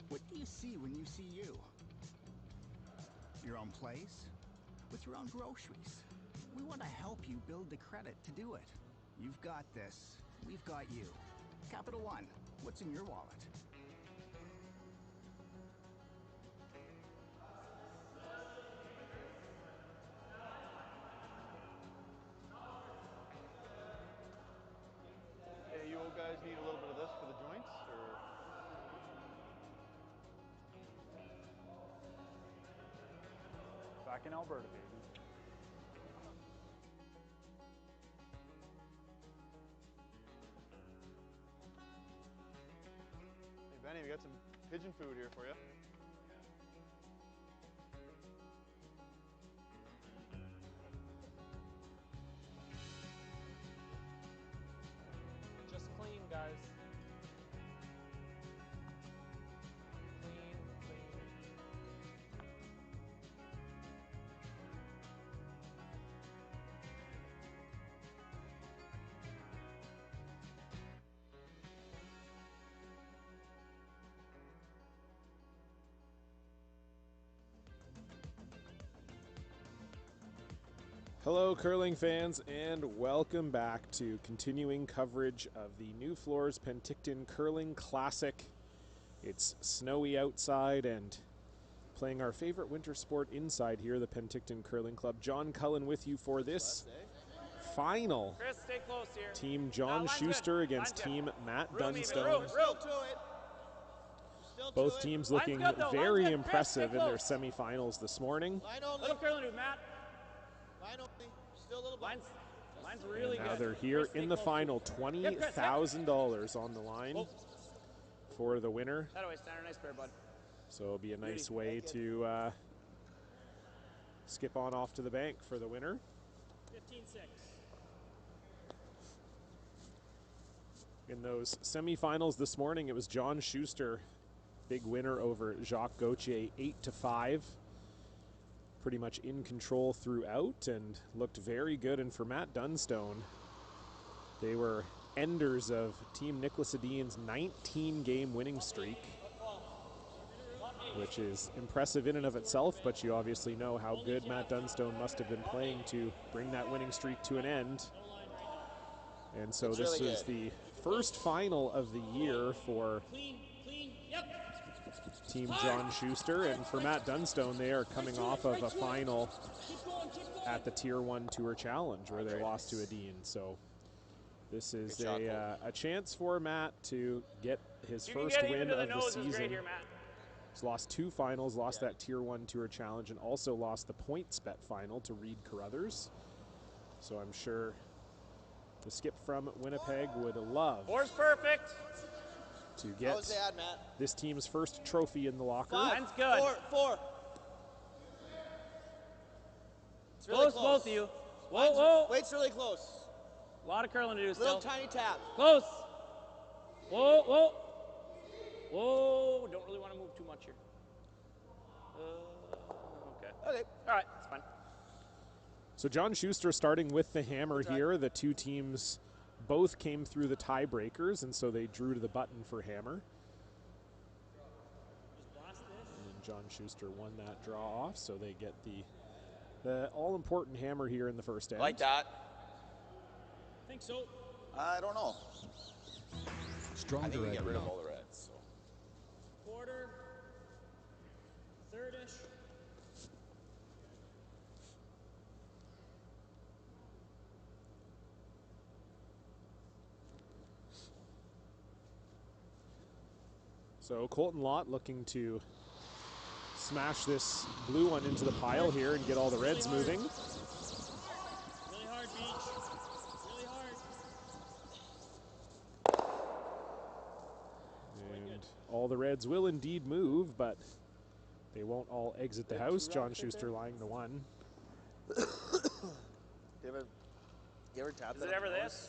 What do you see when you see you? Your own place? With your own groceries. We want to help you build the credit to do it. You've got this. We've got you. Capital One, what's in your wallet? Hey, you old guys need a little bit of this for the joints, or? Back in Alberta, baby. Hey, Benny, we got some pigeon food here for you. Just clean, guys. Clean, clean. Hello, curling fans, and welcome back to continuing coverage of the NuFloors Penticton Curling Classic. It's snowy outside and playing our favorite winter sport inside here, the Penticton Curling Club. John Cullen with you for this final. Chris, stay close here. Team John Shuster against Team Matt Dunstone. Both teams looking very impressive in their semifinals this morning. Little curling dude, Matt. Line only. Still a little bit. Line's really And now good. they're here in the final. $20,000 on the line for the winner. That way, Stanner. Nice pair, bud. So it'll be a nice way to skip on off to the bank for the winner. 15-6. In those semifinals this morning, it was John Shuster, big winner over Jacques Gauthier, 8-5. Pretty much in control throughout and looked very good. And for Matt Dunstone, they were enders of Team Nicholas Edin's 19-game winning streak, which is impressive in and of itself, but you obviously know how good Matt Dunstone must have been playing to bring that winning streak to an end. And so It's this really is good. the first final of the year for Team John Shuster, and for Matt Dunstone, they are coming off of a final at the Tier 1 Tour Challenge where they lost to Edin. So this is a chance for Matt to get his first win of the season. He's lost 2 finals, lost that Tier 1 Tour Challenge, and also lost the points bet final to Reed Carruthers. So I'm sure the skip from Winnipeg would love to get this team's first trophy in the locker. Mine's good. 4. It's really close. Both of you. Whoa. Weight's really close. A lot of curling to do still. Little tiny tap. Close. Whoa. Don't really want to move too much here. Okay. All right, it's fine. So John Shuster starting with the hammer here. The two teams both came through the tiebreakers, and so they drew to the button for hammer. And John Shuster won that draw off, so they get the all-important hammer here in the first end. Like that. I think so. I don't know. Stronger I think we get rid of all the reds. So. Quarter. Third-ish. So Colton Lott looking to smash this blue one into the pile here and get all the reds moving. Really hard, Beach. Really hard. And all the reds will indeed move, but they won't all exit the house. John Shuster lying to 1. Do you ever tap Is it ever this?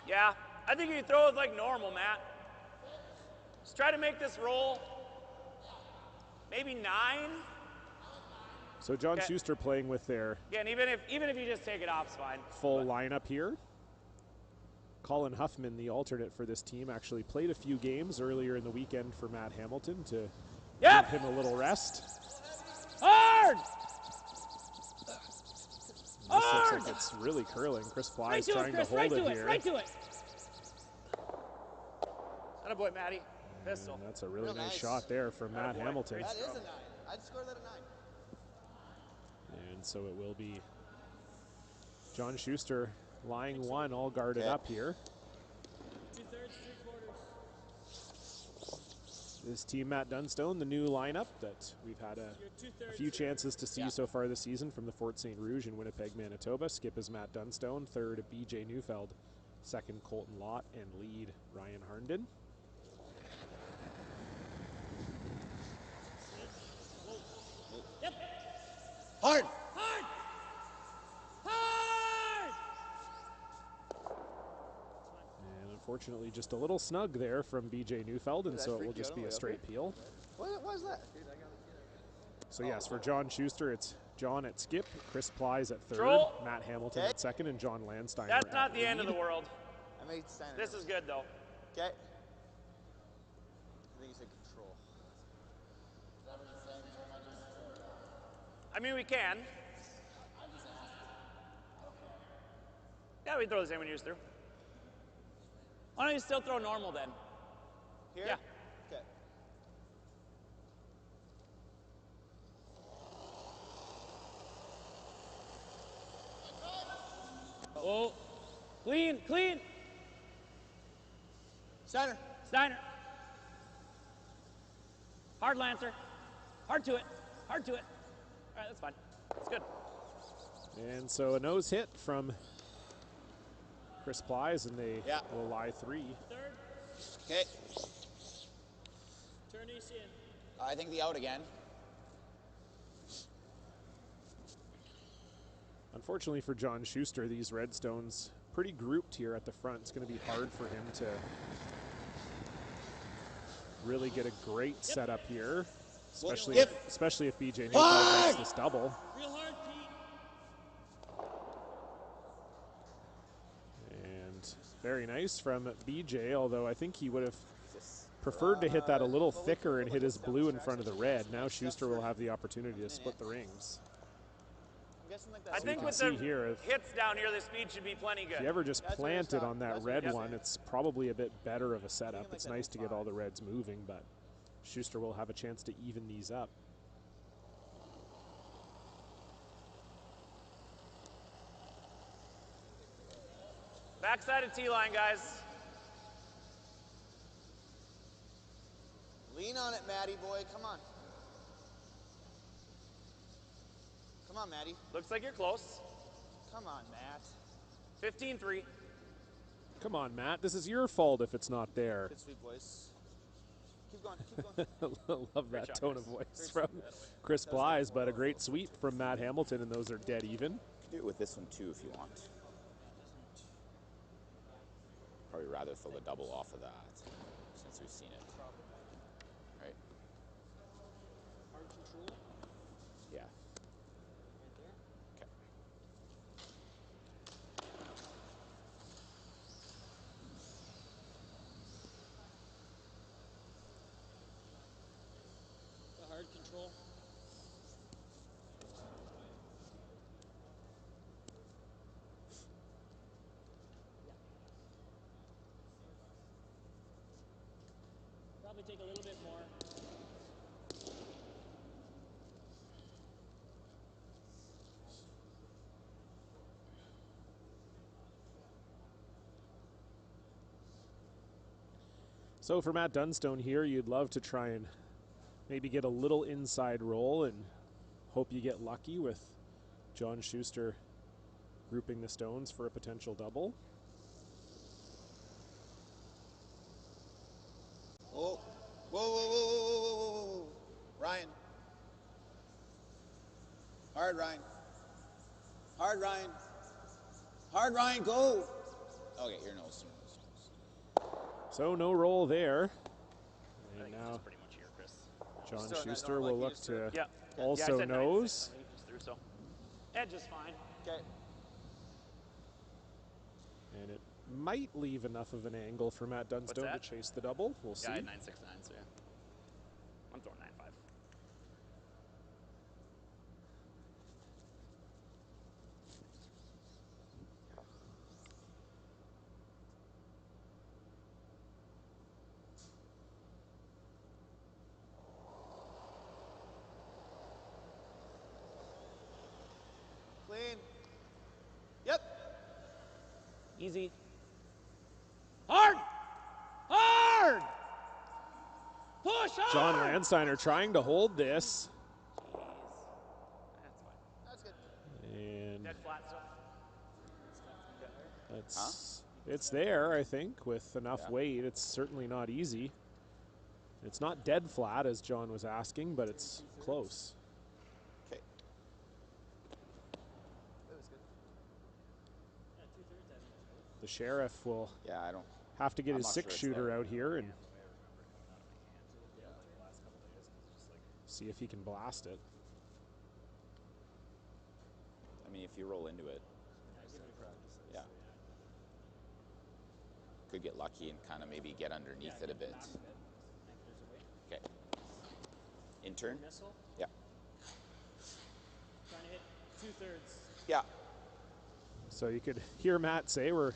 Yeah, I think you throw it like normal, Matt. Just try to make this roll. Maybe 9. So John Shuster playing with their Again, even if you just take it off, it's fine. full lineup here. Colin Huffman, the alternate for this team, actually played a few games earlier in the weekend for Matt Hamilton to give him a little rest. Hard! This looks like it's really curling. Chris Fly is trying to hold it here. Right to it. Attaboy, Matty. Pistol. And that's a really nice shot there from Matt Hamilton. That is a 9. I'd score that a 9. And so it will be John Shuster lying 1, all guarded up here. 2/3, 3/4. This team, Matt Dunstone, the new lineup that we've had a few chances to see so far this season from the Fort St. Rouge in Winnipeg, Manitoba. Skip is Matt Dunstone, third BJ Neufeld, second Colton Lott, and lead Ryan Harnden. Yep. Hard! Hard! And unfortunately, just a little snug there from BJ Neufeld, and so it will just be a straight peel. What was that? So yes, for John Shuster, it's John at skip, Chris Plies at third, Troll. Matt Hamilton at second, and John Landsteiner That's at not the lead. end of the world. I made Steiner. This is good, though. Okay. I think you said control. I mean, we can. Yeah, we throw the same one you used through. Why don't you still throw normal then? Here? Yeah. Okay. Oh, clean. Steiner. Hard Lancer. Hard to it. All right, that's fine. That's good. And so a nose hit from Chris Plies, and they will lie 3. Third. Okay. Turn ace in. I think the out again. Unfortunately for John Shuster, these Redstones pretty grouped here at the front. It's going to be hard for him to really get a great setup here, especially if BJ Neufeld makes this double. Real hard, Very nice from BJ, although I think he would have preferred to hit that a little thicker and hit his blue in front of the red. Now Shuster will have the opportunity to split the rings. I think with the hits down here, the speed should be plenty good. If you ever just plant it on that red one, it's probably a bit better of a setup. It's nice to get all the reds moving, but Shuster will have a chance to even these up. Backside of T-line, guys. Lean on it, Matty boy. Come on. Come on, Matty. Looks like you're close. Come on, Matt. 15-3. Come on, Matt. This is your fault if it's not there. Good sweet voice. Keep going. Keep going. Love that tone of voice from Chris Blyes, but a great sweep from Matt Hamilton, and those are dead even. Do it with this one too if you want. Probably rather throw the double off of that since we've seen it. Right? Hard control. Yeah. Right there. Okay. The hard control. Probably take a little bit more. So for Matt Dunstone here, you'd love to try and maybe get a little inside roll and hope you get lucky with John Shuster grouping the stones for a potential double. Whoa. Whoa, whoa, whoa, whoa, whoa, whoa, whoa, whoa. Ryan. Hard, Ryan. Hard, Ryan. Hard, Ryan, go. Okay, your nose. So no roll there. I And think now pretty much here, Chris. John Still in that Shuster normal, will like you look just to Yeah. also I said nose. 9-6, I think he just threw, so. Edge is fine. Okay. And it might leave enough of an angle for Matt Dunstone to that? chase the double. We'll see. Yeah, I had 9-6-9, so yeah. I'm throwing 9-5. Clean. Yep. Easy. Hard! Hard! Push hard! John Landsteiner trying to hold this. Jeez. That's fine. That's good. And Dead flat, so. it's there, I think, with enough weight. It's certainly not easy. It's not dead flat, as John was asking, but it's close. Okay. That was good. The sheriff will Yeah, I don't. have to get I'm his not six sure it's shooter there. out here and see if he can blast it. I mean, if you roll into it, yeah, could get lucky and kind of maybe get underneath it a bit. Okay. In turn. Missile. Yeah. Trying to hit 2/3. Yeah. So you could hear Matt say we're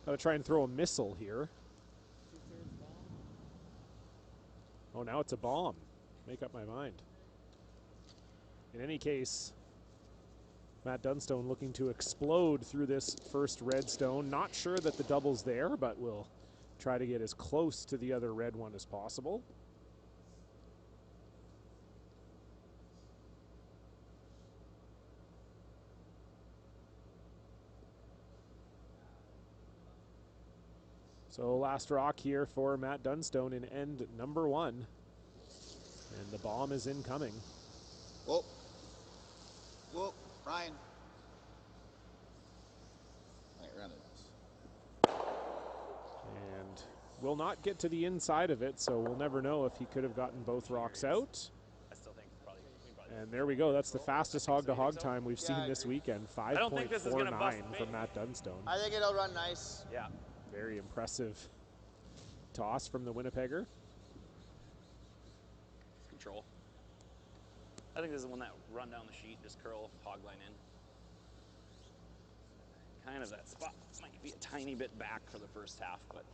going to try and throw a missile here. 2/3 bomb. Oh, now it's a bomb. Make up my mind. In any case, Matt Dunstone looking to explode through this first red stone. Not sure that the double's there, but we'll try to get as close to the other red one as possible. So last rock here for Matt Dunstone in end number 1. And the bomb is incoming. Whoa. Whoa. Ryan. Right, around the nose. And will not get to the inside of it, so we'll never know if he could have gotten both rocks out. I still think probably. And there we go. That's the fastest hog-to-hog time we've seen I this agree. weekend. don't think this is gonna bust 5.49 me. from Matt Dunstone. I think it'll run nice. Yeah. Very impressive toss from the Winnipegger. It's control. I think this is one that run down the sheet, just curl, hog line in. Kind of that spot might be a tiny bit back for the first half, but.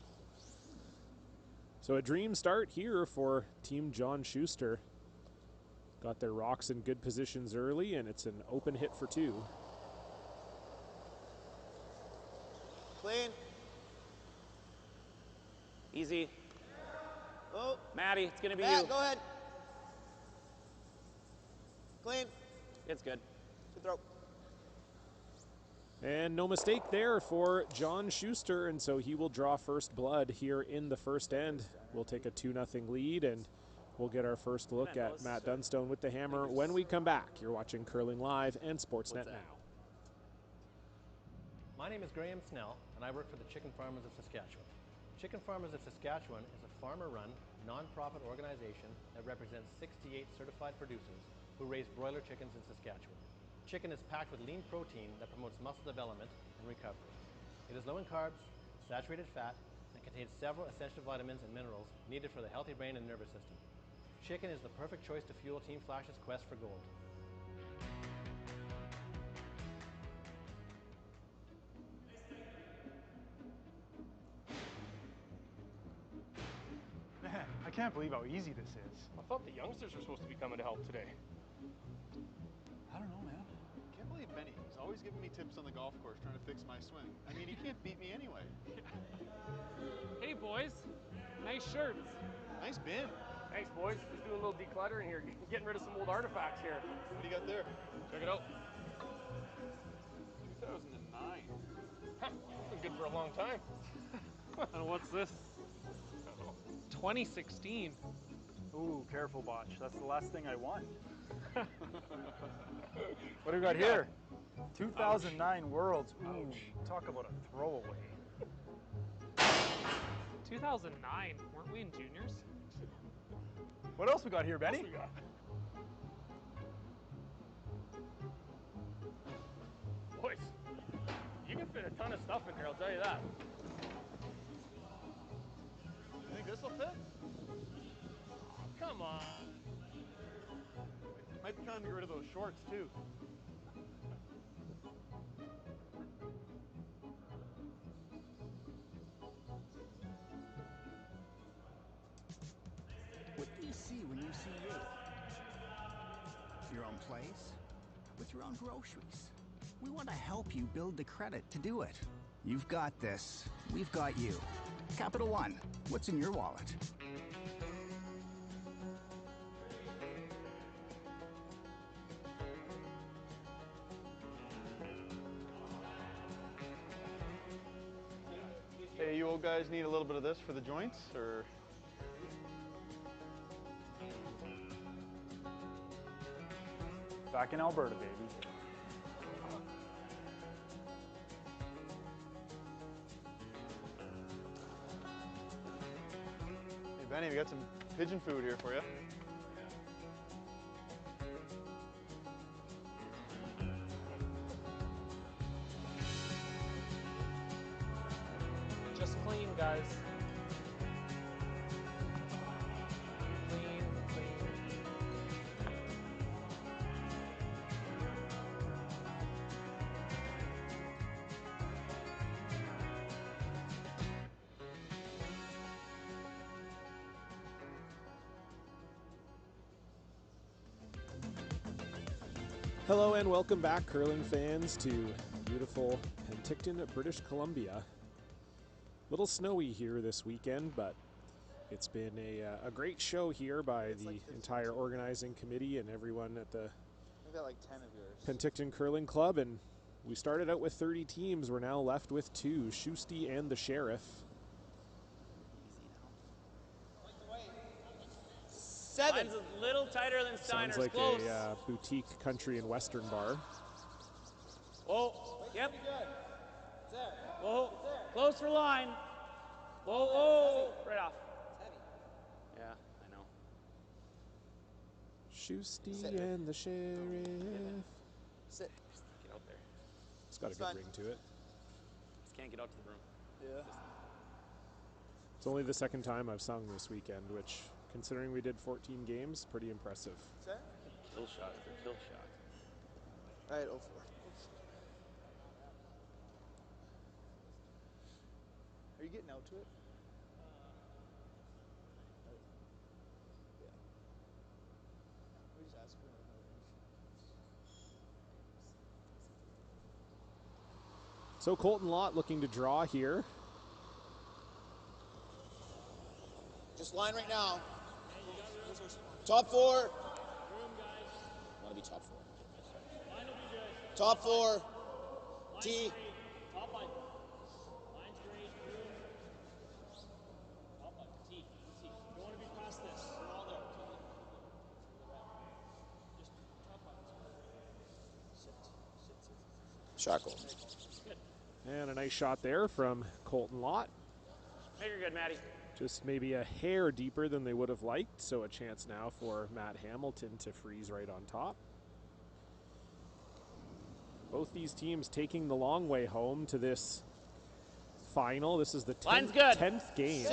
So a dream start here for Team John Shuster. Got their rocks in good positions early, and it's an open hit for 2. Clean. Easy. Oh. Maddie, it's going to be Matt, you. go ahead. Clean. It's good. Good throw. And no mistake there for John Shuster, and so he will draw first blood here in the first end. We'll take a 2-0 lead, and we'll get our first look at Matt Dunstone with the hammer when we come back. You're watching Curling Live and Sportsnet Now. My name is Graham Snell, and I work for the Chicken Farmers of Saskatchewan. Chicken Farmers of Saskatchewan is a farmer-run, non-profit organization that represents 68 certified producers who raise broiler chickens in Saskatchewan. Chicken is packed with lean protein that promotes muscle development and recovery. It is low in carbs, saturated fat, and contains several essential vitamins and minerals needed for the healthy brain and nervous system. Chicken is the perfect choice to fuel Team Flash's quest for gold. Man, I can't believe how easy this is. I thought the youngsters were supposed to be coming to help today. I don't know, man. Can't believe Benny. He's always giving me tips on the golf course trying to fix my swing. I mean, he can't beat me anyway. Hey, boys. Nice shirts. Nice bin. Thanks, boys. Just doing a little decluttering here, getting rid of some old artifacts here. What do you got there? Check it out. 2009. Huh, been good for a long time. And what's this? 2016. Ooh, careful, Botch. That's the last thing I want. What do we got here? 2009 Worlds. Ooh, talk about a throwaway. 2009. Weren't we in juniors? What else we got here, Benny? Boys, you can fit a ton of stuff in here, I'll tell you that. You think this will fit? Come on. Might be trying to get rid of those shorts, too. What do you see when you see you? Your own place, with your own groceries. We want to help you build the credit to do it. You've got this. We've got you. Capital One, what's in your wallet? Hey, you old guys need a little bit of this for the joints, or? Back in Alberta, baby. Hey, Benny, we got some pigeon food here for you. Just clean, guys. Clean, clean. Hello and welcome back, curling fans, to beautiful Penticton, British Columbia. Little snowy here this weekend, but it's been a great show here by the entire organizing committee and everyone at the I've got like 10 of yours. Penticton Curling Club, and we started out with 30 teams. We're now left with 2, Shusty and the Sheriff. Seven. Mine's a little tighter than Steiner's. Sounds like Close. a boutique country and western bar. Whoa. Yep. Whoa. Close for line. Whoa. Whoa. Right off. Yeah, I know. Shusty and the Sheriff. Sit. Get out there. It's got a good ring to it. Just can't get out to the broom. Yeah. It's only the second time I've sung this weekend, which, considering we did 14 games, pretty impressive. What's that? Kill shot after kill shot. All right, 04. Are you getting out to it? Yeah. We just asked for another range. So Colton Lott looking to draw here. Just line right now. Top 4. Want to be top 4. Top 4. T. Top line. Line's great. Room. Top line. T. T. You don't want to be past this. You're all there. Just top line. Sit. Shackle. And a nice shot there from Colton Lott. Make her good, Maddie. Just maybe a hair deeper than they would have liked, so a chance now for Matt Hamilton to freeze right on top. Both these teams taking the long way home to this final. This is the 10th game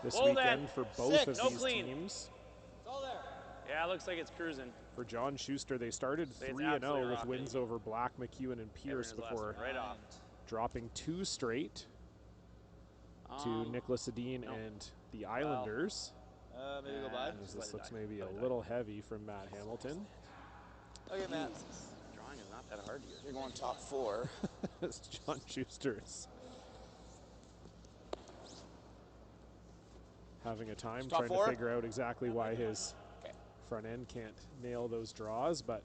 this weekend for both of these teams. It's all there. Yeah, it looks like it's cruising. For John Shuster, they started 3-0 with wins over Black, McEwen, and Pierce before dropping 2 straight to Nicholas Edin and the Islanders. Maybe go by. This looks maybe a little heavy from Matt Hamilton. Okay, Matt. Drawing is not that hard here. You're going top 4. It's John Schuster's having a time trying to figure out exactly why his front end can't nail those draws, but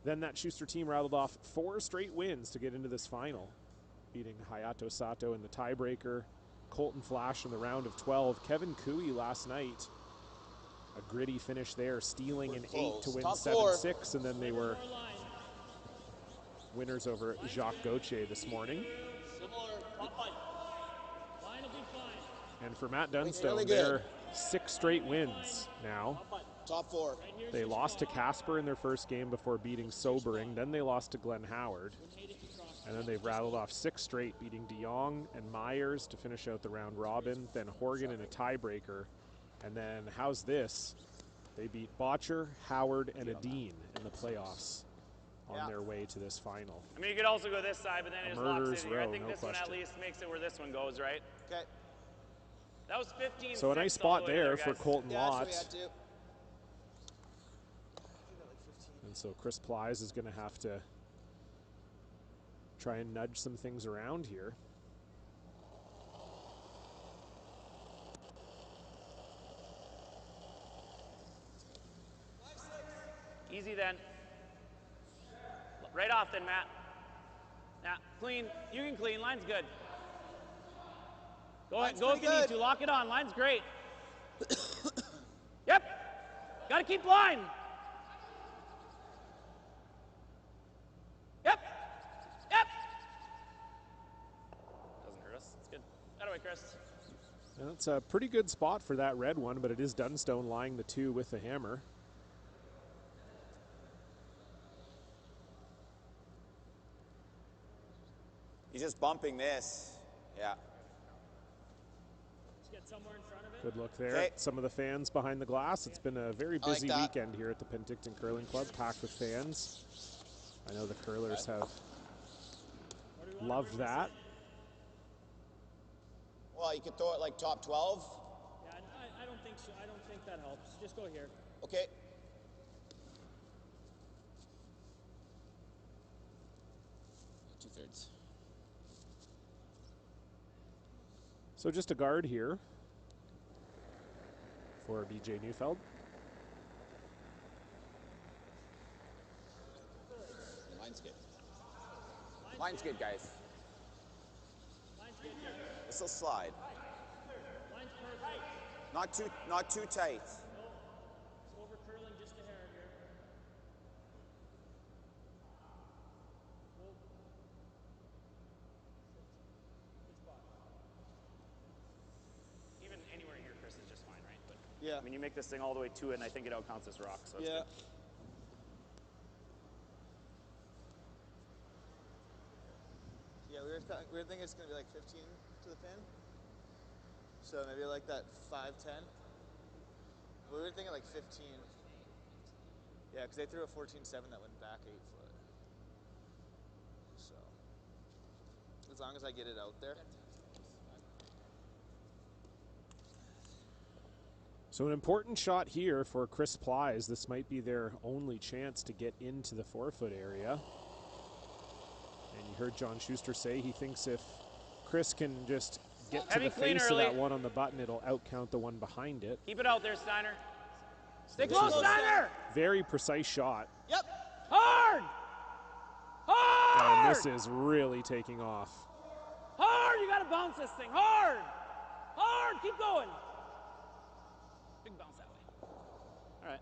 then that Schuster team rattled off 4 straight wins to get into this final, beating Hayato Sato in the tiebreaker, Colton Flash in the round of 12. Kevin Cooey last night, a gritty finish there, stealing an 8 to win 7-6, and then they were winners over Jacques Gauthier this morning. And for Matt Dunstone, they're 6 straight wins now. Top 4. They lost to Casper in their first game before beating Sobering. Then they lost to Glenn Howard. And then they've rattled off 6 straight, beating De Jong and Myers to finish out the round robin. Then Horgan in a tiebreaker. And then, how's this? They beat Botcher, Howard, and Edin in the playoffs on their way to this final. I mean, you could also go this side, but then it just locks in here. I think this one question. at least makes it where this one goes, right? Okay. That was 15. So a nice spot there for Colton Lott. And so Chris Plies is going to have to try and nudge some things around here. Easy then. Right off then, Matt. Now, clean. You can clean. Line's good. Go ahead. Go if you need to. Lock it on. Line's great. Yep. Got to keep line. Yep. Yep. Doesn't hurt us. It's good. That away, Chris. That's a pretty good spot for that red one, but it is Dunstone lying the 2 with the hammer. He's just bumping this. Yeah. Get somewhere in front of it. Good look there. Some of the fans behind the glass. It's been a very busy weekend here at the Penticton Curling Club, packed with fans. I know the curlers have loved that. Well, you could throw it like top 12. Yeah, I don't think so. I don't think that helps. Just go here. Okay. Two-thirds. So just a guard here for BJ Neufeld. Line's good. Line's good, guys. This will slide. Not too tight. It's over curling just a hair here. Even anywhere here, Chris, is just fine, right? But yeah. I mean, you make this thing all the way to it, and I think it outcounts this rock. So it's good. Yeah, we were thinking it's going to be like 15 to the pin. So maybe like that 5'10". We were thinking like 15. Yeah, because they threw a 14.7 that went back 8 foot. So as long as I get it out there. So an important shot here for Chris Plies. This might be their only chance to get into the 4-foot area. And you heard John Shuster say he thinks if Chris can just get to the face of that one on the button, it'll outcount the one behind it. Keep it out there, Steiner. Stay close, Steiner! Very precise shot. Yep. Hard! Hard! And this is really taking off. Hard! You gotta bounce this thing. Hard! Hard! Keep going. Big bounce that way. All right.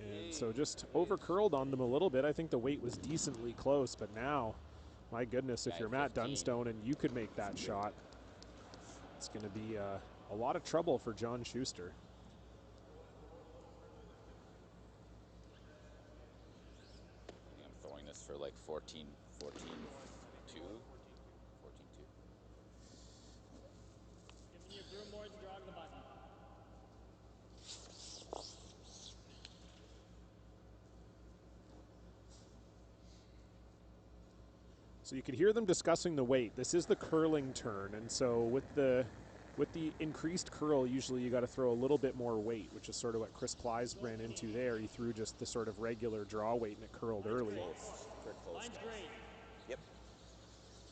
And so just over curled on them a little bit. I think the weight was decently close, but now, my goodness, if you're Matt Dunstone and you could make that shot, it's going to be a lot of trouble for John Shuster. I think I'm throwing this for like 14, 2. 14, 2. Giving your broom boards, drawing the button. So you could hear them discussing the weight. This is the curling turn, and so with the increased curl, usually you got to throw a little bit more weight, which is sort of what Chris Plies ran into there. He threw just the sort of regular draw weight and it curled early. Line's great. Yep.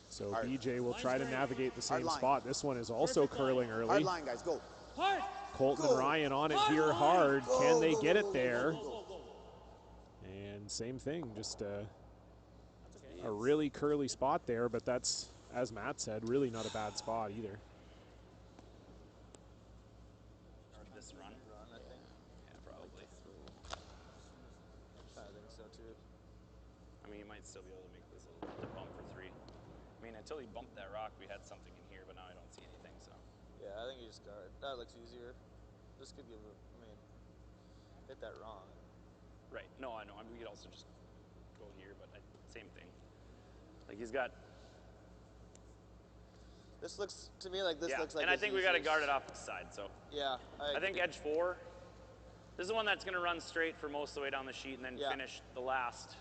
So BJ will try to navigate the same spot. This one is also curling early. Hard line, guys, go. Hard. Colton and Ryan on it here hard. Can they get it there? And same thing, just a really curly spot there, but that's, as Matt said, really not a bad spot either. This run, I think. Yeah, probably. I think so too. I mean, you might still be able to make this a little bump for 3. I mean, until he bumped that rock, we had something in here, but now I don't see anything, so. Yeah, I think you just guard. That looks easier. This could give a, I mean, hit that wrong. Right. No, I know. I mean, we could also just go here, but same thing. Like he's got. This looks to me like this looks like. And I think we got to guard it off the side. So. Yeah. I think edge 4. This is the one that's going to run straight for most of the way down the sheet and then finish the last.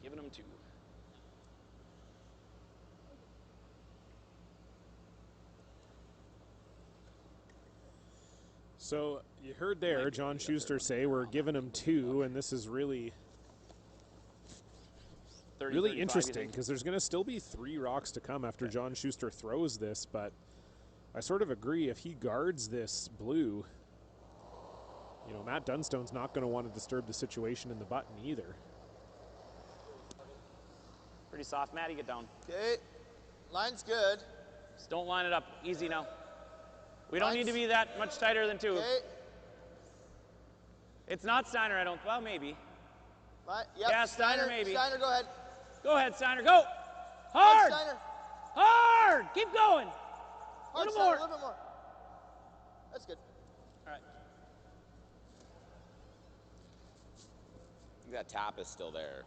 Giving him 2. So you heard there John Shuster say we're giving him 2, and this is really interesting because there's going to still be 3 rocks to come after John Shuster throws this, but I sort of agree if he guards this blue, you know, Matt Dunstone's not going to want to disturb the situation in the button either. Pretty soft. Matty, get down. Okay. Line's good. Just don't line it up. Easy now. We don't need to be that much tighter than 2. Okay. It's not Steiner, I don't. Well, maybe. Yep. Yeah, Steiner, maybe. Steiner, go ahead. Go ahead, Steiner. Go. Hard. Steiner. Hard. Keep going. Hard, a little Steiner, more. A little bit more. That's good. All right. I think that tap is still there.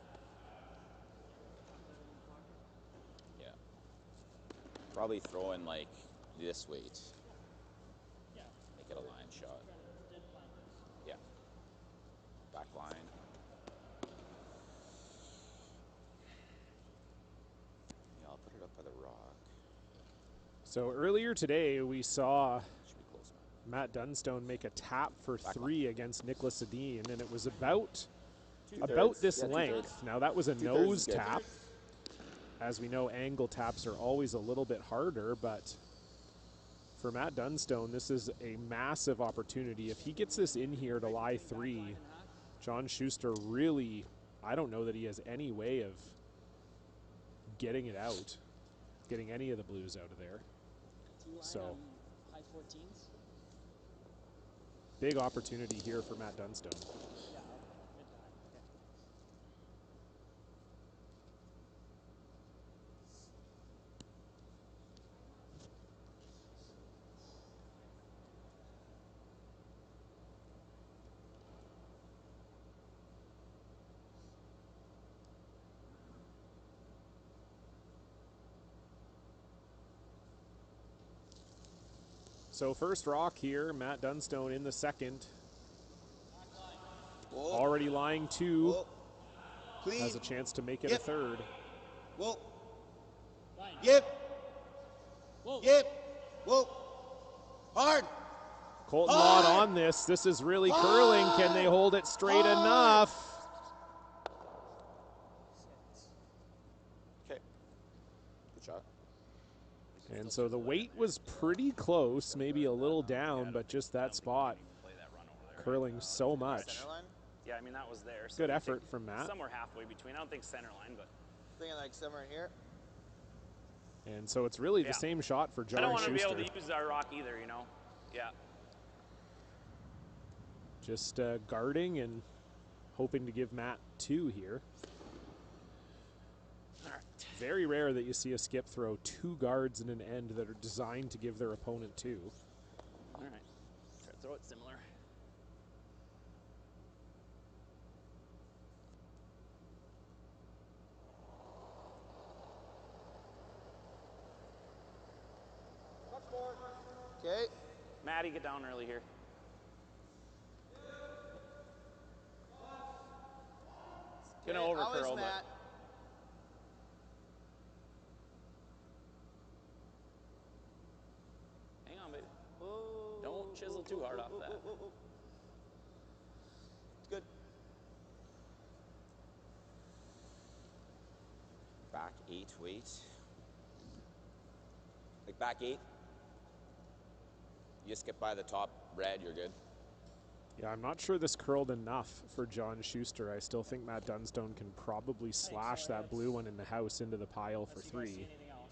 Yeah. Probably throw in like this weight. Make it a line shot. Yeah. Back line. Yeah, I'll put it up by the rock. So earlier today we saw Matt Dunstone make a tap for 3 against Nicholas Sedin, and it was about this length. Now that was a nose tap. As we know, angle taps are always a little bit harder, but for Matt Dunstone, this is a massive opportunity. If he gets this in here to lie 3, John Shuster really, I don't know that he has any way of getting it out, getting any of the blues out of there. So, high 14s. Big opportunity here for Matt Dunstone. Yeah, mid-high. Okay. So first rock here, Matt Dunstone in the second. Whoa. Already lying 2. Whoa. Clean. Has a chance to make it Yep. a third. Whoa. Line. Yep. Whoa. Yep. Whoa. Hard. Colton Hard. Lott on this. This is really curling. Can they hold it straight Hard. enough? Okay. Good shot. And so the weight was pretty close, maybe a little down, but just that spot curling so much. Center line? Yeah, I mean, that was there. So Good I effort think from Matt. Somewhere halfway between. I don't think center line, but. Thinking like somewhere in here. And so it's really Yeah. the same shot for John I don't want to be Shuster. able to use our rock either, you know? Yeah. Just guarding and hoping to give Matt 2 here. All right. Very rare that you see a skip throw 2 guards in an end that are designed to give their opponent 2. All right. Try to throw it similar. Okay. Maddie, get down early here. Gonna Okay, over always curl, Matt. but hang on, baby. Whoa. Don't chisel too hard off that. Whoa. It's good. Back 8 weight. Like back 8. You skip by the top red, you're good. Yeah, I'm not sure this curled enough for John Shuster. I still think Matt Dunstone can probably slash that blue one in the house into the pile for 3. See anything else?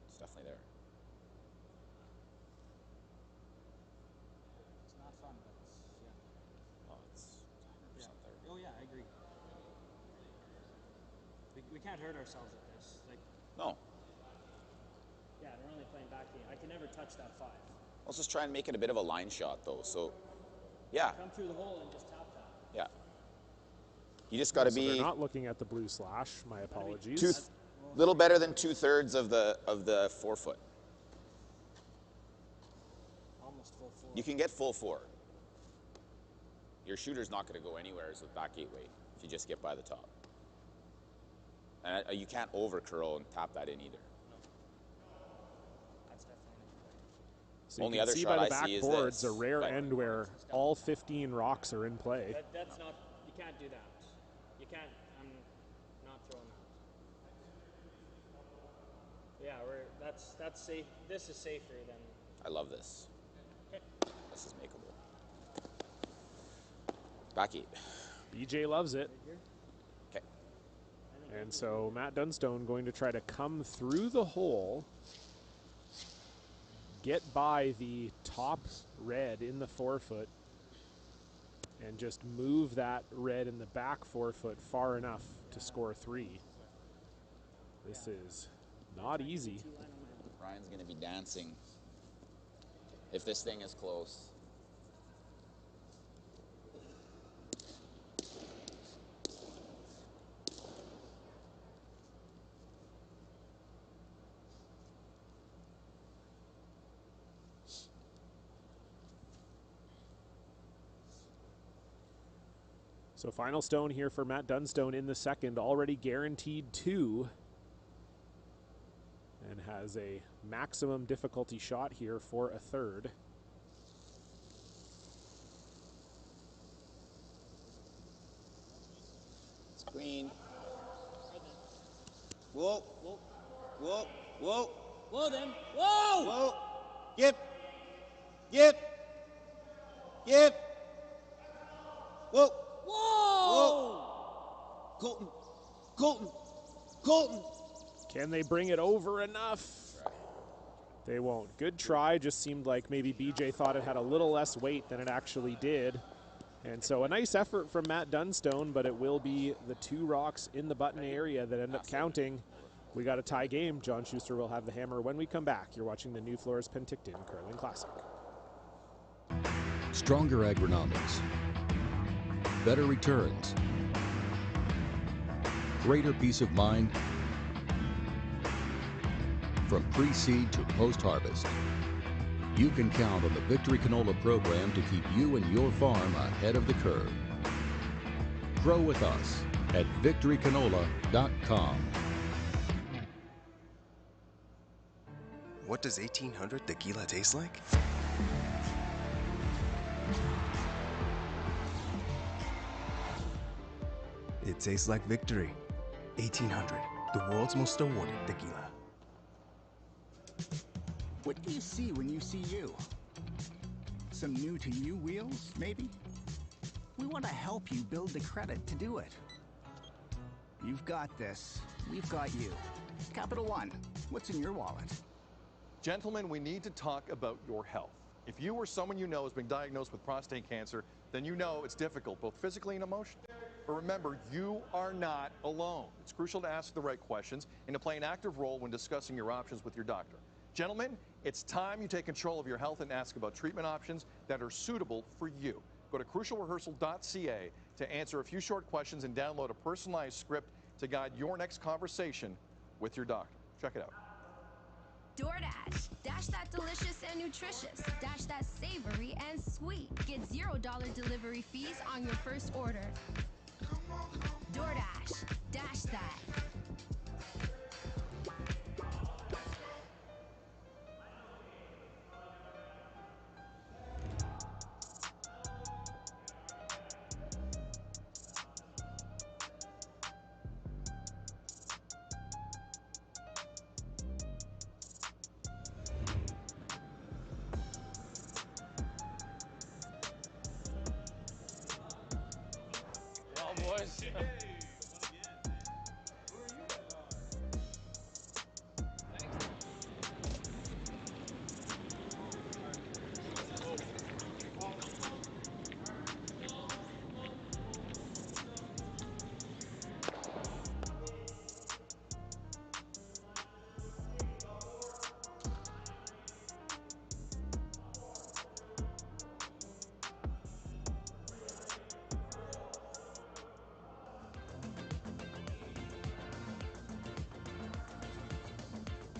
It's definitely there. It's not fun, but yeah. Oh, it's 100% there. Oh yeah, I agree. We can't hurt ourselves at this. Like, No. yeah, they're only playing back game. I can never touch that 5. Let's just try and make it a bit of a line shot, though. So, yeah, Come through the hole and just tap that. yeah. You just got to So be they're not looking at the blue slash. My apologies. little better than 2/3 of the 4 foot. Almost full 4. You can get full 4. Your shooter's not going to go anywhere with back 8 weight if you just get by the top. And you can't over curl and tap that in either. That's definitely. So Only you can other see shot by the I see is backboards this, a rare but- end where all 15 rocks are in play. That's not. You can't do that. You can't. I'm not throwing that. Yeah, that's safe. This is safer than. I love this. This is makeable. Back 8. BJ loves it. Okay. And so Matt Dunstone going to try to come through the hole, get by the top red in the 4 foot, and just move that red in the back 4 foot far enough to score 3. This is not easy. Ryan's going to be dancing if this thing is close. So final stone here for Matt Dunstone in the second, already guaranteed 2. And has a maximum difficulty shot here for a third. It's clean. Whoa. Whoa. Whoa. Whoa. Whoa then. Whoa! Whoa. Yep. Yep. Yep. Whoa. Whoa! Colton. Colton. Colton. Can they bring it over enough? They won't. Good try. Just seemed like maybe BJ thought it had a little less weight than it actually did. And so a nice effort from Matt Dunstone, but it will be the 2 rocks in the button area that end up counting. We got a tie game. John Shuster will have the hammer when we come back. You're watching the NuFloors Penticton Curling Classic. Stronger agronomics, better returns, greater peace of mind, from pre-seed to post-harvest. You can count on the Victory Canola program to keep you and your farm ahead of the curve. Grow with us at victorycanola.com. What does 1800 tequila taste like? It tastes like victory. 1800, the world's most awarded tequila. What do you see when you see you? Some new to you wheels, maybe? We want to help you build the credit to do it. You've got this. We've got you. Capital One, what's in your wallet? Gentlemen, we need to talk about your health. If you or someone you know has been diagnosed with prostate cancer, then you know it's difficult, both physically and emotionally. But remember, you are not alone. It's crucial to ask the right questions and to play an active role when discussing your options with your doctor. Gentlemen, it's time you take control of your health and ask about treatment options that are suitable for you. Go to crucialrehearsal.ca to answer a few short questions and download a personalized script to guide your next conversation with your doctor. Check it out. DoorDash. Dash that delicious and nutritious. Dash that savory and sweet. Get $0 delivery fees on your first order. DoorDash. Dash that. Boys.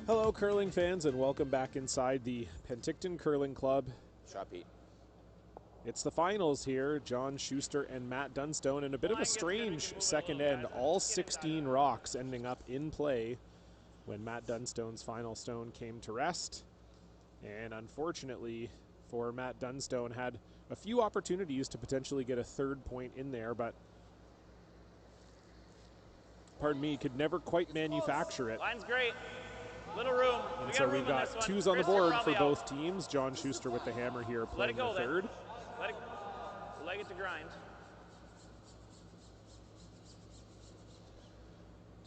Hello, curling fans, and welcome back inside the Penticton Curling Club. Shot, Pete. It's the finals here. John Shuster and Matt Dunstone, and a bit of a strange second end. All 16 rocks ending up in play when Matt Dunstone's final stone came to rest. And unfortunately for Matt Dunstone, had a few opportunities to potentially get a third point in there, but pardon me, could never quite manufacture it. Line's great. Little room. And so we've got twos on the board for both teams. John Shuster with the hammer here playing the third. Leg it to grind.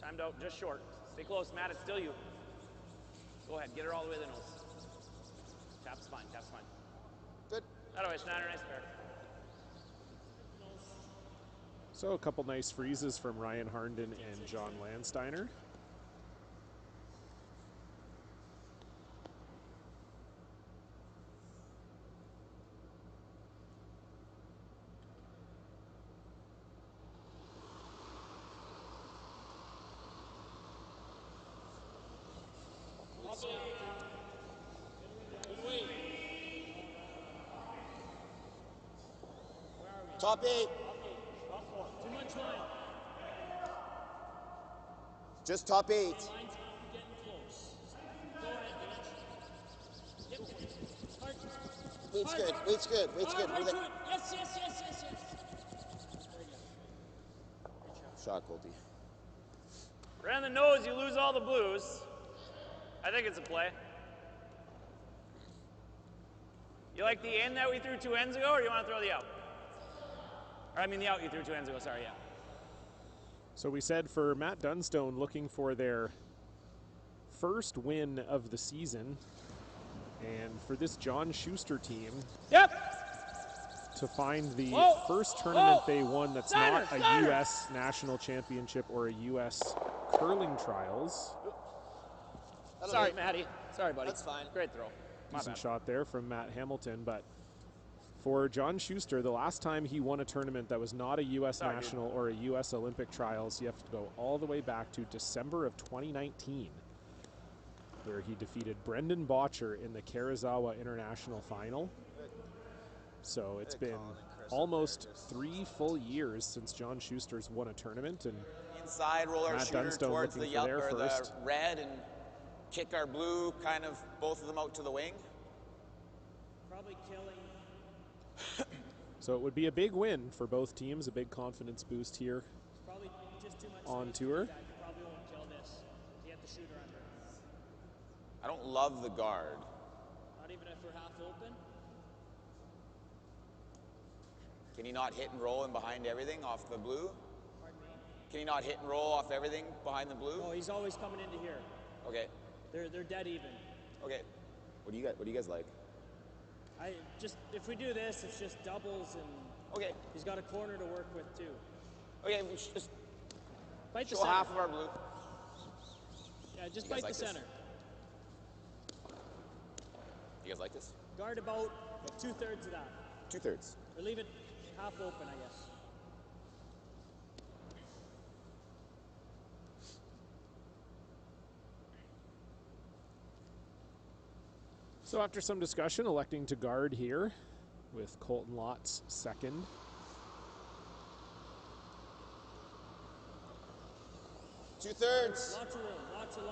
Timed out just short. Stay close, Matt. It's still you. Go ahead. Get her all the way to the nose. Tap's fine. Tap's fine. Good. That way, Schneider. Nice pair. So a couple nice freezes from Ryan Harnden and John Landsteiner. Top 8. Too much line. Just top 8. Line's getting close. Go ahead, Mitch. Hard. Weight's good. Weight's good. Weight's good. Hard to it. Yes. Very good. Shot, Colty. Right on the nose, you lose all the blues. I think it's a play. You like the in that we threw 2 ends ago, or you want to throw the out? Or I mean the out you threw 2 ends ago, sorry, yeah. So we said for Matt Dunstone looking for their first win of the season, and for this John Shuster team to find the first tournament they won that's not a U.S. national championship or a U.S. curling trials. Sorry, Matty. Sorry, buddy. That's fine. Great throw. Decent shot there from Matt Hamilton, but for John Shuster, the last time he won a tournament that was not a U.S. national or a U.S. Olympic trials, you have to go all the way back to December of 2019. where he defeated Brendan Botcher in the Karazawa International Final. So it's been almost 3 full years since John Shuster's won a tournament, and Inside, roll our Matt shooter Dunstone towards the looking for their or the first. red, and kick our blue, kind of both of them out to the wing. Probably killing. So it would be a big win for both teams, a big confidence boost here Probably just too much on space tour. to do that. You probably won't kill this to get the shooter under. I don't love the guard. Not even if we're half open. Can he not hit and roll in behind everything off the blue? Pardon me? Can he not hit and roll off everything behind the blue? Oh, he's always coming into here. Okay. They're dead even. Okay. What do you guys like? If we do this, it's just doubles, and okay. He's got a corner to work with too. Okay, we should just bite the show center. half of our blue. Yeah, just bite the center. You guys like this? Guard about 2/3 of that. 2/3. Or leave it half open, I guess. So after some discussion, electing to guard here with Colton Lott's second. Two-thirds. Lots of room. Lots of room.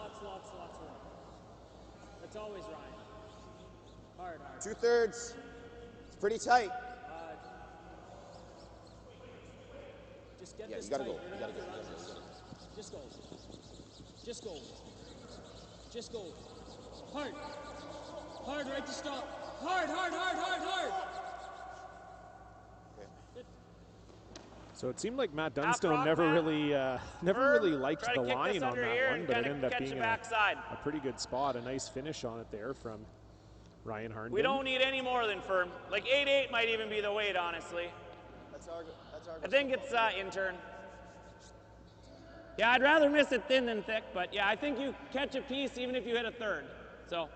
That's always Ryan. Hard. Two-thirds. It's pretty tight. Just get Yeah, this you gotta tight. go. You're You gonna gotta have to go. run this. Just go. Hard, right to stop. Hard. So it seemed like Matt Dunstone never really liked the line on that one, but it ended up being a pretty good spot. A nice finish on it there from Ryan Harnden. We don't need any more than firm. Like 8-8 might even be the weight, honestly. That's our I think it's intern. Yeah, I'd rather miss it thin than thick, but yeah, I think you catch a piece even if you hit a third. So,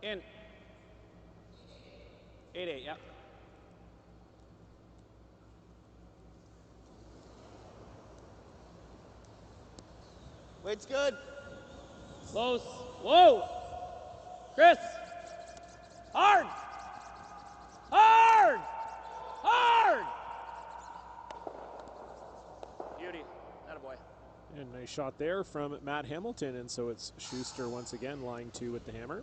in. 8-8, yeah. Weight's good. Close. Whoa! Chris! Hard! Beauty. Attaboy. And nice shot there from Matt Hamilton, and so it's Shuster once again, line 2 with the hammer.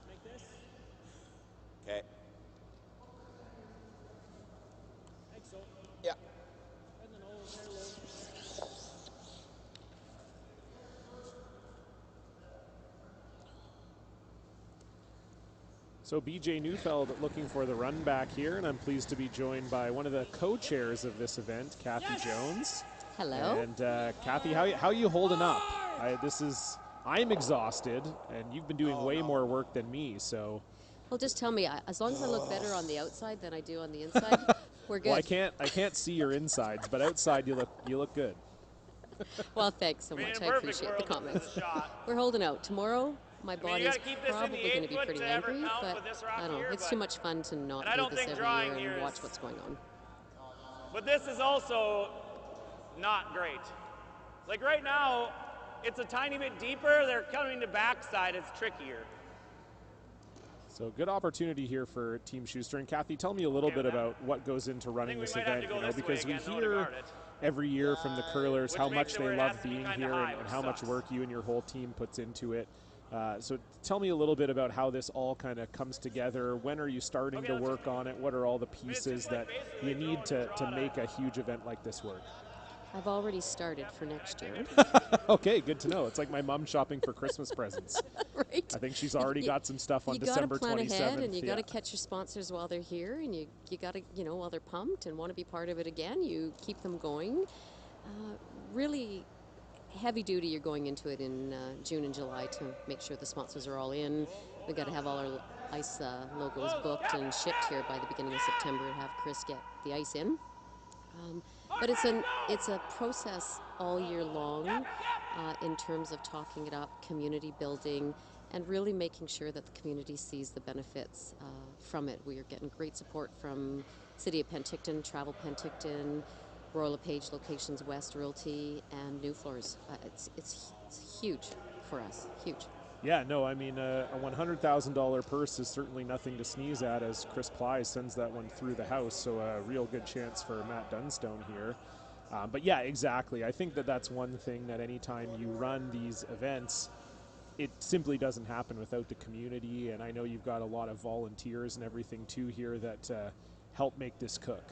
Make this. Okay. I think so. Yeah. And then hair low. So BJ Neufeld looking for the run back here, and I'm pleased to be joined by one of the co-chairs of this event, Kathy Jones. Hello. And Kathy, how are you holding up? I'm exhausted, and you've been doing way more work than me, so. Well, just tell me, as long as I look better on the outside than I do on the inside, we're good. Well, I can't see your insides, but outside you look good. Well, thanks so much. I appreciate the comments. We're holding out. Tomorrow, my body is probably going to be pretty angry, but I don't know. It's too much fun to not do this every year and watch what's going on. But this is also not great. Like right now, it's a tiny bit deeper. They're coming to backside. It's trickier. So good opportunity here for Team Shuster. And Kathy, tell me a little bit about what goes into running this event, because we hear every year from the curlers how much they love being here and how much work you and your whole team puts into it. So tell me a little bit about how this all kind of comes together. When are you starting to work on it? What are all the pieces that you need to make a huge event like this work? I've already started for next year. Okay, good to know. It's like my mom shopping for Christmas presents. Right. I think she's already got some stuff on December 27th. You got to plan ahead, and you got to catch your sponsors while they're here, and you got to, while they're pumped and want to be part of it again, you keep them going. Really heavy duty, you're going into it in June and July to make sure the sponsors are all in. We got to have all our ice logos booked and shipped here by the beginning of September and have Chris get the ice in. But it's a process all year long in terms of talking it up, community building, and really making sure that the community sees the benefits from it. We are getting great support from City of Penticton, Travel Penticton, Royal LePage Locations West Realty, and NuFloors. It's huge for us, huge. Yeah, no, I mean, a $100,000 purse is certainly nothing to sneeze at as Chris Ply sends that one through the house, so a real good chance for Matt Dunstone here. But yeah, exactly. I think that that's one thing that anytime you run these events, it simply doesn't happen without the community, and I know you've got a lot of volunteers and everything too here that help make this cook.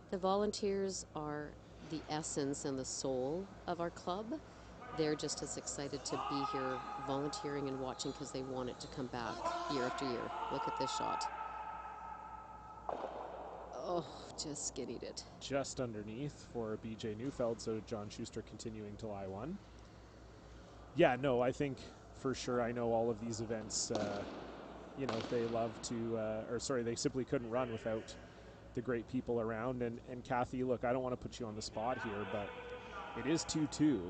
The volunteers are the essence and the soul of our club. They're just as excited to be here volunteering and watching because they want it to come back year after year. Look at this shot. Oh, just skinnied it. Just underneath for BJ Neufeld, so John Shuster continuing to lie one. Yeah, no, I think for sure, I know all of these events, you know, they love to, they simply couldn't run without the great people around. And Kathy, look, I don't want to put you on the spot here, but it is 2-2.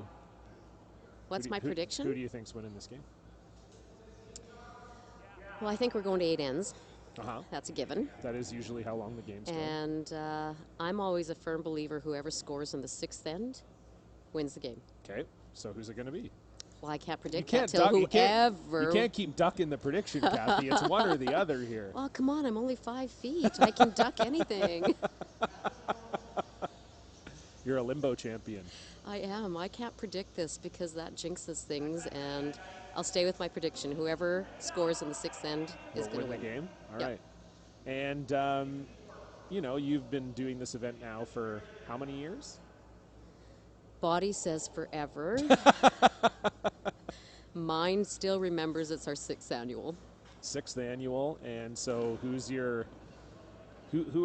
What's my prediction? Who do you think's winning this game? Well, I think we're going to 8 ends. Uh-huh. That's a given. That is usually how long the games go. And I'm always a firm believer whoever scores in the 6th end wins the game. Okay, so who's it going to be? Well, I can't predict that till whoever... You can't keep ducking the prediction, Kathy. It's one or the other here. Well, come on, I'm only 5 feet. I can duck anything. You're a limbo champion. I am. I can't predict this because that jinxes things, and I'll stay with my prediction. Whoever scores in the 6th end is going to win the game. All right. And, you know, you've been doing this event now for how many years? Body says forever. Mine still remembers it's our 6th annual. 6th annual, and so who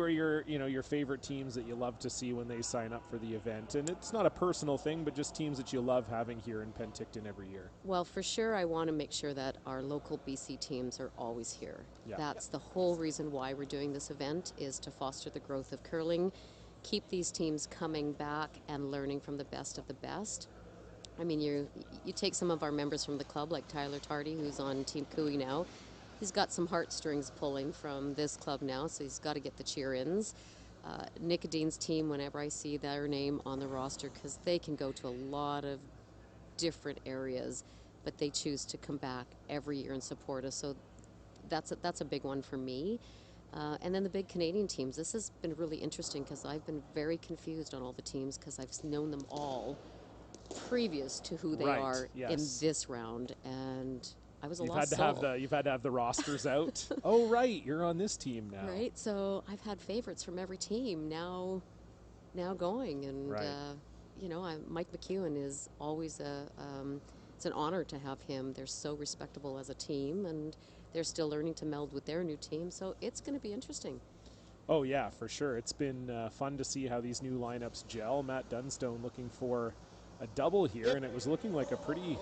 are your favorite teams that you love to see when they sign up for the event? And it's not a personal thing, but just teams that you love having here in Penticton every year. Well, for sure, I want to make sure that our local BC teams are always here. Yeah. That's the whole reason why we're doing this event, is to foster the growth of curling, keep these teams coming back and learning from the best of the best. I mean, you take some of our members from the club, like Tyler Tardy, who's on Team Cooey now. He's got some heartstrings pulling from this club now, so he's got to get the cheer-ins. Nicodine's team, whenever I see their name on the roster, because they can go to a lot of different areas, but they choose to come back every year and support us. So that's a big one for me. And then the big Canadian teams. This has been really interesting because I've been very confused on all the teams because I've known them all previous to who they are in this round, and I was a lost soul. You've had to have the rosters out. Oh, right, you're on this team now. Right, so I've had favorites from every team now going, and you know, Mike McEwen is always it's an honor to have him. They're so respectable as a team, and they're still learning to meld with their new team, so it's going to be interesting. Oh yeah, for sure. It's been fun to see how these new lineups gel. Matt Dunstone looking for a double here, and it was looking like a pretty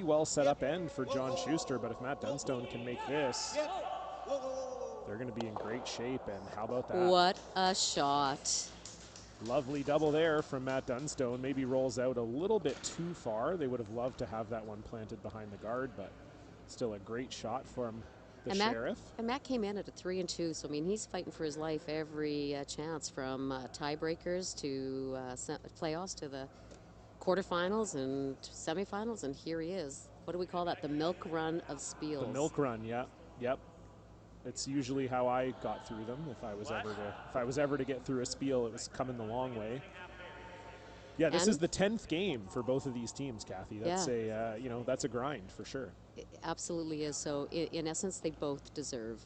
well set up end for John Shuster, but if Matt Dunstone can make this, they're going to be in great shape. And how about that? What a shot. Lovely double there from Matt Dunstone. Maybe rolls out a little bit too far. They would have loved to have that one planted behind the guard, but still a great shot from the Sheriff. Matt came in at a 3-2, so I mean, he's fighting for his life every chance, from tiebreakers to playoffs to the quarterfinals and semifinals, and here he is. What do we call that? The milk run of Spiels. The milk run, yeah, yep. It's usually how I got through them. If I was ever to get through a spiel, it was coming the long way. Yeah, this is the 10th game for both of these teams, Kathy. That's that's a grind for sure. It absolutely is. So in essence, they both deserve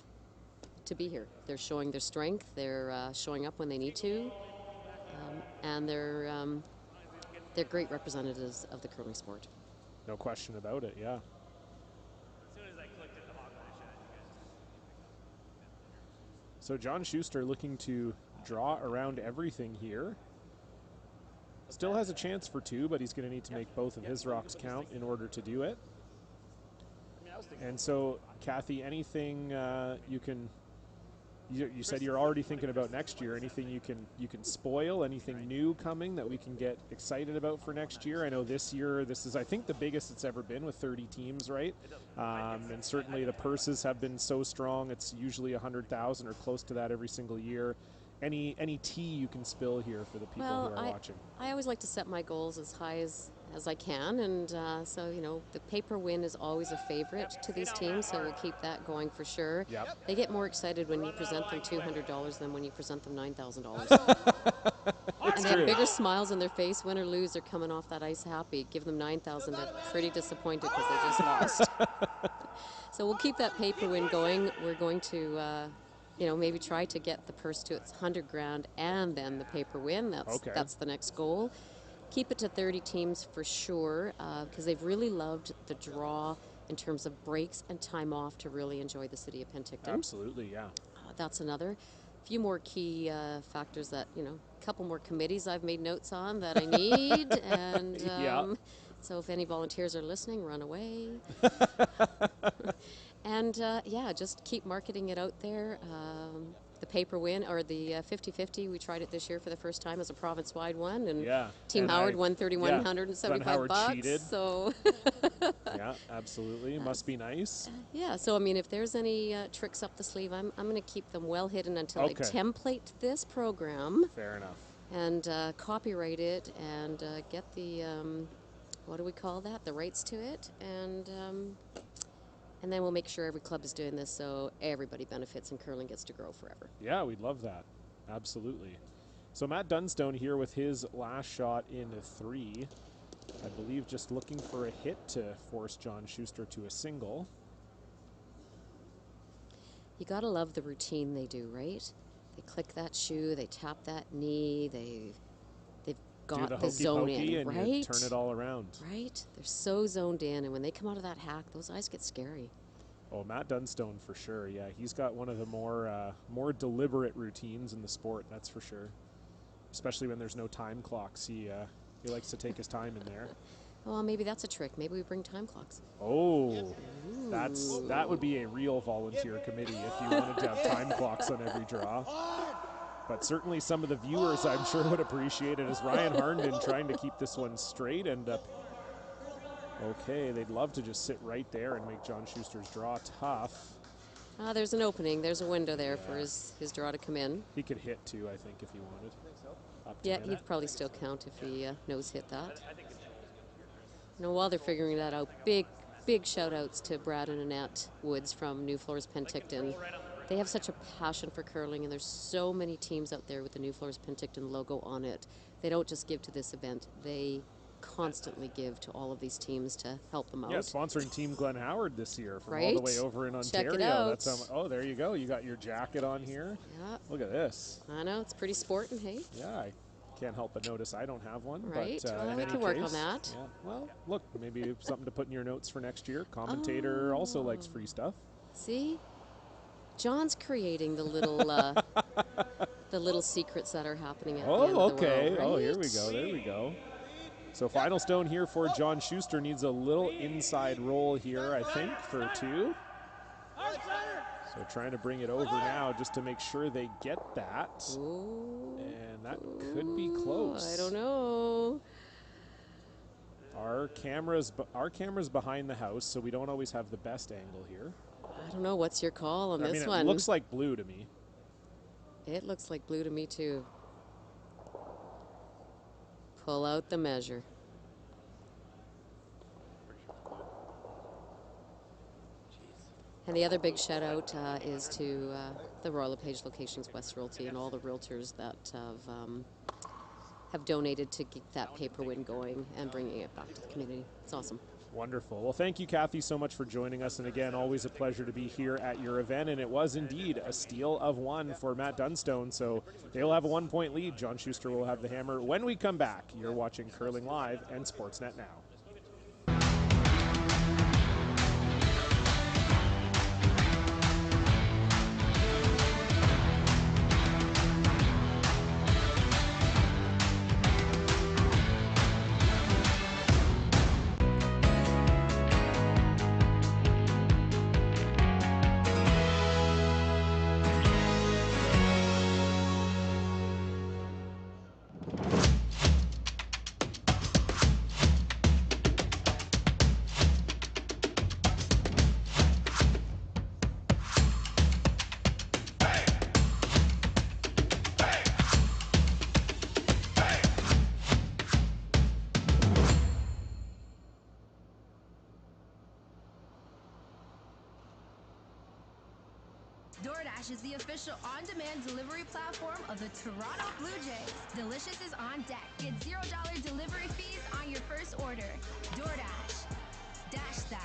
to be here. They're showing their strength. They're showing up when they need to, and they're great representatives of the curling sport. No question about it. Yeah. So John Shuster looking to draw around everything here. Still has a chance for 2, but he's going to need to make both of his rocks count in order to do it. And so, Kathy, anything you can You said you're already thinking about next year. Anything you can spoil? Anything new coming that we can get excited about for next year? I know this year, this is, I think, the biggest it's ever been with 30 teams, right? And certainly the purses have been so strong. It's usually 100,000 or close to that every single year. Any tea you can spill here for the people who are watching? I always like to set my goals as high as I can, and so, you know, the paper win is always a favorite to these teams, so we'll keep that going for sure. Yep. They get more excited when you present them $200 than when you present them $9,000. And they have bigger smiles on their face. Win or lose, they're coming off that ice happy. Give them $9,000, they're pretty disappointed because they just lost. So we'll keep that paper win going. We're going to you know, maybe try to get the purse to its $100,000 and then the paper win. That's the next goal. Keep it to 30 teams for sure, because they've really loved the draw in terms of breaks and time off to really enjoy the city of Penticton. Absolutely, yeah. That's another. Few more key factors that, you know, a couple more committees I've made notes on that I need. And so if any volunteers are listening, run away. And yeah, just keep marketing it out there. The paper win, or the 50-50, we tried it this year for the first time as a province-wide one, and Team Howard won $3,175. Cheated. So yeah, absolutely, must be nice. Yeah, so I mean, if there's any tricks up the sleeve, I'm going to keep them well hidden until I template this program. Fair enough. And copyright it and get the what do we call that? The rights to it, and then we'll make sure every club is doing this so everybody benefits and curling gets to grow forever. Yeah, we'd love that. Absolutely. So Matt Dunstone here with his last shot in 3. I believe just looking for a hit to force John Shuster to a single. You gotta love the routine they do, right? They click that shoe, they tap that knee, they've got the zone in, and right? You turn it all around. Right? They're so zoned in, and when they come out of that hack, those eyes get scary. Oh, Matt Dunstone for sure. Yeah, he's got one of the more deliberate routines in the sport. That's for sure. Especially when there's no time clocks, he likes to take his time in there. Well, maybe that's a trick. Maybe we bring time clocks. Oh, that would be a real volunteer committee if you wanted to have time clocks on every draw. But certainly some of the viewers, I'm sure, would appreciate it, as Ryan Harnden trying to keep this one straight. And okay, they'd love to just sit right there and make John Shuster's draw tough. There's an opening. There's a window there for his draw to come in. He could hit, too, I think, if he wanted. Yeah, he'd probably still count if he nose hit that. You know, while they're figuring that out, big shout-outs to Brad and Annette Woods from NuFloors Penticton. They have such a passion for curling, and there's so many teams out there with the NuFloors Penticton logo on it. They don't just give to this event. They constantly give to all of these teams to help them out. Yeah, sponsoring Team Glen Howard this year from right? all the way over in Ontario. Check it out. That's oh, there you go. You got your jacket on here. Yeah. Look at this. I know, it's pretty sporting, hey? Yeah, I can't help but notice I don't have one. Right, but, well, in we any can work case, on that. Yeah. Well, look, maybe something to put in your notes for next year. Commentator also likes free stuff. See? John's creating the little the little secrets that are happening at the end of the world, right? Oh, here we go. There we go. So final stone here for John Shuster. Needs a little inside roll here, I think, for 2. So trying to bring it over now just to make sure they get that. Ooh. And that could be close. I don't know. Our camera's behind the house, so we don't always have the best angle here. I don't know. What's your call on this one? It looks like blue to me. It looks like blue to me, too. Pull out the measure. And the other big shout out is to the Royal LePage Locations West Realty and all the realtors that have donated to get that paper win going and bringing it back to the community. It's awesome. Wonderful. Well, thank you, Kathy, so much for joining us. And again, always a pleasure to be here at your event. And it was indeed a steal of 1 for Matt Dunstone. So they'll have a 1-point lead. John Shuster will have the hammer. When we come back, you're watching Curling Live and Sportsnet Now. DoorDash is the official on-demand delivery platform of the Toronto Blue Jays. Delicious is on deck. Get $0 delivery fees on your first order. DoorDash. Dash that.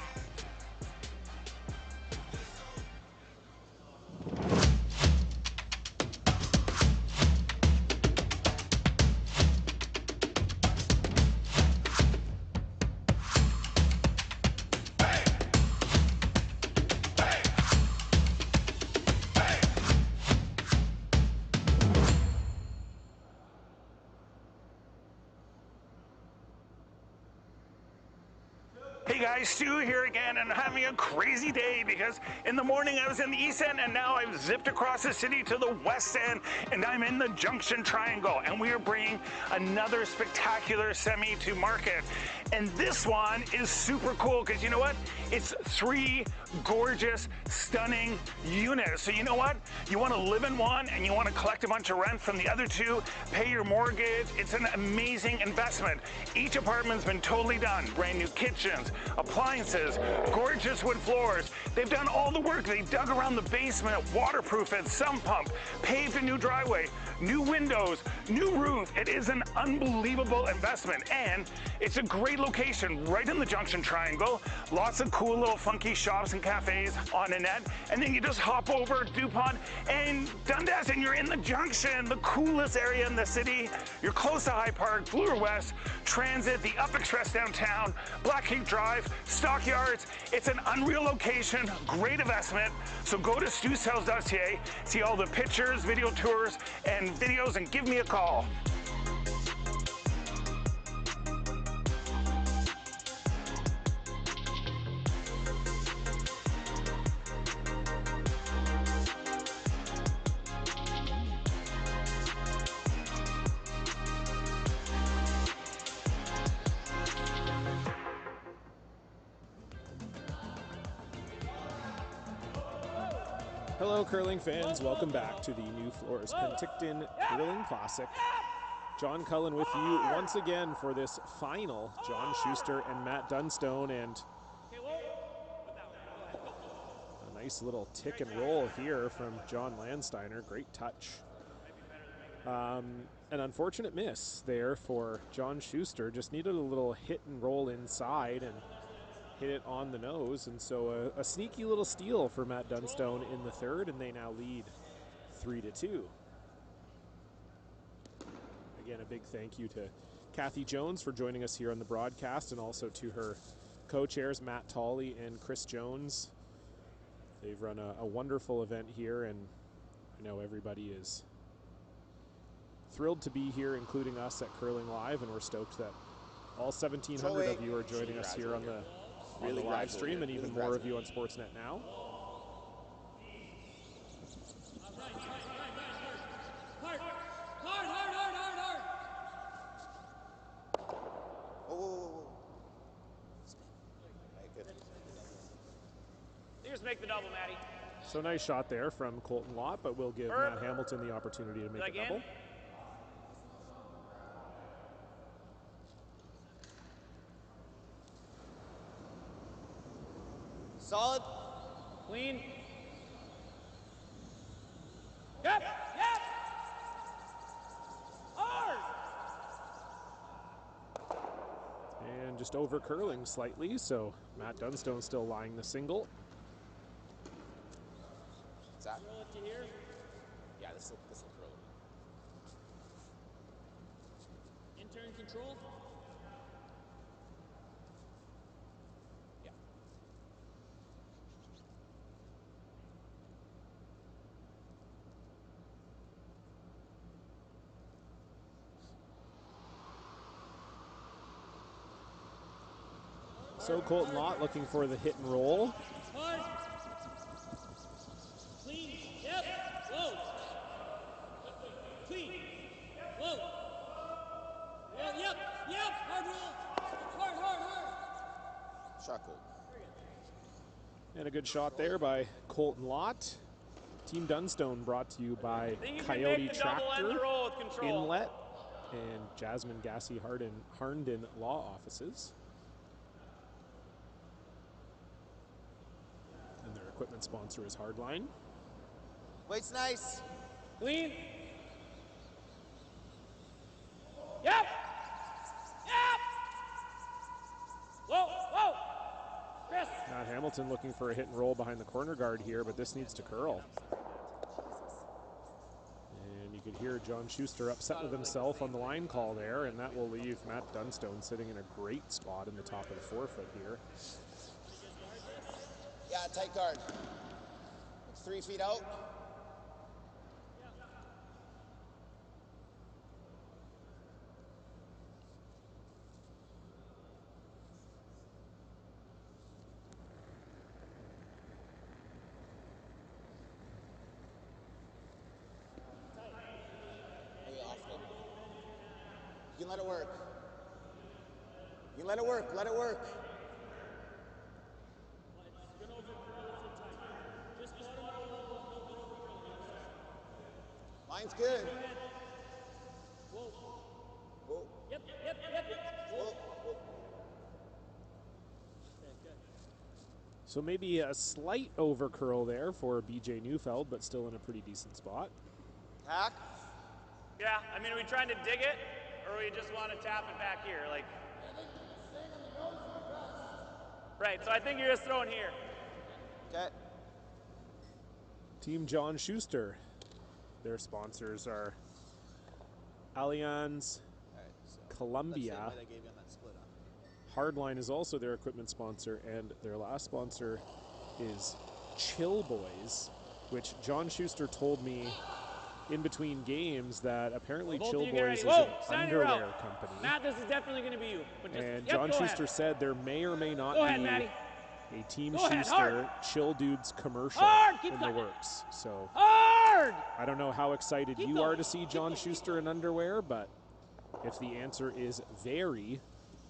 Hey guys, Stu here again, and having a crazy day because in the morning I was in the East End and now I've zipped across the city to the West End and I'm in the Junction Triangle, and we are bringing another spectacular semi to market. And this one is super cool because you know what? It's 3 gorgeous, stunning units. So you know what? You want to live in one and you want to collect a bunch of rent from the other 2, pay your mortgage. It's an amazing investment. Each apartment's been totally done. Brand new kitchens, appliances, gorgeous wood floors. They've done all the work. They dug around the basement, waterproof it, sump pump, paved a new driveway, new windows, new roof. It is an unbelievable investment, and it's a great location right in the Junction Triangle. Lots of cool little funky shops and cafes on a net, and then you just hop over DuPont and Dundas and you're in the Junction, the coolest area in the city. You're close to High Park, Bloor West, Transit, the Up Express downtown, Blackheath Drive, Stockyards. It's an unreal location, great investment. So go to stewsales.ca, see all the pictures, video tours, and videos, and give me a call. Hello, curling fans. Welcome back to the NuFloors Penticton Curling Classic. John Cullen with you once again for this final. John Shuster and Matt Dunstone, and a nice little tick and roll here from John Landsteiner. Great touch. An unfortunate miss there for John Shuster. Just needed a little hit and roll inside and hit it on the nose, and so a sneaky little steal for Matt Dunstone in the third, and they now lead 3-2. Again, a big thank you to Kathy Jones for joining us here on the broadcast, and also to her co-chairs Matt Tolley and Chris Jones. They've run a wonderful event here, and I know everybody is thrilled to be here, including us at Curling Live, and we're stoked that all 1,700 of you are joining us here on the live stream, and even more of you on Sportsnet now. You just make the double, Matty. So nice shot there from Colton Lott, but we'll give Matt Hamilton the opportunity to make a double. Solid. Clean. Yep, yep. Hard. And just over curling slightly, so Matt Dunstone still lying the single. What's that? Roll it to here. Yeah, this will curl it. Intern control. Yeah. So Colton Lott looking for the hit and roll. Hard. Clean. Yep. Low. Clean. Low. Well, yep. Yep. Hard roll. Hard. Shot Colton. And a good shot there by Colton Lott. Team Dunstone brought to you by Coyote Tractor Inlet and Jasmine Gassy Harnden Law Offices. And their equipment sponsor is Hardline. Weight's nice. Clean. Yep. Yep. Whoa, whoa. Chris. Matt Hamilton looking for a hit and roll behind the corner guard here, but this needs to curl. And you could hear John Shuster upset with himself on the line call there, and that will leave Matt Dunstone sitting in a great spot in the top of the forefoot here. Yeah, tight guard. It's 3 feet out. You can let it work. You can let it work. Let it work. Line's good. Whoa. Whoa. Yep. Whoa. Whoa. Okay, good. So maybe a slight over curl there for BJ Neufeld, but still in a pretty decent spot. Hack. Yeah, I mean, are we trying to dig it, or we just want to tap it back here? Like, right, so I think you're just throwing here. Okay. Team John Shuster. Their sponsors are Allianz, Columbia. Hardline is also their equipment sponsor, and their last sponsor is Chill Boys, which John Shuster told me in between games that apparently Chill Boys is an underwear company. Matt, this is definitely going to be you. But just, And yep, John Shuster said there may or may not be a Team Shuster Chill Dudes commercial in the works. So I don't know how excited you are to see John Shuster in underwear, but if the answer is very,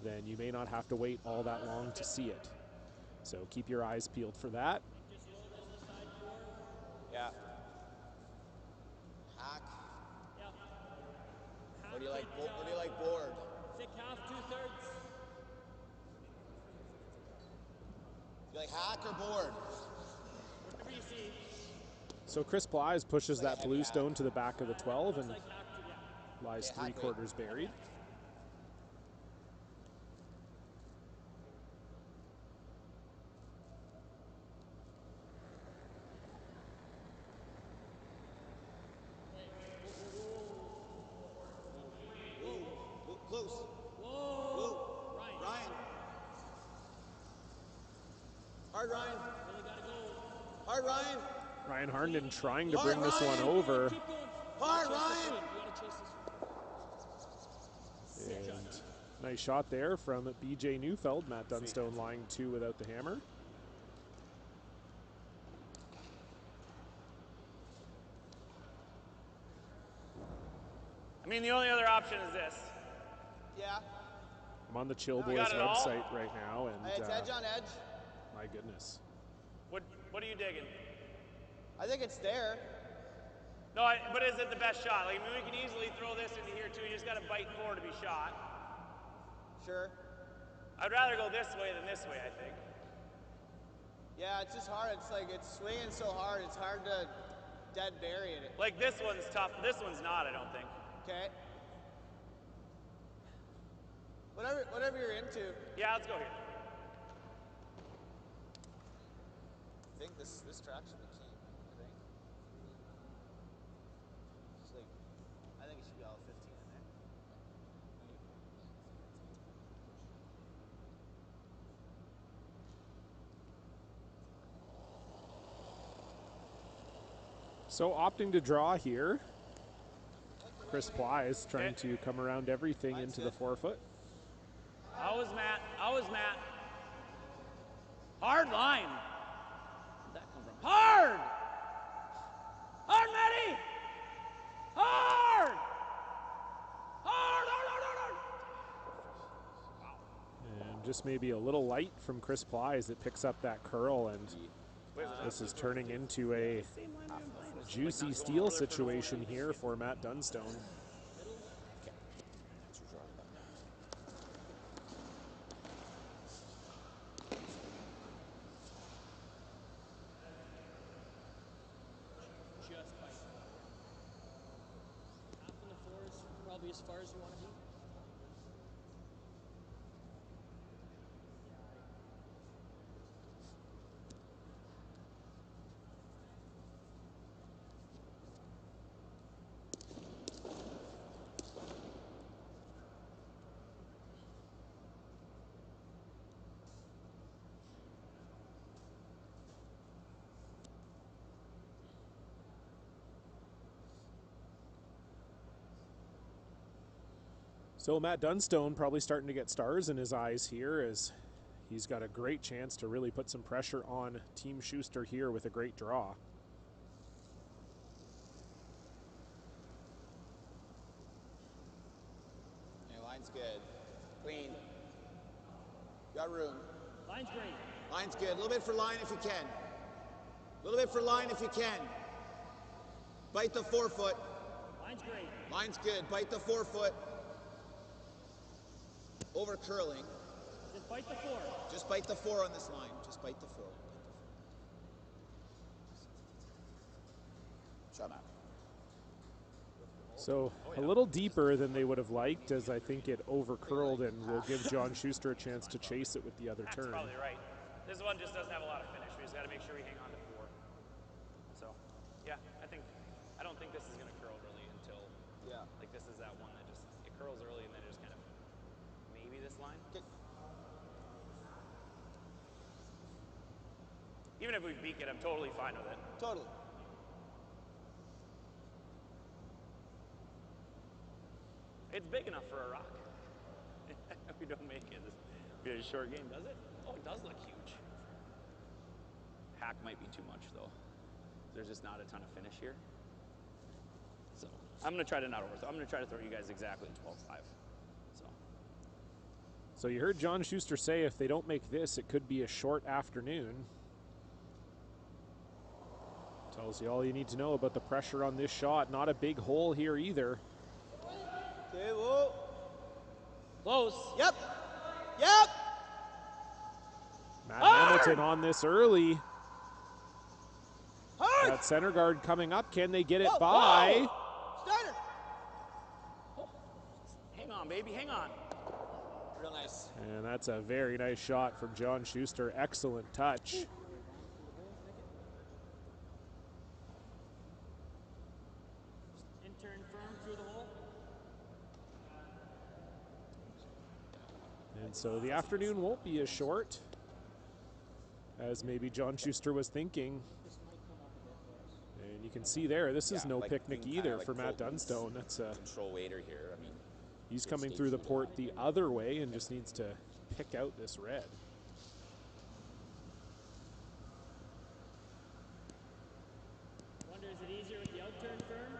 then you may not have to wait all that long to see it. So keep your eyes peeled for that. Yeah. Hack. Yep. What do you like? What do you like? Board. Thick half, 2/3. You like hack or board? Whatever you see. So Chris Plies pushes that blue stone to the back of the 12 and Like hack, yeah. lies 3/4 buried. Close. Whoa. Ryan. Hard, Ryan. Really gotta go. Hard, Ryan. Ryan Harnden trying to bring this one over. Keep going. Hard, Ryan. You gotta chase this one. And nice shot there from BJ Neufeld. Matt Dunstone lying 2 without the hammer. I mean, the only other option is this. Yeah. I'm on the Chill Boys website right now, and It's edge on edge. my goodness. What are you digging? I think it's there. No, but is it the best shot? Like, I mean, we can easily throw this into here too. You just got to bite forward to be shot. Sure. I'd rather go this way than this way, I think. Yeah, it's just hard. It's like it's swinging so hard. It's hard to dead bury it. Like, this one's tough. This one's not, I don't think. Okay. Whatever you're into. Yeah, let's go here. I think this track should be key. I think. It's like, I think it should be all 15 in there. So opting to draw here. Chris Plies trying to come around everything into the forefoot. Always Matt. Always Matt. Hard line. Where'd that come from? Hard! Hard, Matty! Hard! Hard, hard, hard, hard! And just maybe a little light from Chris Plies that picks up that curl, and this is turning into a juicy steal situation here for Matt Dunstone. Just as far as you want to be? So Matt Dunstone probably starting to get stars in his eyes here, as he's got a great chance to really put some pressure on Team Shuster here with a great draw. Yeah, line's good. Clean. Got room. Line's great. Line's good. A little bit for line if you can. A little bit for line if you can. Bite the forefoot. Line's great. Line's good. Bite the forefoot. Over curling. Just bite the four. Just bite the four on this line. Just bite the four. Shut up. So a little deeper than they would have liked, as I think it over curled and will give John Shuster a chance to chase it with the other turn. That's probably right. This one just doesn't have a lot of finish. We just got to make sure we hang on to four. So, yeah, I don't think this is going to curl really until, like this is that one that just, it curls early and then it just kind of, maybe this line. Okay. Even if we beak it, I'm totally fine with it. Totally. It's big enough for a rock. We don't make it. This would be a short game, does it? Oh, it does look huge. Hack might be too much, though. There's just not a ton of finish here. So I'm going to try to not overthrow. I'm going to try to throw you guys exactly 12-5. So you heard John Shuster say if they don't make this, it could be a short afternoon. Tells you all you need to know about the pressure on this shot. Not a big hole here either. Okay, whoa. Close. Yep. Yep. Matt Hamilton on this early. Hard. That center guard coming up. Can they get it Whoa, by? whoa. Steiner. Hang on, baby, hang on. Real nice. And that's a very nice shot from John Shuster. Excellent touch. Intern firm through the hole. And so the afternoon won't be as short as maybe John Shuster was thinking. And you can see there, this is no like picnic either for Matt Dunstone. That's a control waiter here. I mean, he's coming through the port the other way and just needs to pick out this red. Wonder, is it easier with the outturn firm?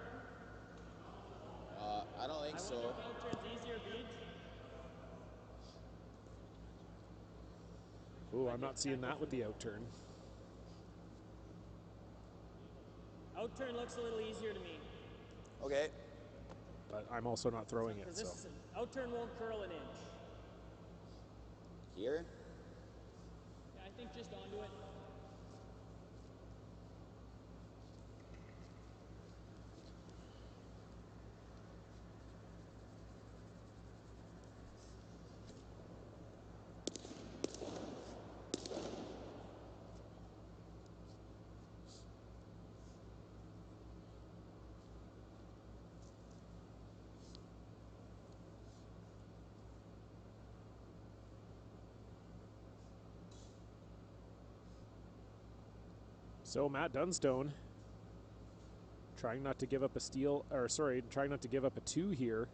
I don't think so. I wonder if outturn's easier, beads. Ooh, I'm not seeing that with the outturn. Outturn looks a little easier to me. Okay. But I'm also not throwing it, so. Outturn won't curl an inch. Here? Yeah, I think just onto it. So Matt Dunstone trying not to give up a steal, or sorry, trying not to give up a 2 here.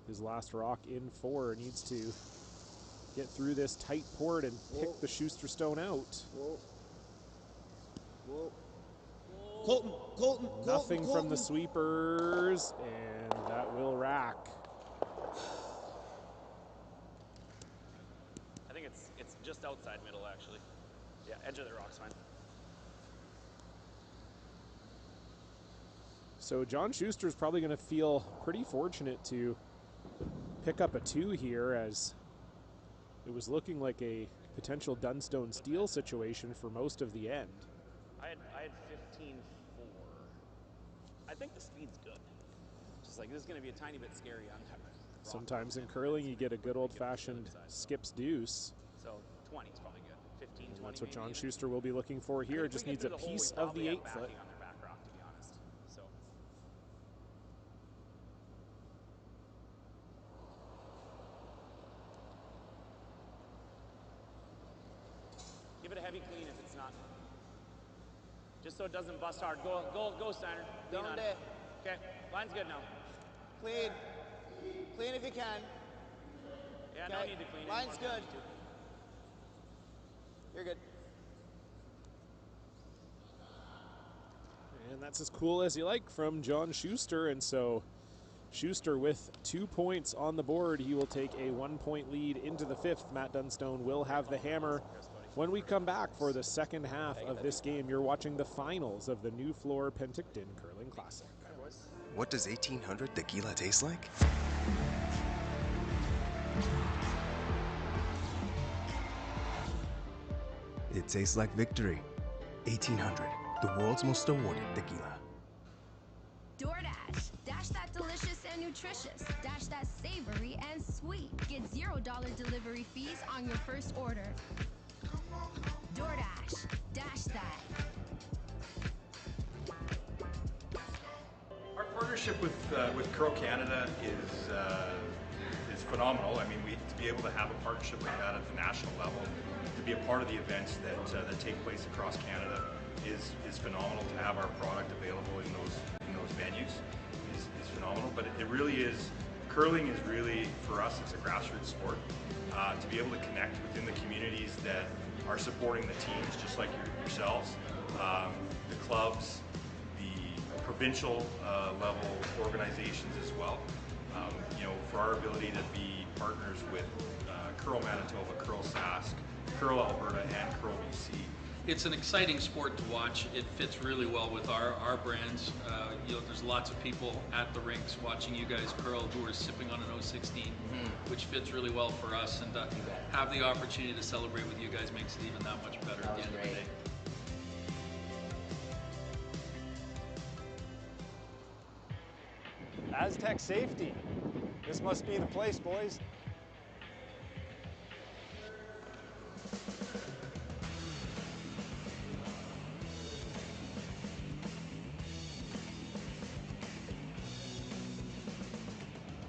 His last rock in 4 needs to get through this tight port and pick the Shuster stone out. Whoa. Whoa. Colton. Nothing from the sweepers, and that will rack. I think it's just outside middle, actually. Yeah, edge of the rock's fine. So John Shuster's probably going to feel pretty fortunate to pick up a 2 here, as it was looking like a potential Dunstone steal situation for most of the end. I had 15-4. I think the speed's good. just like, this is going to be a tiny bit scary on that. Sometimes in curling, you get a good old-fashioned skips deuce. So 20 is probably good. 15, 20. That's what John Shuster will be looking for here. Just needs a piece of the 8-foot. On their back rock, to be honest. So. Give it a heavy clean if it's not. Just so it doesn't bust hard. Go, Steiner. Lean on it. Okay, line's good now. Clean. Clean if you can. Yeah, no need to clean. Line's good. You're good. And that's as cool as you like from John Shuster. And so Shuster with 2 points on the board. He will take a 1-point lead into the 5th. Matt Dunstone will have the hammer. When we come back for the second half of this game, you're watching the finals of the NuFloors Penticton Curling Classic. What does 1800 tequila taste like? It tastes like victory. 1800, the world's most awarded tequila. DoorDash. Dash that delicious and nutritious. Dash that savory and sweet. Get $0 delivery fees on your first order. DoorDash. Dash that. Our partnership with Curl Canada is phenomenal. I mean, to be able to have a partnership like that at the national level, to be a part of the events that take place across Canada is phenomenal. To have our product available in those venues is phenomenal. But it really is, curling is really, for us, it's a grassroots sport. To be able to connect within the communities that are supporting the teams, just like yourselves, the clubs, the provincial level organizations as well. You know, for our ability to be partners with Curl Manitoba, Curl Sask, Curl Alberta, and Curl BC. It's an exciting sport to watch. It fits really well with our brands. You know, there's lots of people at the rinks watching you guys curl who are sipping on an 016, which fits really well for us. And have the opportunity to celebrate with you guys makes it even that much better at the end of the day. Aztec safety. This must be the place, boys.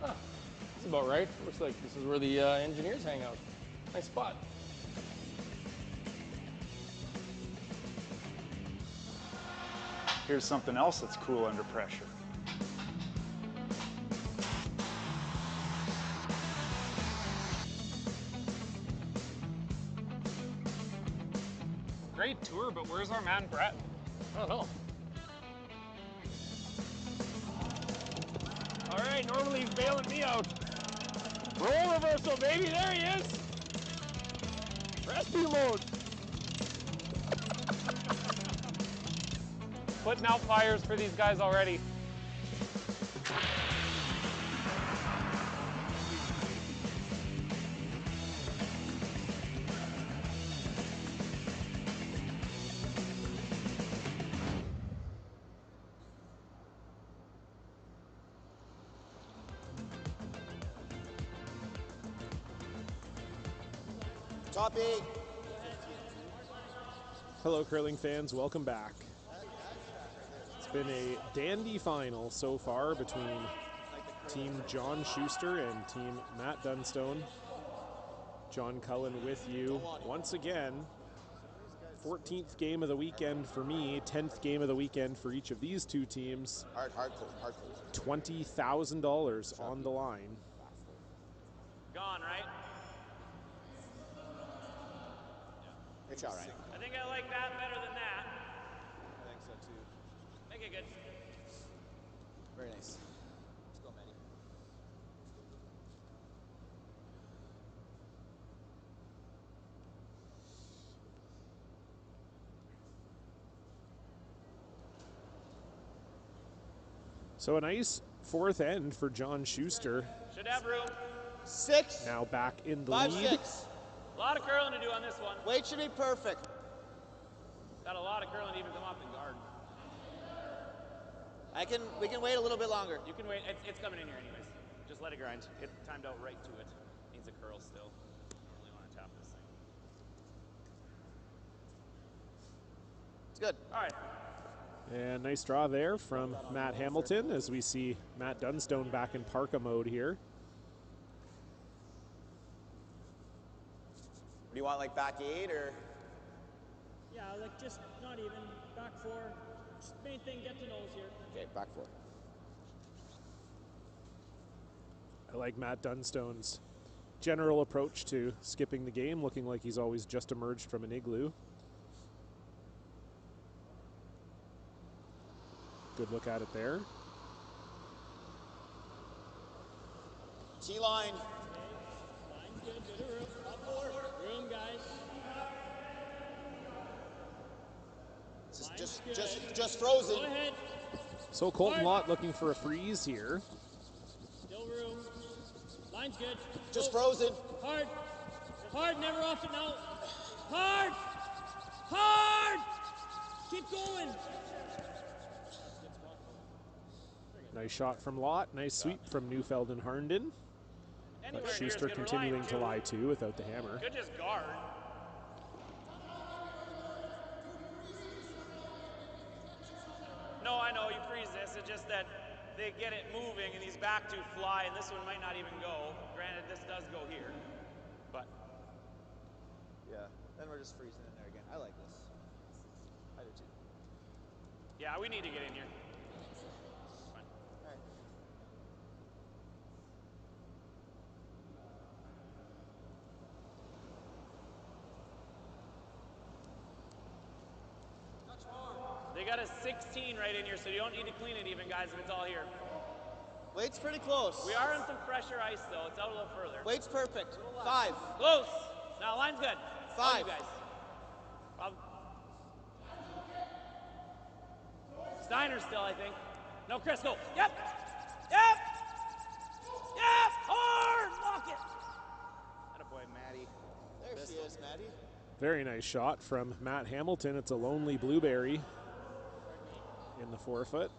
That's about right. Looks like this is where the engineers hang out. Nice spot. Here's something else that's cool under pressure. Great tour, but where's our man Brett? I don't know. All right, normally he's bailing me out. Roll reversal, baby, there he is. Rescue mode. Putting out fires for these guys already. Top 8. Hello, curling fans. Welcome back. It's been a dandy final so far between Team John Shuster and Team Matt Dunstone. John Cullen with you once again. 14th game of the weekend for me, 10th game of the weekend for each of these two teams. Hard $20,000 on the line. Gone, right? Good shot, Ryan. I think I like that better than that. I think so too. Make it good. Very nice. Let's go, Maddie. So a nice fourth end for John Shuster. Should have room. 6. Now back in the 5, lead. 6. A lot of curling to do on this one. Weight should be perfect. Got a lot of curling to even come off the guard. We can wait a little bit longer. You can wait. It's coming in here anyways. Just let it grind. It timed out right to it. Needs a curl still. Don't really want to tap this thing. It's good. All right. And nice draw there from Matt Hamilton as we see Matt Dunstone back in parka mode here. Do you want like back 8 or? Yeah, like just not even. Back 4. Just main thing, get to nose here. Okay, back 4. I like Matt Dunstone's general approach to skipping the game, looking like he's always just emerged from an igloo. Good look at it there. T-line. Line's good, bit of room. Up 4. Room, guys. Just frozen. Go ahead. So Colton Lott looking for a freeze here. Still room. Line's good. Just frozen. Hard. Hard, never off it now. Hard. Hard. Keep going. Nice shot from Lott. Nice sweep from Neufeld and Harnden. But Shuster continuing to lie too without the hammer. Could just guard. No, I know you freeze this. It's just that they get it moving and these back two fly, and this one might not even go. Granted, this does go here, but yeah. Then we're just freezing in there again. I like this. I do too. yeah, we need to get in here. Fine. All right. They got a 16 right in here, so you don't need to clean it even, guys, if it's all here. Weight's pretty close. We are on some pressure ice, though. It's out a little further. Weight's perfect. 5. Close. Now, line's good. 5. You guys. Steiner still, I think. No, Chris, go. Yep. Yep. Yep. Hard. Lock it. Attaboy, Maddie. There she is, Maddie. Very nice shot from Matt Hamilton. It's a lonely blueberry in the forefoot.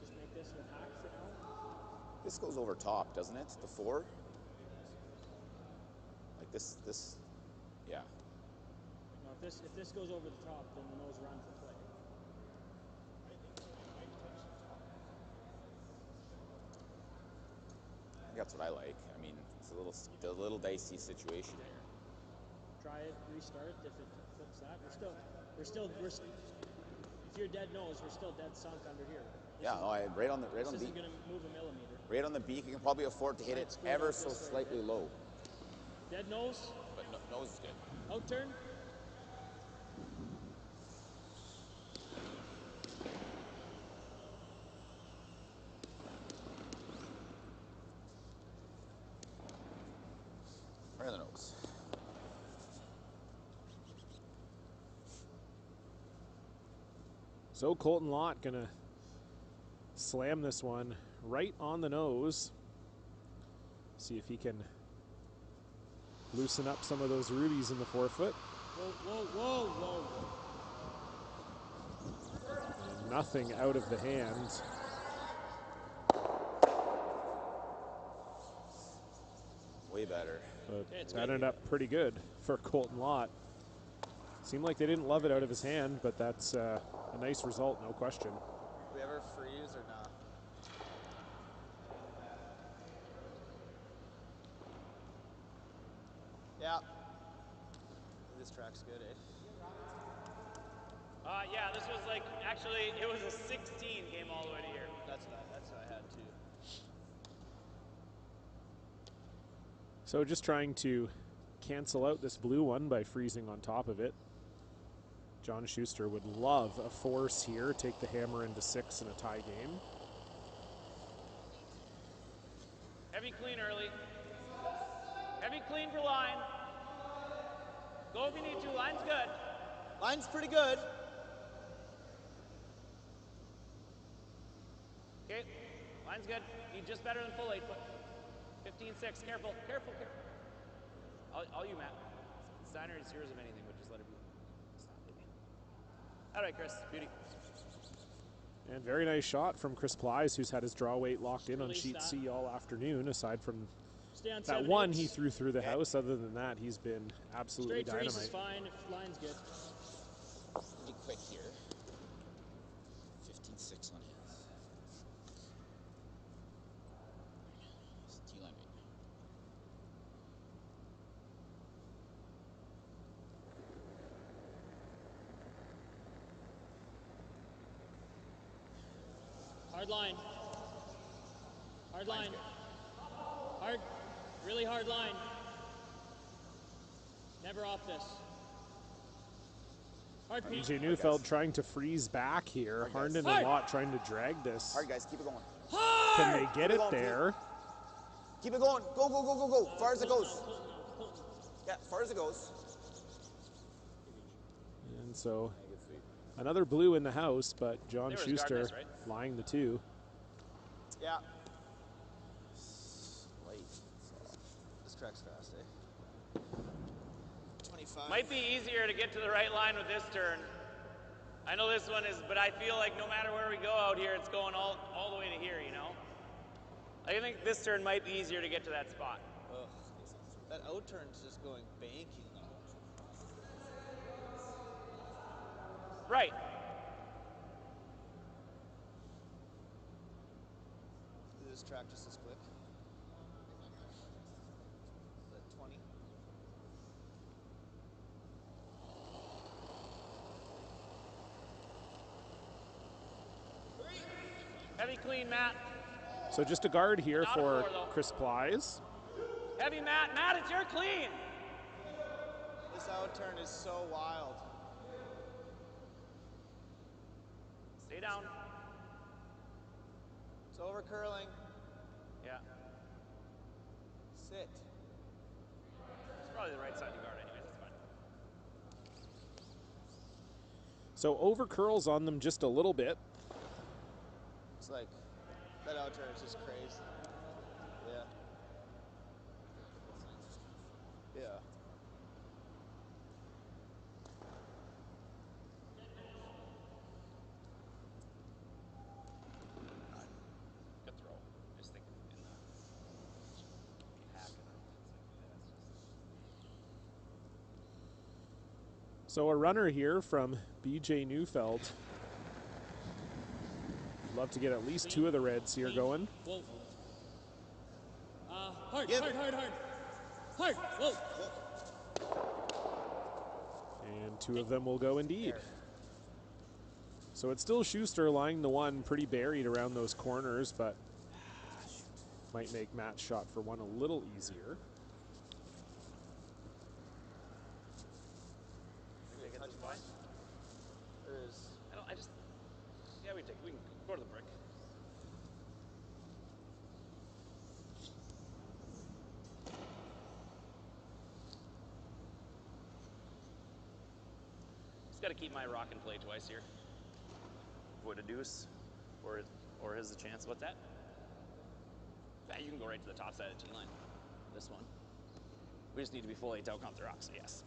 Just make this your hack for now. This goes over top, doesn't it? The 4? Like this, yeah. No, if this goes over the top, then the nose runs the play. I think that's what I like. I mean, it's a little dicey situation here. Try it, restart. If it flips that, we're if you're dead nose, we're still dead sunk under here. Right on the This beak. isn't gonna move a millimeter. Right on the beak. You can probably afford to hit it ever so slightly low. Dead nose. But nose is good. Out turn. Right on the nose. So Colton Lott gonna slam this one right on the nose. See if he can loosen up some of those rubies in the forefoot. Whoa. Nothing out of the hand. Way better. But that ended up pretty good for Colton Lott. Seemed like they didn't love it out of his hand, but that's a nice result, no question. We ever freeze or not? Yeah. This track's good, eh? Yeah, this was like, actually, it was a 16 game all the way to here. That's what I had too. So just trying to cancel out this blue one by freezing on top of it. John Shuster would love a force here, take the hammer into 6 in a tie game. Heavy clean early. Heavy clean for line. Go if you need to. Line's good. Line's pretty good. Okay, line's good. Need just better than full 8 foot. 15-6. Careful, careful, careful. All you, Matt. Steiner is yours of anything, but just let it be. Stop it. All right, Chris. Beauty. And very nice shot from Chris Plies, who's had his draw weight locked in on sheet C all afternoon, aside from that one he threw through the house. Other than that, he's been absolutely Straight dynamite. trace is fine if line's good. Pretty quick here. 15-6 on his. T-line weight. Hard line. Hard line. Hard, really hard line. Never off this. Hard Pete. BJ Neufeld trying to freeze back here. Harnden and Lott trying to drag this. Hard, guys. Keep it going. Can they get it there? Keep it going. Go, go, go, go, go. Far as it goes. Yeah, far as it goes. And so another blue in the house, but John Shuster flying the 2. Yeah. Late. This track's fast, eh? 25. Might be easier to get to the right line with this turn. I know this one is, but I feel like no matter where we go out here, it's going all the way to here, you know? I think this turn might be easier to get to that spot. Ugh. That out turn's just going banking though. Right. Do this track just as quick. Is that 20? Heavy clean, Matt. So just a guard here Not for a 4, though. Chris Plies. Heavy, Matt. Matt, it's your clean. This out turn is so wild. Stay down. It's over curling. Yeah. Sit. It's probably the right side to guard anyways. It's fine. So over curls on them just a little bit. It's like, that out turn is just crazy. Yeah. Yeah. Good throw. I just think in the hack and So a runner here from BJ Neufeld. Love to get at least 2 of the reds here going. Whoa. Hard, hard, hard, hard. Hard, whoa. And 2 of them will go indeed. So it's still Shuster lying the 1 pretty buried around those corners, but might make Matt's shot for 1 a little easier. We can go to the brick. Just got to keep my rock in play twice here. Avoid a deuce, or is the chance. What's that? Yeah, you can go right to the top side of the T-line. This one. We just need to be full 8 to outcount the rocks, so yes.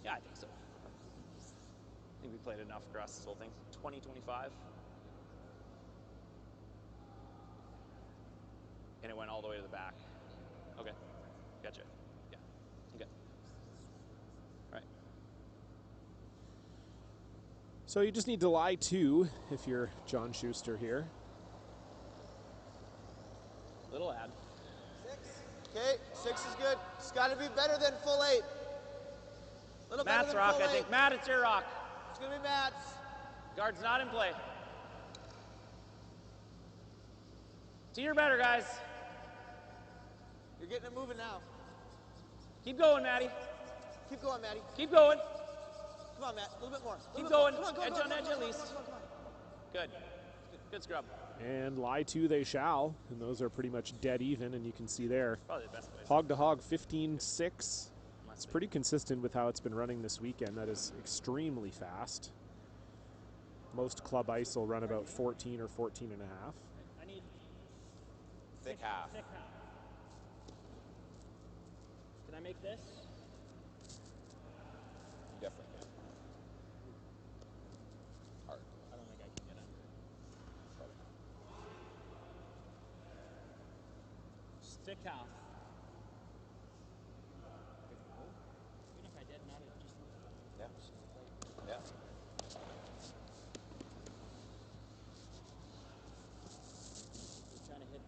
Yeah, I think so. I think we played enough across this whole thing. 20-25. And it went all the way to the back. Okay. Gotcha. Yeah. Okay. All right. So you just need to lie 2 if you're John Shuster here. Little ad. 6. Okay, 6 is good. It's got to be better than full 8. Little Matt's better than rock, full I 8. think. Matt, it's your rock. It's going to be Matt's. Guard's not in play. See, you're better, guys. You're getting it moving now. Keep going, Matty. Keep going, Matty. Keep going. Come on, Matt. A little bit more. Keep going. Come on, Edge on edge at least. Good. Good scrub. And lie 2 they shall, and those are pretty much dead even, and you can see there. Probably the best place. Hog to hog 15-6. It's pretty consistent with how it's been running this weekend. That is extremely fast. Most club ice will run about 14 or 14 and a half. I need Thick half. Thick half. Can I make this? You definitely can. Hard. I don't think I can get under it. Probably not. Stick half. Good go. Even if I did not, it just Yeah. like Yeah. we're trying to hit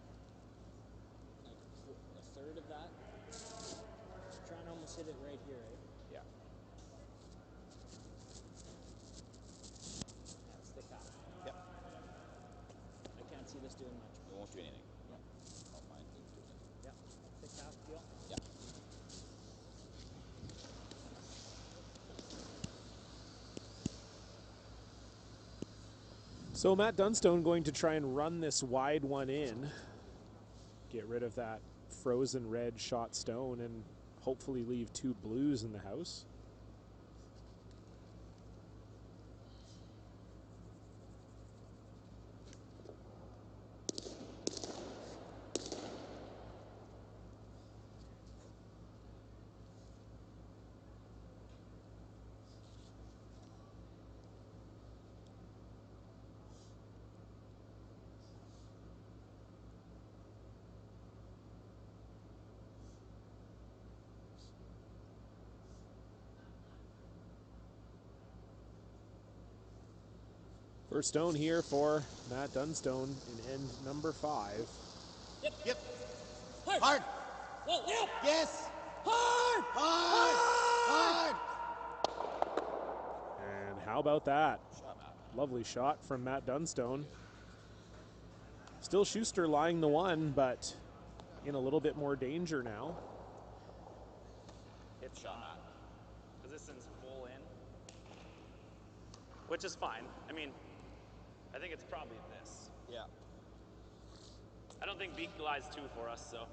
like a third of that. We're trying to almost hit it right here, eh? Yeah. Yeah, stick half. Yep. I can't see this doing much. It won't do anything. Yep. Oh, mine didn't do anything. Yep. Thick half feel. Yeah. So Matt Dunstone going to try and run this wide one in, get rid of that frozen red shot stone, and hopefully leave 2 blues in the house. First stone here for Matt Dunstone in end number 5. Yep. Yep. Hard. Hard. Whoa, yep. Yes. Hard. Hard. And how about that? Shot, Matt. Lovely shot from Matt Dunstone. Still Shuster lying the one, but in a little bit more danger now. It's because this thing's full in, which is fine. I mean, I think it's probably this. Yeah. I don't think beak lies 2 for us, so.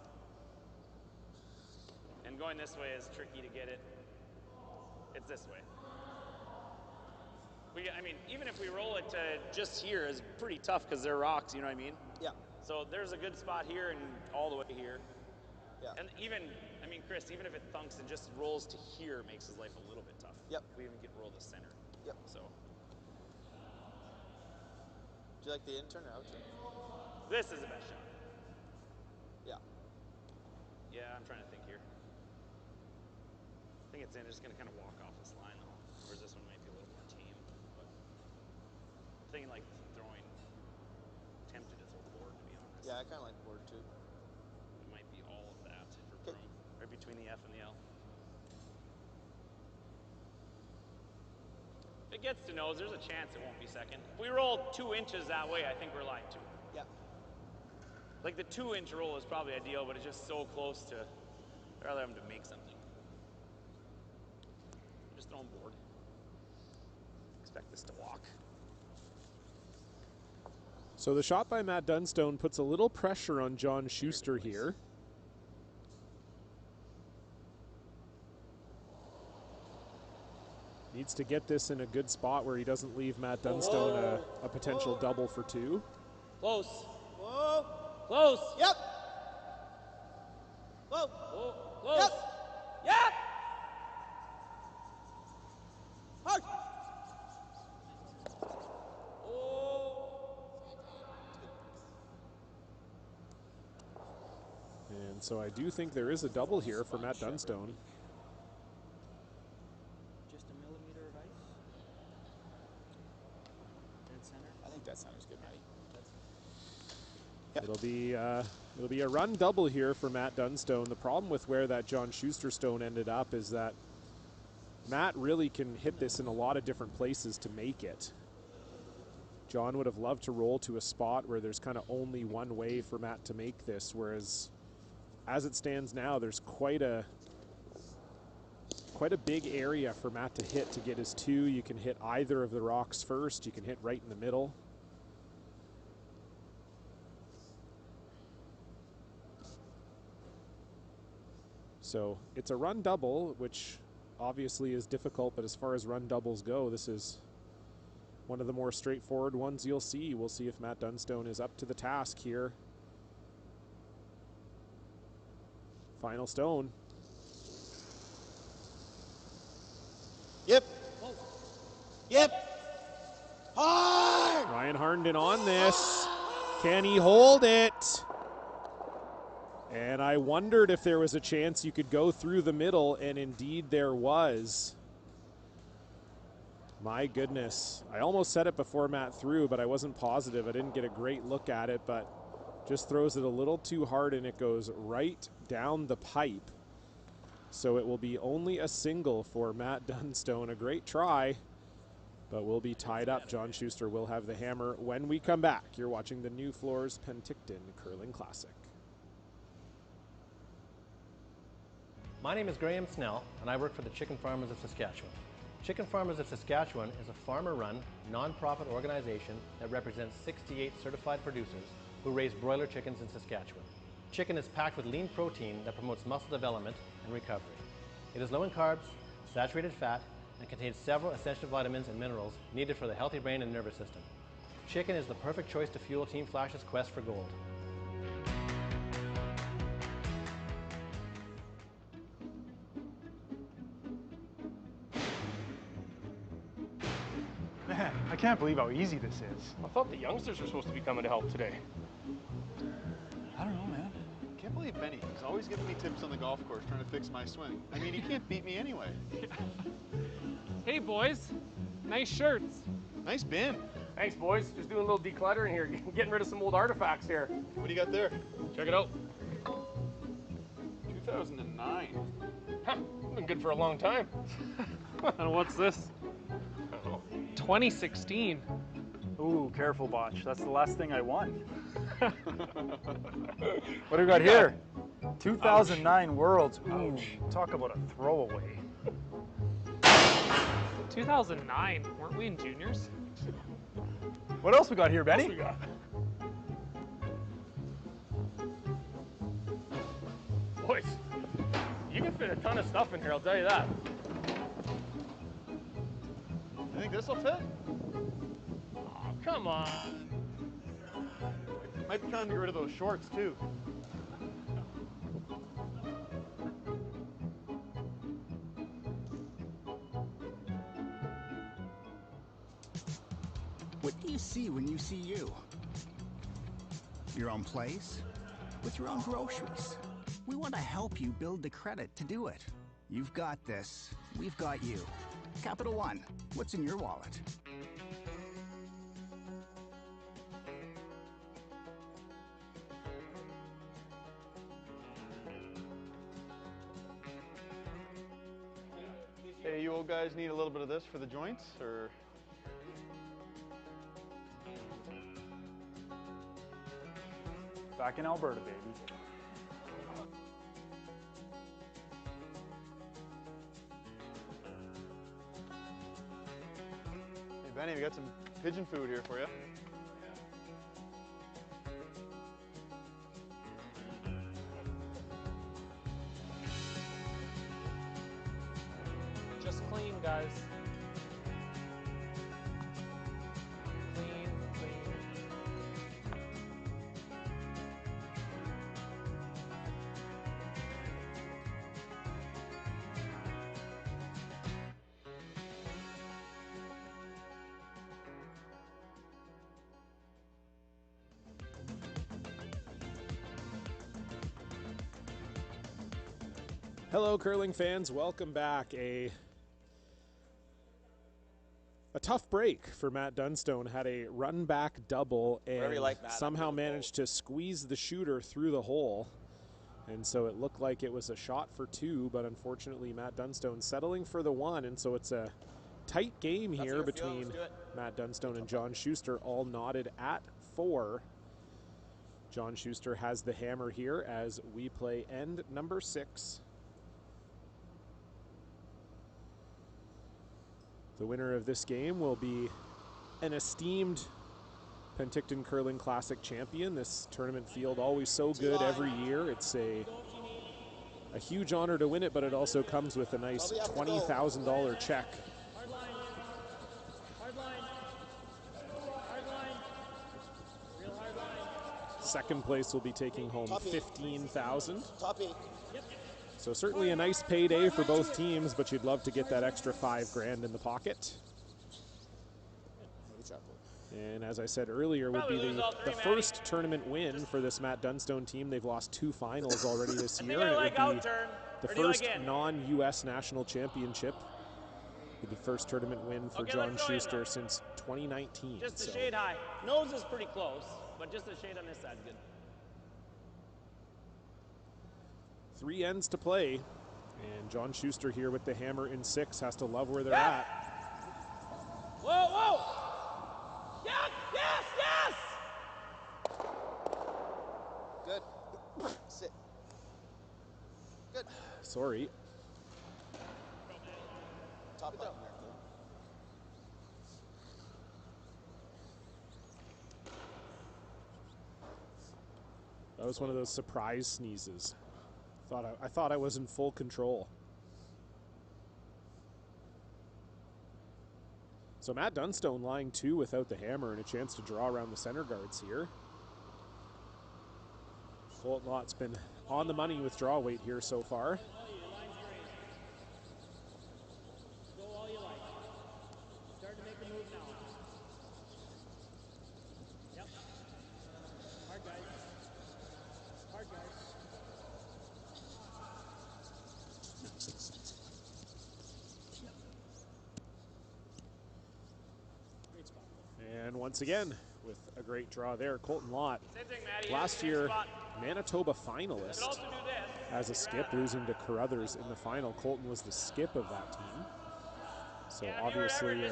And going this way is tricky to get it. It's this way. I mean, even if we roll it to just here is pretty tough because they're rocks, you know what I mean? Yeah. So there's a good spot here and all the way here. Yeah. And even, I mean, Chris, even if it thunks and just rolls to here makes his life a little bit tough. Yep. We even get roll to center. Yep. So. Do you like the intern or outturn? This is the best shot. Yeah. Yeah, I'm trying to think here. I think it's in. It's just going to kind of walk off this line, though. Whereas this one might be a little more tame. But I'm thinking like throwing, tempted to throw board, to be honest. Yeah, I kind of like board too. It might be all of that for Broom. Right between the F and the L. If it gets to nose, there's a chance it won't be second. If we roll 2 inches that way, I think we're line 2. Yeah. Like the 2-inch roll is probably ideal, but it's just so close to, I'd rather have them to make something. Just throw them board. Expect this to walk. So the shot by Matt Dunstone puts a little pressure on John Shuster here. Needs to get this in a good spot where he doesn't leave Matt Dunstone a potential double for 2. Close. Whoa. Close. Yep. Whoa. Whoa. Close. Yep. Yep. Hard. And so I do think there is a double here for Matt Dunstone. Just a millimeter of ice. Dead center. I think that center's good, Matty. It'll be a run double here for Matt Dunstone. The problem with where that John Shuster stone ended up is that Matt really can hit this in a lot of different places to make it. John would have loved to roll to a spot where there's kind of only one way for Matt to make this, whereas as it stands now, there's quite a big area for Matt to hit to get his 2. You can hit either of the rocks first. You can hit right in the middle. So it's a run double, which obviously is difficult, but as far as run doubles go, this is one of the more straightforward ones you'll see. We'll see if Matt Dunstone is up to the task here. Final stone. Yep. Yep. Hard! Ryan Harnden on this. Can he hold it? And I wondered if there was a chance you could go through the middle, and indeed there was. My goodness. I almost said it before Matt threw, but I wasn't positive. I didn't get a great look at it, but just throws it a little too hard, and it goes right down the pipe. So it will be only a single for Matt Dunstone. A great try, but we'll be tied up. John Shuster will have the hammer when we come back. You're watching the NuFloors Penticton Curling Classic. My name is Graham Snell, and I work for the Chicken Farmers of Saskatchewan. Chicken Farmers of Saskatchewan is a farmer-run, non-profit organization that represents 68 certified producers who raise broiler chickens in Saskatchewan. Chicken is packed with lean protein that promotes muscle development and recovery. It is low in carbs, saturated fat, and contains several essential vitamins and minerals needed for the healthy brain and nervous system. Chicken is the perfect choice to fuel Team Flash's quest for gold. Man, I can't believe how easy this is. I thought the youngsters were supposed to be coming to help today. I don't know, man. I can't believe Benny. He's always giving me tips on the golf course, trying to fix my swing. I mean, he can't beat me anyway. Hey, boys. Nice shirts. Nice bin. Thanks, boys. Just doing a little decluttering here, getting rid of some old artifacts here. What do you got there? Check it out. 2009. Huh, been good for a long time. And what's this? 2016. Ooh, careful, Botch. That's the last thing I won. What do we got here? 2009 Worlds. Ooh, talk about a throwaway. 2009. Weren't we in juniors? What else we got here, Benny? What else we got? Boys, you can fit a ton of stuff in here, I'll tell you that. You think this will fit? Oh, come on. Might be time to get rid of those shorts, too. What do you see when you see you? Your own place? With your own groceries. We want to help you build the credit to do it. You've got this. We've got you. Capital One, what's in your wallet? Hey, you old guys need a little bit of this for the joints, or? Back in Alberta, baby. Hey, Benny, we got some pigeon food here for you. Just clean, guys. Clean, clean. Hello, curling fans. Welcome back. A tough break for Matt Dunstone. Had a run back double and somehow managed to squeeze the shooter through the hole. And so it looked like it was a shot for two, but unfortunately Matt Dunstone settling for the one. And so it's a tight game here between Matt Dunstone and John Shuster, all knotted at 4. John Shuster has the hammer here as we play end number 6. The winner of this game will be an esteemed Penticton Curling Classic champion. This tournament field always so good every year. It's a a huge honor to win it, but it also comes with a nice $20,000 check. Hard line. Hard line. Hard line. Real hard line. Second place will be taking home $15,000. Toppy. Yep. So certainly a nice payday for both teams, but you'd love to get that extra $5,000 in the pocket. And as I said earlier, would be the first tournament win for this Matt Dunstone team. They've lost 2 finals already this year, and it would be the first non-U.S. national championship. It'd be the first tournament win for John Shuster since 2019. Just a shade high. Nose is pretty close, but just a shade on this side is good. 3 ends to play, and John Shuster here with the hammer in 6 has to love where they're at. Whoa, whoa! Yes, yes, yes! Good. Sit. Good. Sorry. Top button there, Cole. That was one of those surprise sneezes. I thought I was in full control. So Matt Dunstone lying 2 without the hammer and a chance to draw around the center guards here. Colton Lott's been on the money with draw weight here so far. Go all you like. Starting to make a move now. Yep. Hard guys. Hard guys. Great spot. And once again, with a great draw there, Colton Lott, last year Manitoba finalist as a skip, losing to Carruthers in the final. Colton was the skip of that team. So obviously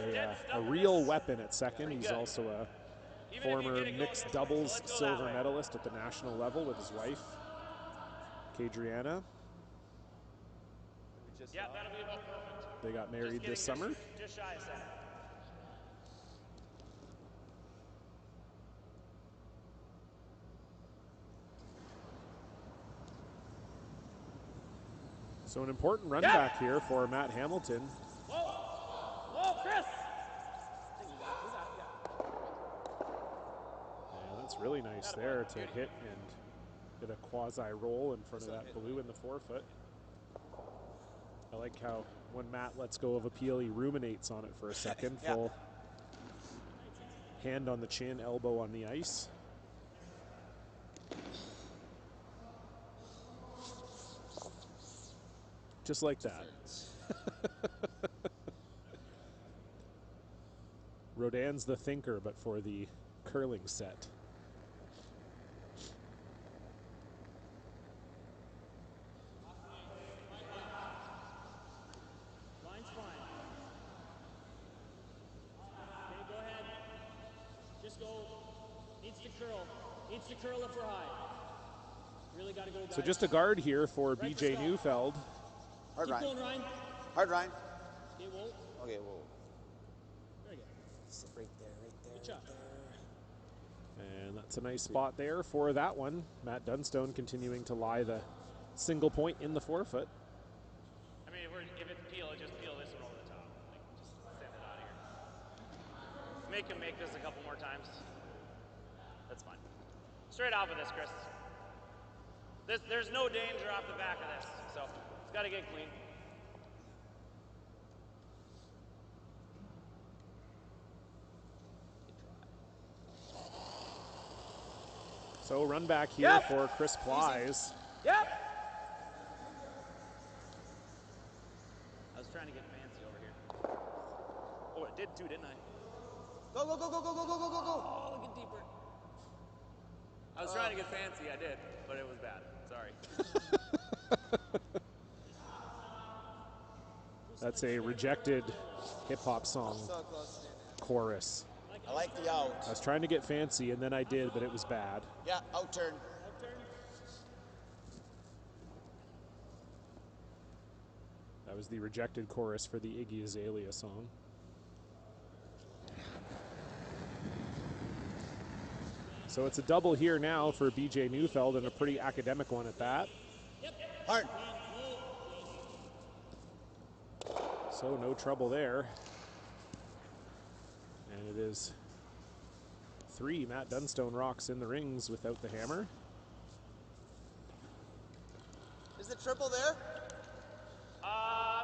a real weapon at second. He's also a former mixed doubles silver medalist at the national level with his wife, Kadriana. Yeah, that'll be about perfect. They got married this summer. Just shy of center. So an important run back here for Matt Hamilton. Whoa! Whoa, Chris! Yeah, that's really nice there to hit and get a quasi roll in front of that blue in the forefoot. I like how when Matt lets go of a peel, he ruminates on it for a second. Full hand on the chin, elbow on the ice. Just like that. Rodin's the thinker, but for the curling set. Line's fine. Okay, go ahead. Just go. Needs to curl. Needs to curl if we're high. Really got to go. So just a guard here for BJ Neufeld. Hard Keep Ryan. going, Ryan. Hard Ryan. Okay, whoa. Okay, whoa. Very good. Sit right there, Good job. And that's a nice spot there for that one. Matt Dunstone continuing to lie the single point in the forefoot. I mean, if it's peel, just peel this one over the top. Like, just send it out of here. Make him make this a couple more times. That's fine. Straight off of this, Chris. There's no danger off the back of this, so it's got to get clean. So run back here for Chris Plies. Yep. I was trying to get fancy over here. Oh, I did too, didn't I? Go, go, go, go, go, go, go, go, go, go. Oh, looking deeper. I was trying to get fancy, I did, but it was bad. Sorry. That's a rejected hip-hop song chorus. I like the out. I was trying to get fancy, and then I did, but it was bad. Yeah, out turn. That was the rejected chorus for the Iggy Azalea song. So it's a double here now for BJ Neufeld, and a pretty academic one at that. Hard. So no trouble there. And it is 3 Matt Dunstone rocks in the rings without the hammer. Is the triple there? I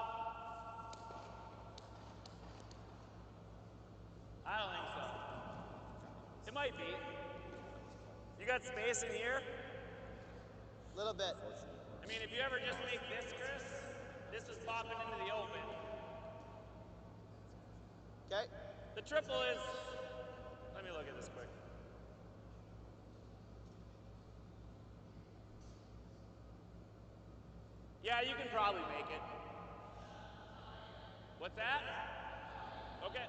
don't think so. It might be. You got space in here? A little bit. I mean, if you ever just make this, Chris, this is popping into the open. Okay. The triple is, let me look at this quick. Yeah, you can probably make it. What's that? Okay,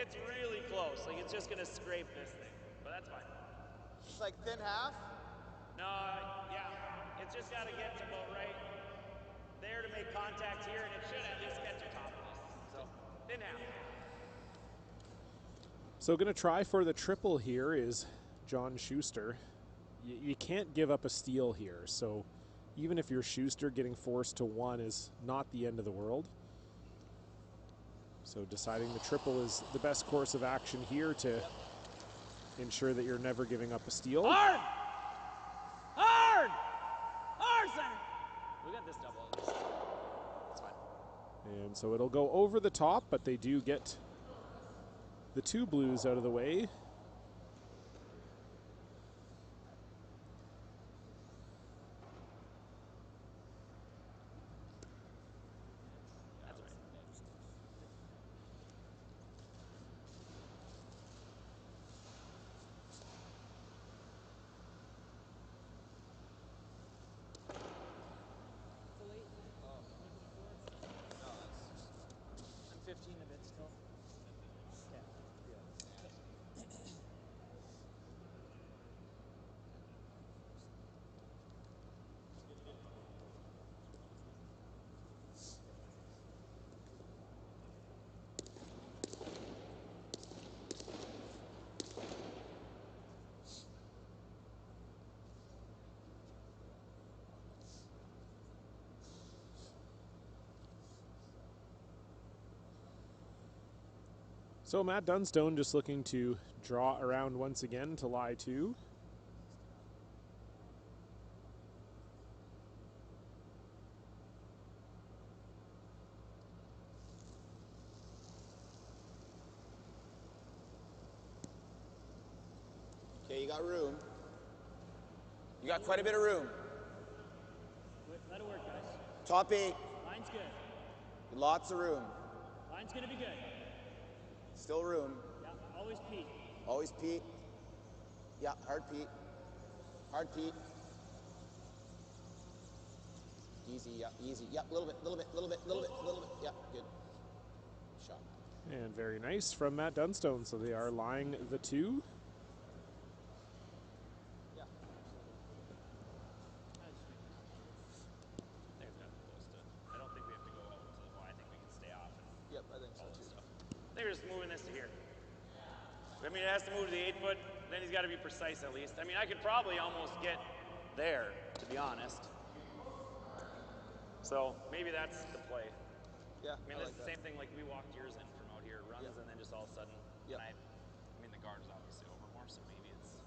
it's really close. Like, it's just gonna scrape this thing, but that's fine. It's like thin half? No, yeah, it's just gotta get to about right there to make contact here, and it should at least get to top of this. So, thin half. So going to try for the triple here is John Shuster. You can't give up a steal here, so even if you're Shuster, getting forced to 1 is not the end of the world. So deciding the triple is the best course of action here to ensure that you're never giving up a steal. Hard! Hard! Hard, center! We got this double. It's fine. And so it'll go over the top, but they do get the 2 blues out of the way. That's right. I'm 15 of it still. Okay. So Matt Dunstone just looking to draw around once again to lie 2. Okay, you got room. You got quite a bit of room. Let it work, guys. Top 8. Line's good. Lots of room. Line's gonna be good. Still room. Yeah, always peek. Always Pete. Yeah, hard Pete. Hard Pete. Easy, yeah, easy. Yeah, little bit. Yeah, good. Shot. And very nice from Matt Dunstone. So they are lying the 2. Yeah. I think it's gotta be close to. I don't think we have to go out to. Well, I think we can stay off and Yep, I think so too. stuff. I think we're just moving this to here. I mean, it has to move to the 8 foot. Then he's got to be precise at least. I mean, I could probably almost get there, to be honest. So maybe that's the play. Yeah. I mean, that's the same thing like we walked yours in from out here. It runs and then just all of a sudden. Yep. I mean, the guard is obviously over more, so maybe it's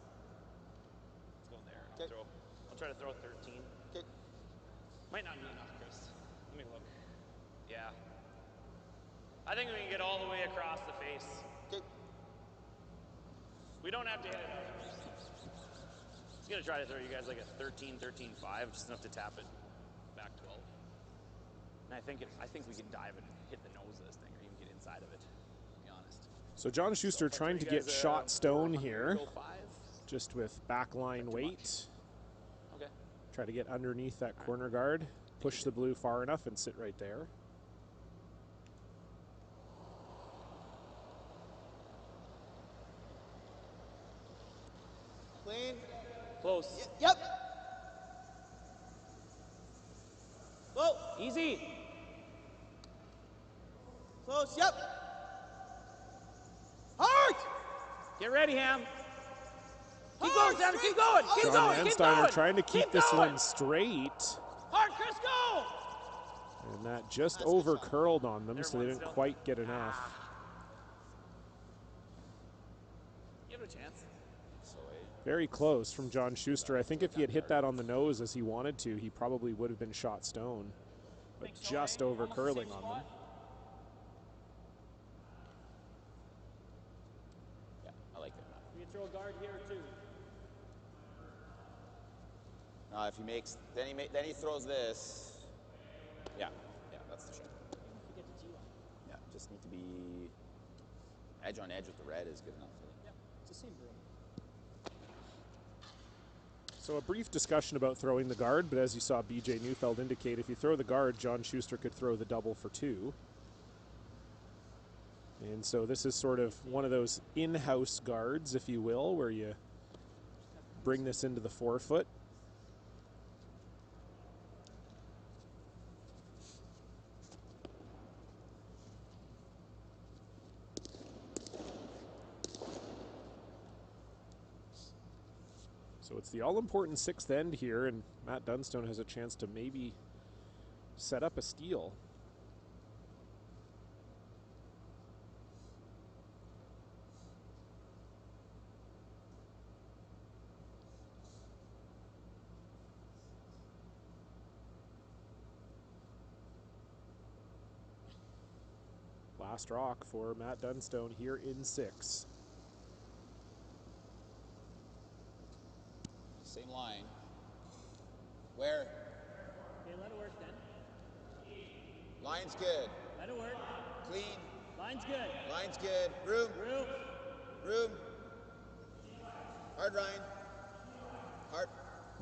going there. Okay. I'll try to throw 13. Okay. Might not be enough, Chris. Let me look. Yeah. I think we can get all the way across the face. Okay. We don't have to hit it out. I'm gonna try to throw you guys like a 13, 13, 5, just enough to tap it back 12. And I think we can dive and hit the nose of this thing, or even get inside of it, to be honest. So John Shuster trying to get shot stone here, just with backline weight. Okay. Try to get underneath that corner guard, push the blue far enough and sit right there. Clean. Close. Yep. Whoa. Easy. Close. Yep. Hard. Get ready, Ham. Keep going, Sam. Keep going. Keep John going. Keep Ansteiner going. trying to keep this going. one straight. Hard, Chris, go. And that just over curled on them, so they didn't still. quite get enough. Give it a chance. Very close from John Shuster. I think if he had hit that on the nose as he wanted to, he probably would have been shot stone. But just over curling on them. Yeah, I like it. You can throw a guard here too. If he makes, then he throws this. Yeah, that's the shot. You get the T line. Yeah, just need to be edge on edge with the red is good enough. Yep, it's the same room. So a brief discussion about throwing the guard, but as you saw BJ Neufeld indicate, if you throw the guard, John Shuster could throw the double for 2. And so this is sort of one of those in-house guards, if you will, where you bring this into the forefoot. So it's the all-important 6th end here, and Matt Dunstone has a chance to maybe set up a steal. Last rock for Matt Dunstone here in 6. Same line. Where? Okay, let it work then. Line's good. Let it work. Clean. Line's good. Line's good. Room. Room. Room. Hard Ryan. Hard.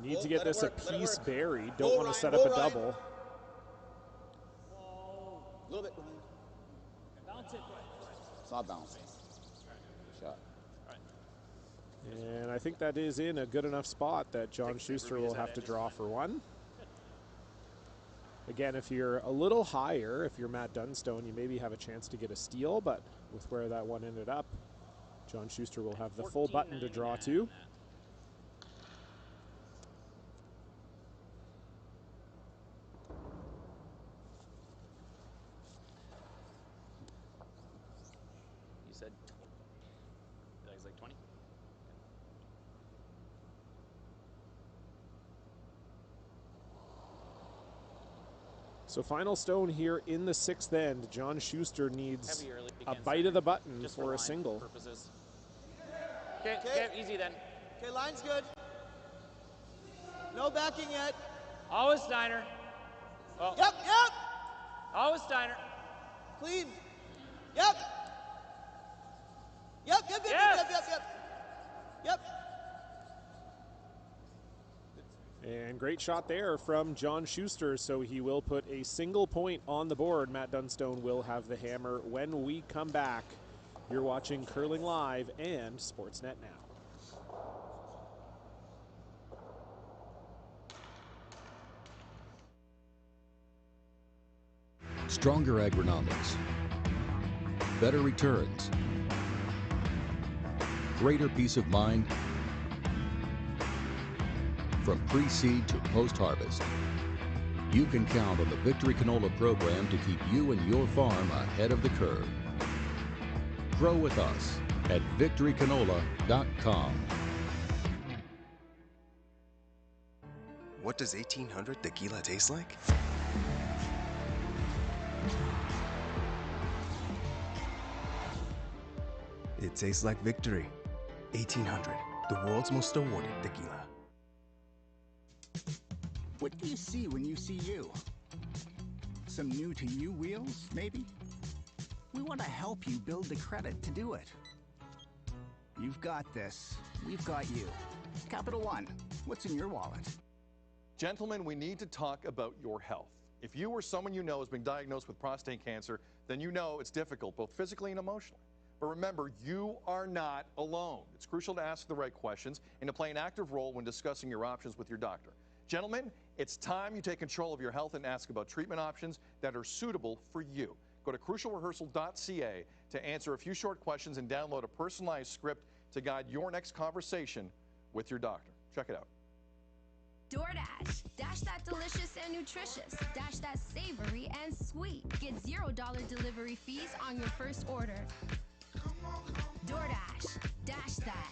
Need to get this a piece buried. Don't Go, want to Ryan, set go, up a Ryan. double. Whoa. A little bit, Ryan. Bounce it. It's not bouncing. Shot. And I think that is in a good enough spot that John Shuster will have to draw for 1. Again, if you're a little higher, if you're Matt Dunstone, you maybe have a chance to get a steal, but with where that one ended up, John Shuster will have the full button to draw to. You said 20. That was like 20? So final stone here in the 6th end. John Shuster needs Heavy early, a can't bite center. of the button Just for a line single. purposes. Okay, easy then. Okay, line's good. No backing yet. Always Steiner. Oh. Yep. Always Steiner. Clean. Yep. Yep. And great shot there from John Shuster, so he will put a single point on the board. Matt Dunstone will have the hammer when we come back. You're watching Curling Live and Sportsnet Now. Stronger agronomics, better returns, greater peace of mind. From pre-seed to post-harvest, you can count on the Victory Canola program to keep you and your farm ahead of the curve. Grow with us at victorycanola.com. What does 1800 tequila taste like? It tastes like victory. 1800, the world's most awarded tequila. What do you see when you see you? Some new to you wheels, maybe? We want to help you build the credit to do it. You've got this. We've got you. Capital One, what's in your wallet? Gentlemen, we need to talk about your health. If you or someone you know has been diagnosed with prostate cancer, then you know it's difficult, both physically and emotionally. But remember, you are not alone. It's crucial to ask the right questions and to play an active role when discussing your options with your doctor. Gentlemen, it's time you take control of your health and ask about treatment options that are suitable for you. Go to crucialrehearsal.ca to answer a few short questions and download a personalized script to guide your next conversation with your doctor. Check it out. DoorDash. Dash that delicious and nutritious. Dash that savory and sweet. Get $0 delivery fees on your first order. DoorDash. Dash that.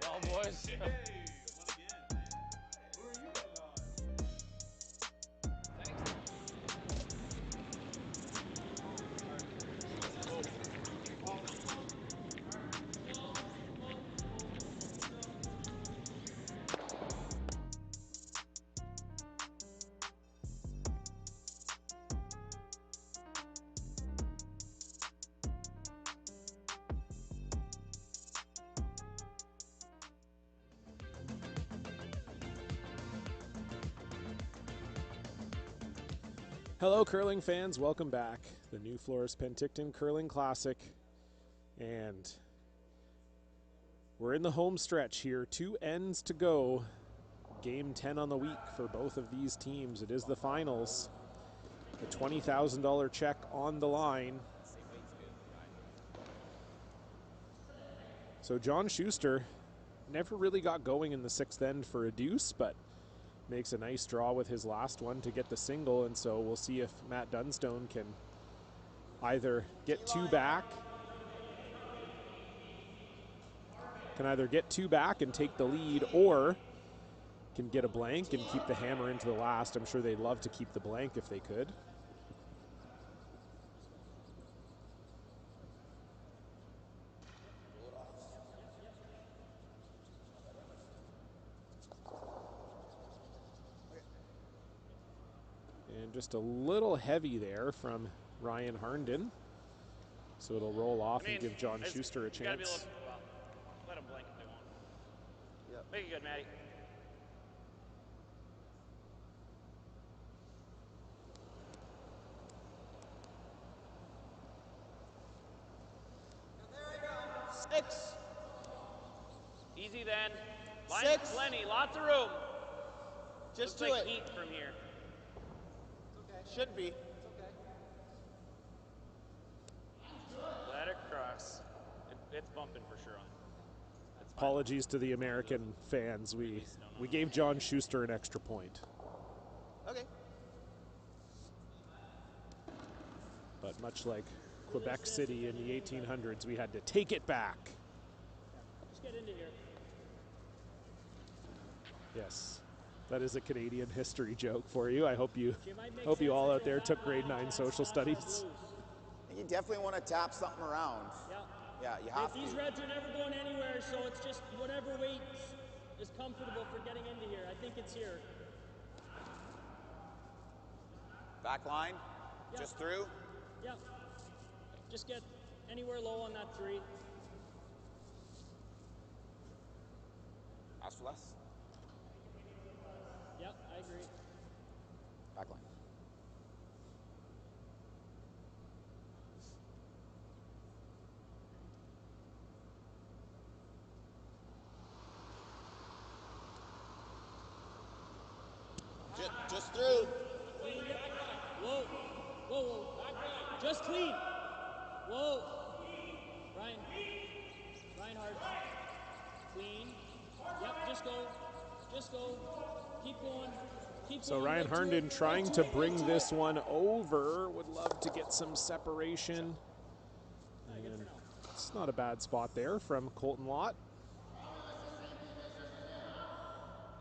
Well, boys. Hello, curling fans. Welcome back. The NuFloors Penticton Curling Classic. And we're in the home stretch here. 2 ends to go. Game 10 on the week for both of these teams. It is the finals. The $20,000 check on the line. So John Shuster never really got going in the 6th end for a deuce, but makes a nice draw with his last one to get the single, and so we'll see if Matt Dunstone can either get 2 back, and take the lead, or can get a blank and keep the hammer into the last. I'm sure they'd love to keep the blank if they could. And just a little heavy there from Ryan Harnden. So it'll roll off and give John Shuster a chance. Let them blink if they want. Yep. Make it good, Matty. Six. Easy then. Line 6. Plenty, lots of room. Just Looks do like it. heat from here. Should be. Let it cross. It's bumping for sure on. Apologies to the American fans. We gave John Shuster an extra point. Okay. But much like Quebec City in the 1800s, we had to take it back. Just get into here. Yes, that is a Canadian history joke for you. I hope you all out there took grade 9 social studies. You definitely want to tap something around. Yeah, you have to. These reds are never going anywhere, so it's just whatever weight is comfortable for getting into here. I think it's here. Back line, just through. Yep. Just get anywhere low on that 3. Ask for less. Yep, I agree. Back line. Just through. Clean, whoa, whoa, whoa. Just clean. Whoa. Ryan hard. Clean. Yep, just go. Just go. Keep going. So Ryan Harnden trying to bring this one over. Would love to get some separation. And it's not a bad spot there from Colton Lott.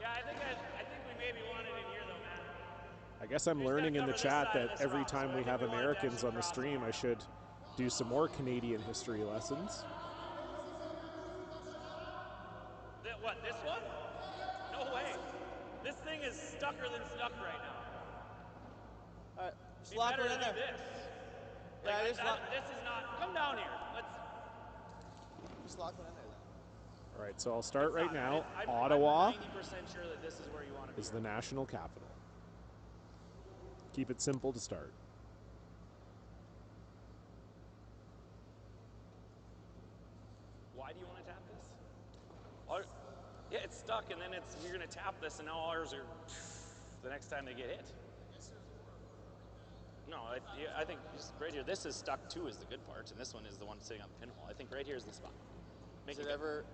Yeah, I think we maybe want it in here though, man. I guess I'm learning in the chat that every time we have Americans on the stream, I should do some more Canadian history lessons. What, this one? No way. This thing is stucker than stuck right now. All right, just Be lock better it in to do there. this. Yeah, Like, just lock. this is not. Come down here. Let's. Just lock it in there then. All right, so I'll start right now. I'm Ottawa 90% sure that this is where you want to be. is the national capital. Keep it simple to start. Why do you want to tap this? Yeah, it's stuck, and then you're going to tap this, and now ours are the next time they get hit. No, I think just right here, this is stuck too is the good part, and this one is the one sitting on the pinhole. I think right here is the spot. Is it ever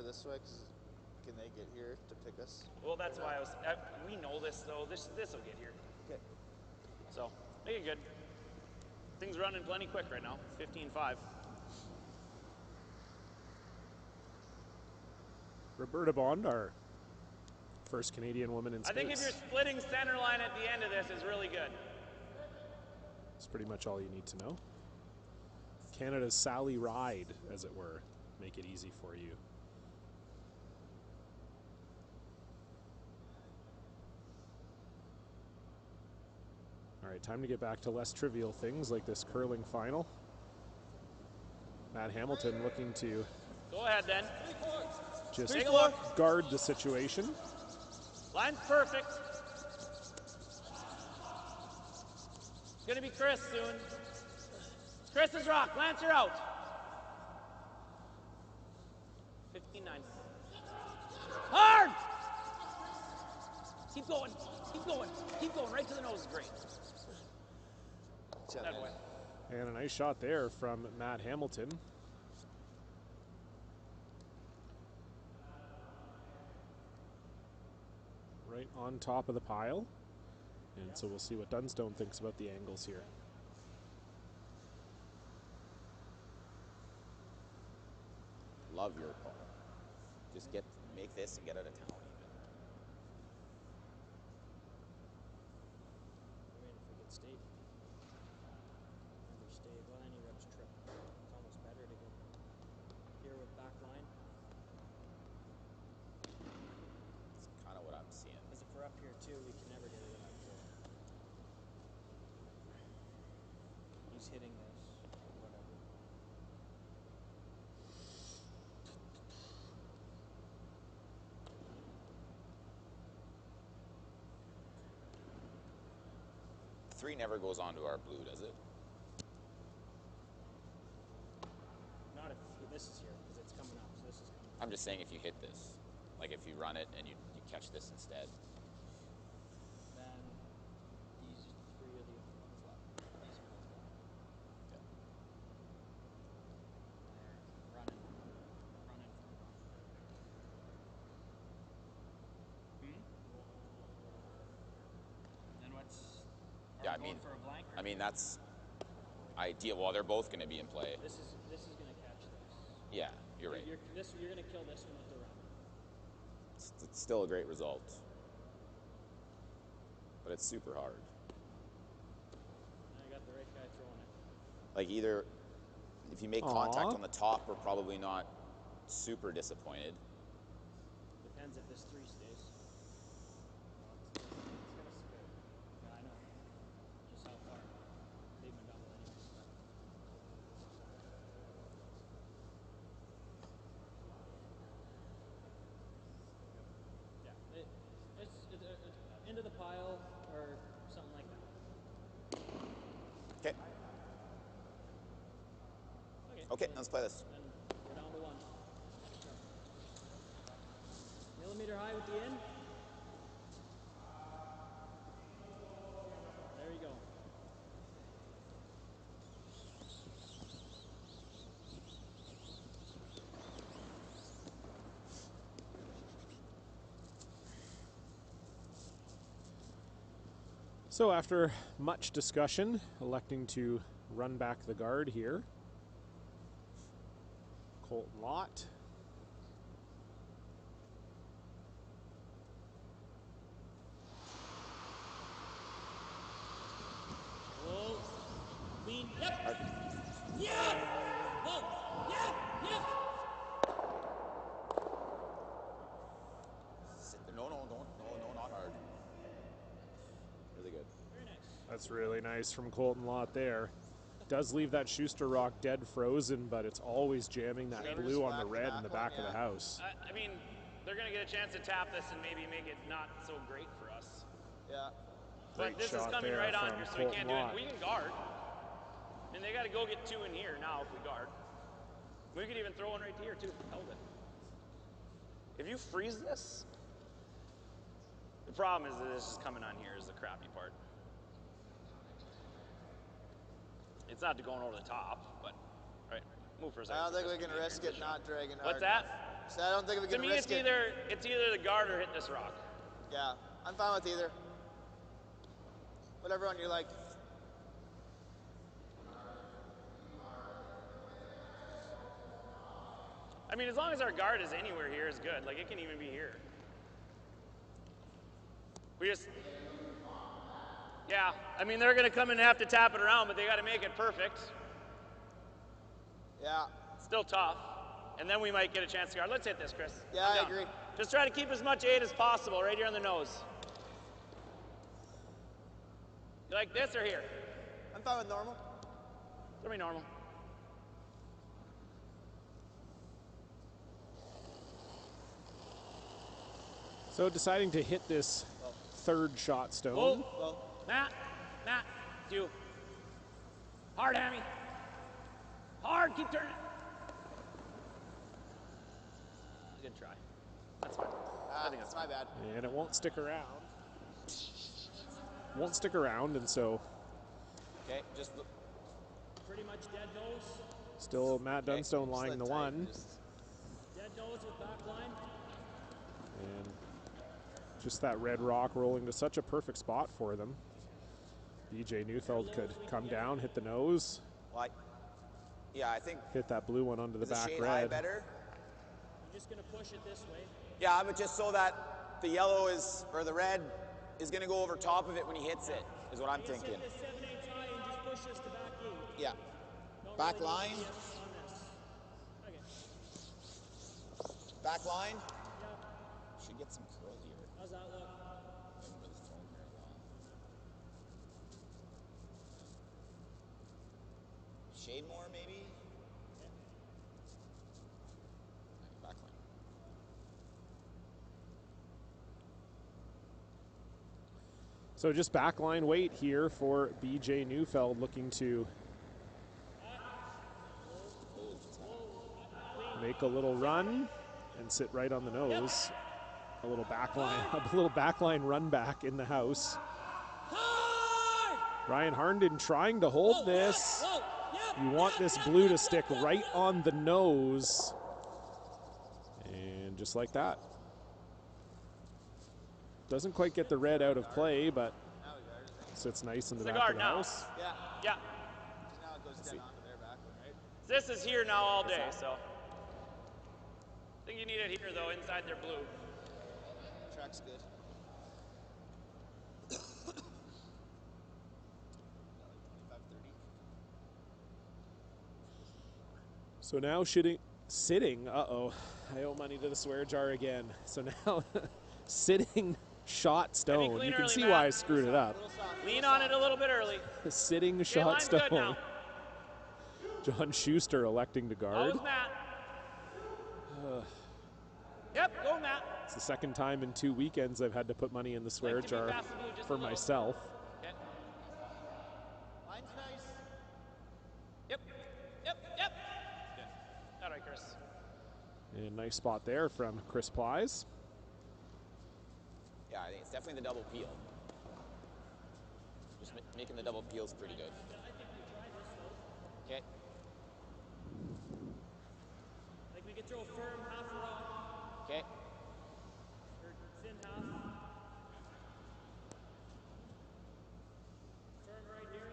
this way? Because can they get here to pick us? Well, that's why we know this, though. This will get here. Okay. So, make it good. Things running plenty quick right now, 15-5. Roberta Bond, our first Canadian woman in space. I think if you're splitting center line at the end of this is really good. That's pretty much all you need to know. Canada's Sally Ride, as it were. Make it easy for you. All right, time to get back to less trivial things like this curling final. Matt Hamilton looking to go ahead then. Just take a look. Guard the situation. Line's perfect. It's gonna be Chris soon. Chris's rock. Lancer out. 15-9. Hard. Keep going. Keep going. Keep going. Right to the nose is great. That way. And a nice shot there from Matt Hamilton. Right on top of the pile. And so we'll see what Dunstone thinks about the angles here. Love your call. Just make this and get out of town even. I mean, if we get stayed. Never stayed. Well, any reps trip. It's almost better to go here with back line. That's kind of what I'm seeing. Because if we're up here too, we can never get rid of that pole. He's hitting this, or whatever. Three never goes onto our blue, does it? Not if this is here, because it's coming up, so this is coming up. I'm just saying if you hit this, like if you run it and you catch this instead. Then these three are the flop. These are both gone. Yeah. They're running for a rock. Then what's... Yeah, I mean that's ideal. Well, they're both going to be in play. This is going to catch this. Yeah, you're right. You're going to kill this one with the run. It's still a great result, but it's super hard. I got the right guy throwing it. Like either if you make contact on the top, we're probably not super disappointed. Depends if this three stays. It's going to split. Yeah, I know. Just how far. They've been double anyways. Yeah, it's into the pile or something like that. Okay. Okay, let's play this. Then we're down to one. Millimeter high with the in. There you go. So after much discussion, electing to run back the guard here, Colton Lott. Whoa. Clean. Yep. Yeah. Whoa. Yeah. Yep. No, not hard. Really good. Very nice. That's really nice from Colton Lott there. Does leave that Shuster rock dead frozen, but it's always jamming that blue on the red in the back of the house. I mean, they're going to get a chance to tap this and maybe make it not so great for us. Yeah. But this is shot coming there right on from here, so we can't do Colton it. We can guard. And they got to go get 2 in here now if we guard. We could even throw one right here too if we held it. If you freeze this, the problem is that this is coming on here is the crappy part. It's not going over the top, but right. Move for a second. I don't think we can risk it not dragging hard. What's that? So I don't think we can to me, risk it. it's either the guard or hit this rock. Yeah, I'm fine with either. Whatever one you like. I mean, as long as our guard is anywhere here is good. Like, it can even be here. We just, yeah. I mean, they're going to come in and have to tap it around, but they got to make it perfect. Yeah. Still tough. And then we might get a chance to guard. Let's hit this, Chris. Yeah, I agree. Just try to keep as much 8 as possible right here on the nose. You like this or here? I'm fine with normal. Let me normal. So deciding to hit this third shot stone. Whoa. Matt, it's you. Hard, Hammy. Hard, keep turning. Good try. That's fine. I think that's my bad. And it won't stick around. Won't stick around, and so. Okay, just look. Pretty much dead nose. Still Matt Dunstone lying the one. Dead nose with back line. And just that red rock rolling to such a perfect spot for them. BJ Neufeld could come down, hit the nose. Well, yeah, I think. Hit that blue one onto the back shade red. high better? You're just going to push it this way. Yeah, but just so that the yellow is, or the red is going to go over top of it when he hits it, is what I'm thinking. Hit this 7/8 high and just push this to back 8. Yeah. Don't Back really line. need to get on this. Okay. Back line. Yeah. Should get some curl here. How's that look? Haven't really thrown very well. Shade more, maybe? Backline. So just backline weight here for BJ Neufeld, looking to make a little run and sit right on the nose. A little backline run back in the house. Ryan Harnden trying to hold this. You want this blue to stick right on the nose. And just like that. Doesn't quite get the red out of play, but sits nice in the back of the house. Yeah. Yeah. Now it goes dead onto their back one, right? This is here now all day, so. I think you need it here, though, inside their blue. Track's good. So now sitting, uh-oh, I owe money to the swear jar again. So now sitting shot stone. You can early, see Matt. why I screwed it up. Lean on it a little bit early. Sitting Okay, shot line's good stone. now. John Shuster electing to guard. How's Matt? Yep, go Matt. It's the second time in 2 weekends I've had to put money in the swear jar for myself. Okay. Line's nice. Yep. Good. All right, Chris. And nice spot there from Chris Plies. Yeah, I think it's definitely the double peel. Just making the double peel's pretty good. Okay. I think we could throw a firm half rock. Okay. Or thin half. Firm right here.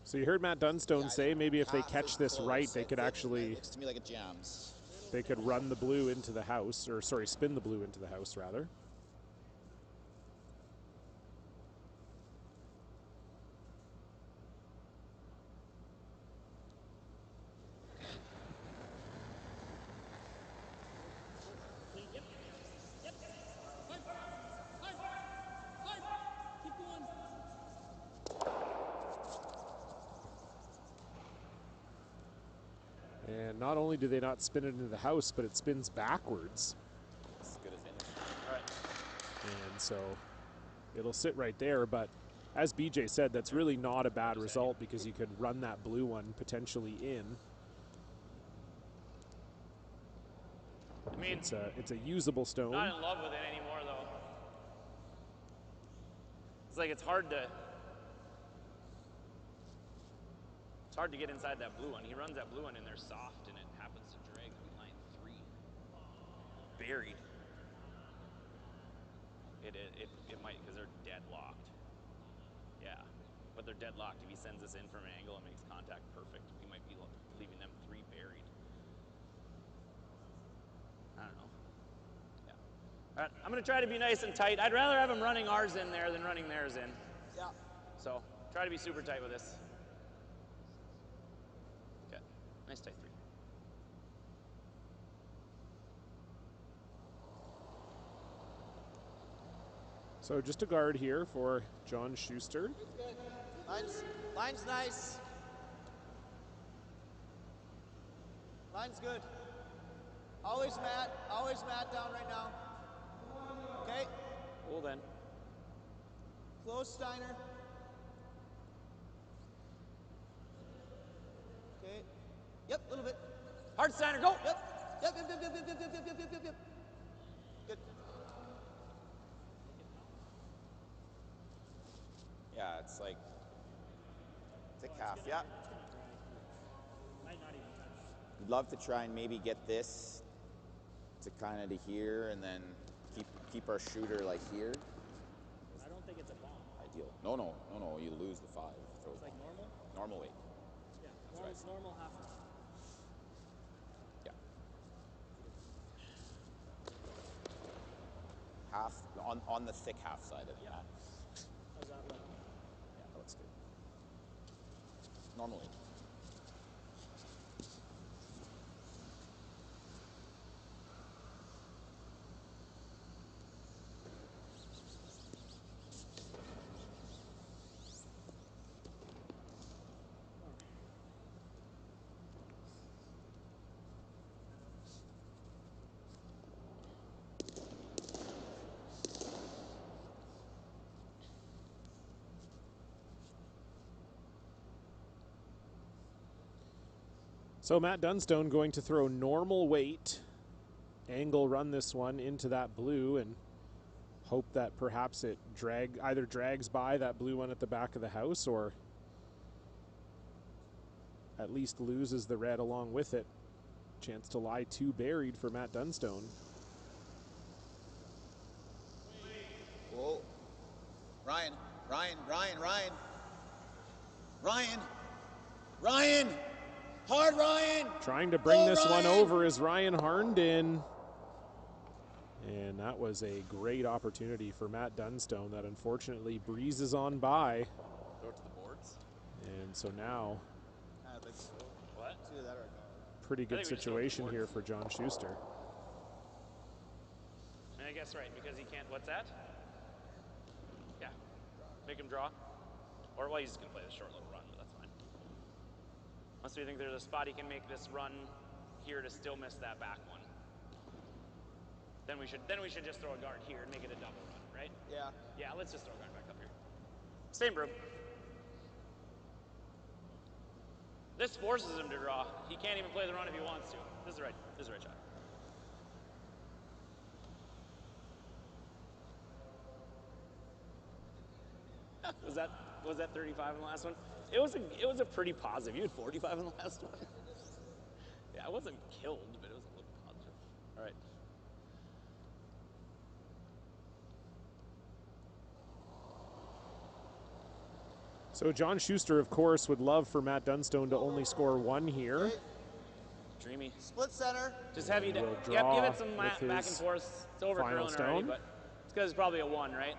So you heard Matt Dunstone say maybe if they catch this right, they could actually, Looks to me like it jams. they could run the blue into the house, or sorry, spin the blue into the house rather. Keep going. And not only do they not spin it into the house, but it spins backwards. As good as any. All right. And so it'll sit right there, but as BJ said, that's really not a bad result because you could run that blue one potentially in. I mean, it's a usable stone. Not in love with it anymore, though. It's like it's hard to get inside that blue one. He runs that blue one in there soft, and it happens to drag on line 3. Buried. It might, because they're deadlocked. Yeah, but they're deadlocked. If he sends this in from an angle and makes contact perfect, we might be leaving them 3 buried. I don't know. Yeah. All right, I'm going to try to be nice and tight. I'd rather have them running ours in there than running theirs in. Yeah. So try to be super tight with this. Okay, nice tight 3. So just a guard here for John Shuster. Line's nice. Line's good. Always Matt down right now. Okay. Cool then. Close Steiner. Okay. Yep, a little bit. Hard Steiner, go. Yep. Good. Yeah, it's like thick half. Yeah. Might not even touch. We'd love to try and maybe get this to kind of to here, and then keep our shooter like here. I don't think it's a bomb. Ideal. No. You lose the 5. Throw It's like normal? Normal weight. Yeah, That's right. normal half. Yeah. Half on the thick half side of the mat. How's that look? Yeah, that looks good. Normal weight. So Matt Dunstone going to throw normal weight, angle run this one into that blue and hope that perhaps it either drags by that blue one at the back of the house or at least loses the red along with it. Chance to lie 2 buried for Matt Dunstone. Whoa. Ryan. Hard, Ryan! Trying to bring this one over is Ryan Harnden. And that was a great opportunity for Matt Dunstone that unfortunately breezes on by. Throw it to the boards. And so now, I don't think so. What? It's either that or a guard. pretty good situation here for John Shuster. And I guess right, because he can't, what's that? Yeah, make him draw. Or, well, he's just going to play the short little run, but that's fine. Unless we think there's a spot he can make this run here to still miss that back one. Then we should just throw a guard here and make it a double run, right? Yeah. Yeah, let's just throw a guard back up here. Same broom. This forces him to draw. He can't even play the run if he wants to. This is the right shot. Was that 35 in the last one? It was a pretty positive. You had 45 in the last one. Yeah, I wasn't killed, but it was a little positive. All right. So John Shuster, of course, would love for Matt Dunstone to only score 1 here. Dreamy. Split center. Just have you give it some back and forth. It's over curling already, but it's because it's probably a 1, right?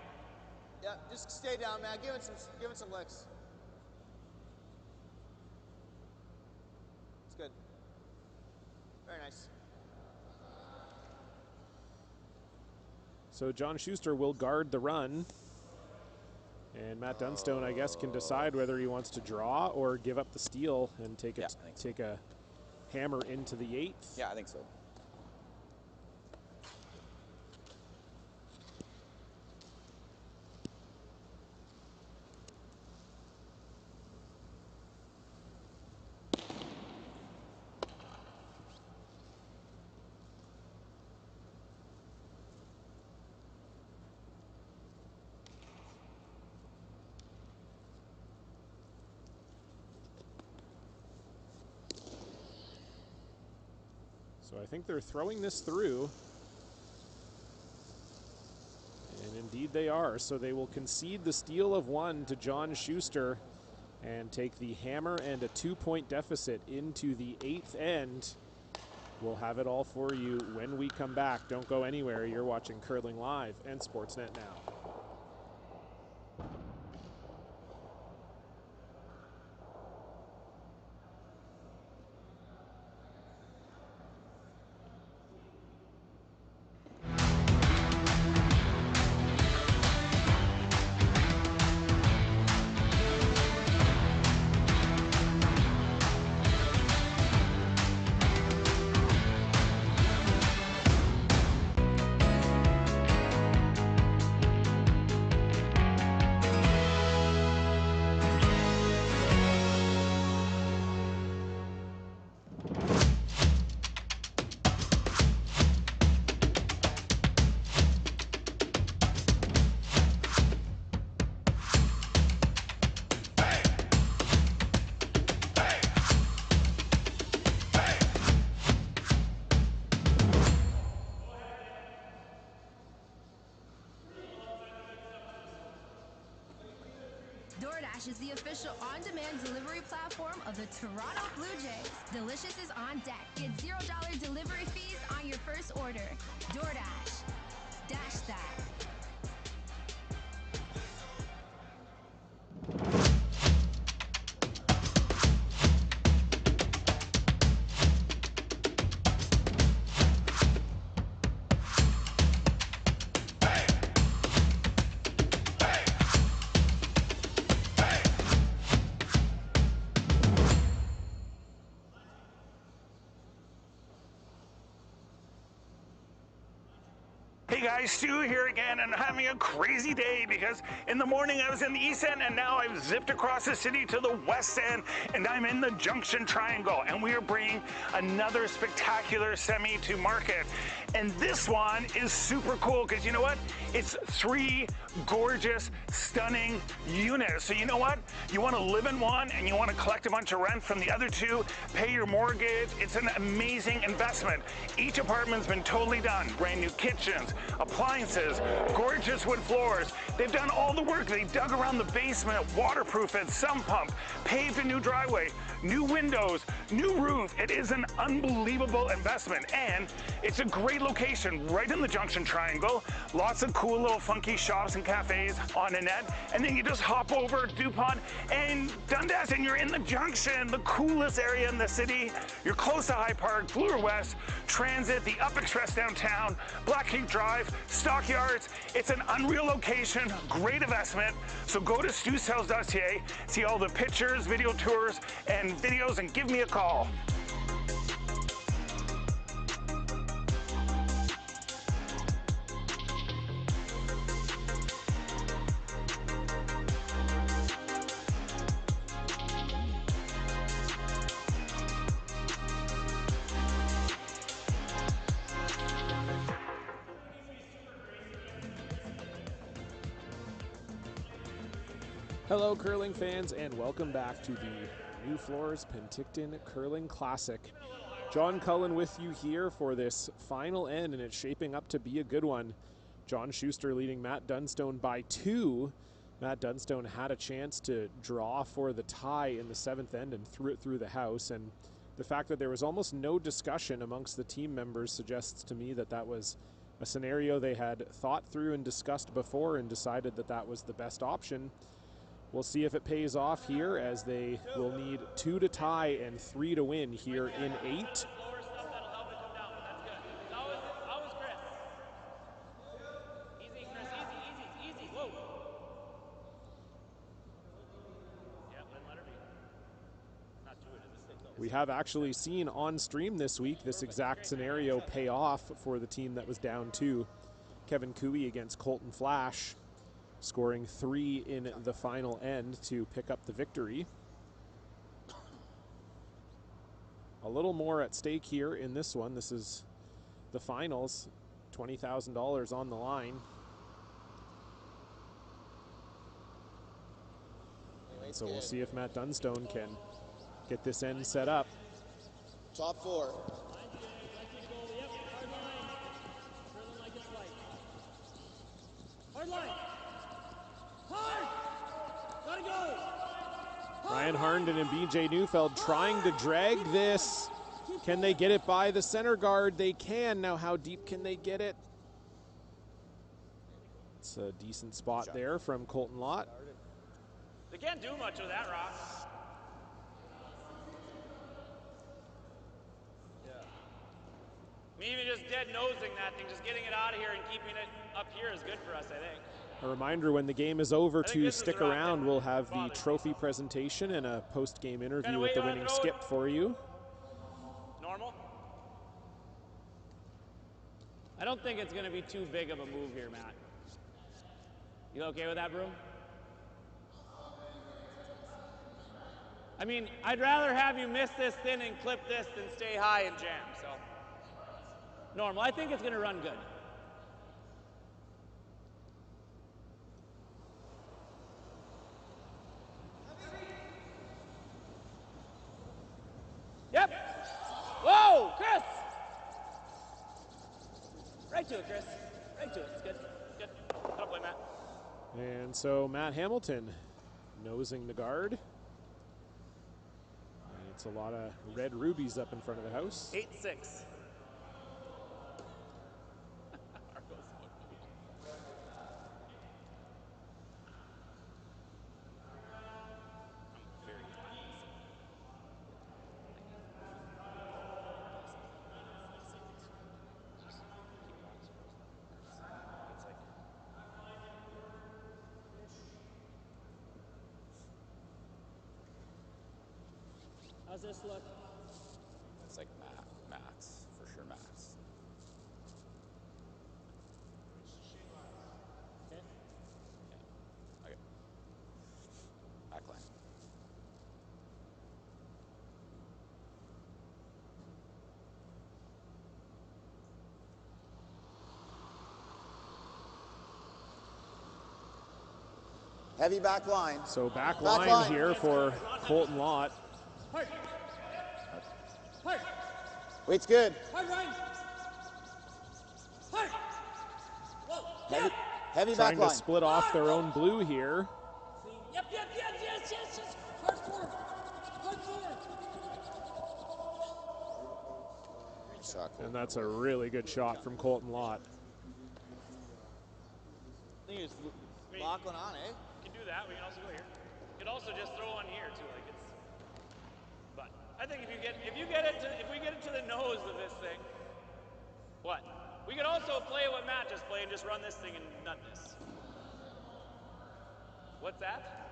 Yeah, just stay down, man. Give it some licks. It's good. Very nice. So John Shuster will guard the run. And Matt Dunstone, I guess, can decide whether he wants to draw or give up the steal and take a hammer into the 8th. Yeah, I think so. So I think they're throwing this through. And indeed they are. So they will concede the steal of 1 to John Shuster and take the hammer and a 2-point deficit into the 8th end. We'll have it all for you when we come back. Don't go anywhere. You're watching Curling Live and Sportsnet Now. DoorDash is the official on-demand delivery platform of the Toronto Blue Jays. Delicious is on deck. Get $0 delivery fees on your first order. DoorDash. Dash that. Hey guys, Stu here again, and I'm having a crazy day because in the morning I was in the East End and now I've zipped across the city to the West End and I'm in the Junction Triangle and we are bringing another spectacular semi to market. And this one is super cool because you know what? It's 3 gorgeous, stunning units. So you know what? You want to live in one and you want to collect a bunch of rent from the other 2, pay your mortgage. It's an amazing investment. Each apartment's been totally done. Brand new kitchens, appliances, gorgeous wood floors. They've done all the work. They dug around the basement, waterproof it, sump pump, paved a new driveway, new windows, new roof. It is an unbelievable investment and it's a great location right in the Junction Triangle. Lots of cool little funky shops and cafes on a net. And then you just hop over DuPont and Dundas and you're in the Junction, the coolest area in the city. You're close to High Park, Bloor West, Transit, the Up Express downtown, Blackheath Drive, Stockyards. It's an unreal location, great investment. So go to stushouse.ca, see all the pictures, video tours, and videos, and give me a call. Hello, curling fans, and welcome back to the NuFloors Penticton Curling Classic. John Cullen with you here for this final end, and it's shaping up to be a good one. John Shuster leading Matt Dunstone by 2. Matt Dunstone had a chance to draw for the tie in the 7th end and threw it through the house, and the fact that there was almost no discussion amongst the team members suggests to me that that was a scenario they had thought through and discussed before and decided that that was the best option. We'll see if it pays off here as they will need 2 to tie and 3 to win here in 8. We have actually seen on stream this week this exact scenario pay off for the team that was down 2. Kevin Cooey against Colton Flash, scoring 3 in the final end to pick up the victory. A little more at stake here in this one. This is the finals, $20,000 on the line. And so we'll see if Matt Dunstone can get this end set up. Top 4. Hard line. Hard. Gotta go. Ryan Harnden and BJ Neufeld trying to drag this. Can they get it by the center guard? They can. Now how deep can they get it? It's a decent spot there from Colton Lott. They can't do much with that rock. Yeah. I mean, even just dead nosing that thing, just getting it out of here and keeping it up here is good for us, I think. A reminder, when the game is over, to stick around. We'll have the trophy presentation and a post-game interview with the winning skip for you. Normal? I don't think it's going to be too big of a move here, Matt. You okay with that, Broom? I mean, I'd rather have you miss this thin and clip this than stay high and jam, so. Normal. I think it's going to run good. Yep. Whoa, Chris! Right to it, Chris. Right to it. It's good. It's good. Don't play, Matt. And so Matt Hamilton nosing the guard. And it's a lot of red rubies up in front of the house. 8-6. How's this look? It's like max, for sure max. Okay. Yeah. Okay. Backline. Heavy back line. So back line here for Colton Lott. Hard. Hard. Weight's good. Hard, Ryan. Hard. Whoa. Heavy, heavy back Trying line. to split off their own blue here. Yep. Hard forward. Hard forward. Shot, And that's a really good shot from Colton Lott. I think you just lock one on, eh? We can do that. We can also go here. You could also just throw one here too, like it's. But I think if we get it to the nose of this thing, what? We could also play what Matt just played and just run this thing and nut this. What's that?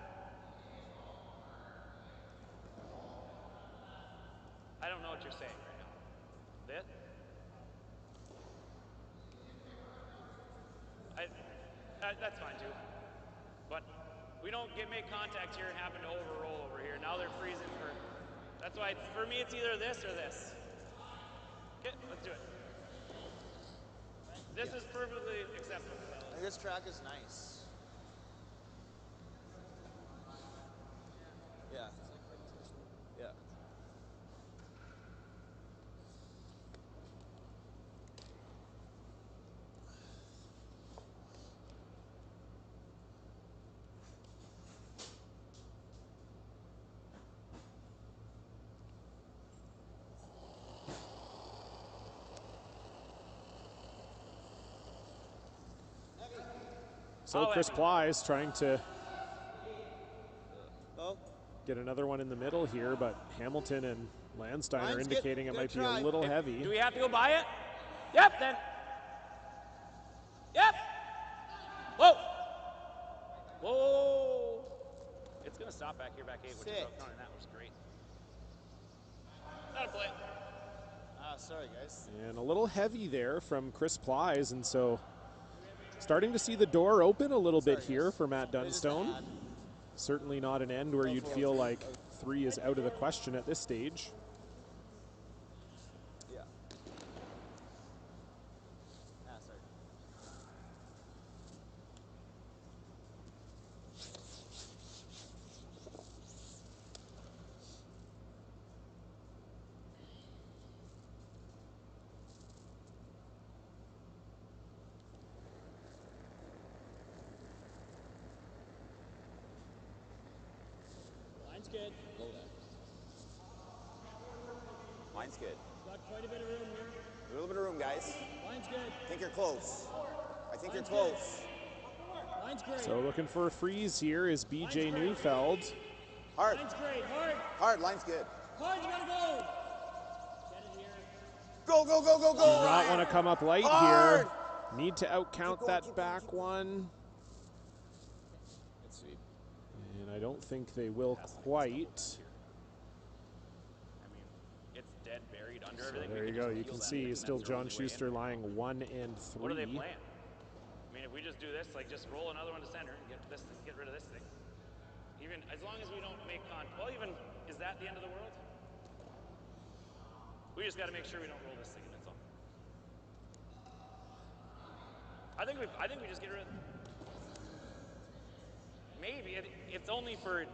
I don't know what you're saying right now. This? That's fine too. But we don't make contact here and happen to overroll over here. Now they're freezing for. That's why for me it's either this or this. Okay, let's do it. This is perfectly acceptable. I think this track is nice. Yeah. Yeah. So Chris Plies trying to Oh. get another one in the middle here, but Hamilton and Landstein are indicating it might be a little heavy. Do we have to go buy it? Yep, then. Yep. Whoa. Whoa. It's going to stop back here, back 8, which is counting that, which is great. That'll play. Ah, sorry, guys. And a little heavy there from Chris Plies, and so starting to see the door open a little bit here for Matt Dunstone. Certainly not an end where you'd feel like 3 is out of the question at this stage. Yeah. Ah, sorry. good. Low that. Line's good. Got quite a bit of room here. A little bit of room, guys. Line's good. I think you're close. I think Line's you're close. Line's great. So looking for a freeze here is BJ Neufeld. Hard. Line's great. Hard. Hard. Line's good. Hard. You gotta go. Get it here. Go, go, go, go, go. Do not want to come up light Hard. here. Need to outcount that back one. Good sweep. And I don't think they will quite. I mean, it's dead buried under So everything. there you go. You can see still John Shuster lying 1 and 3. What are they playing? I mean, if we just do this, like just roll another one to center and get rid of this thing. Even as long as we don't make contact. Well, even is that the end of the world? We just got to make sure we don't roll this thing. That's all. I think we just get rid of. Maybe it's only for.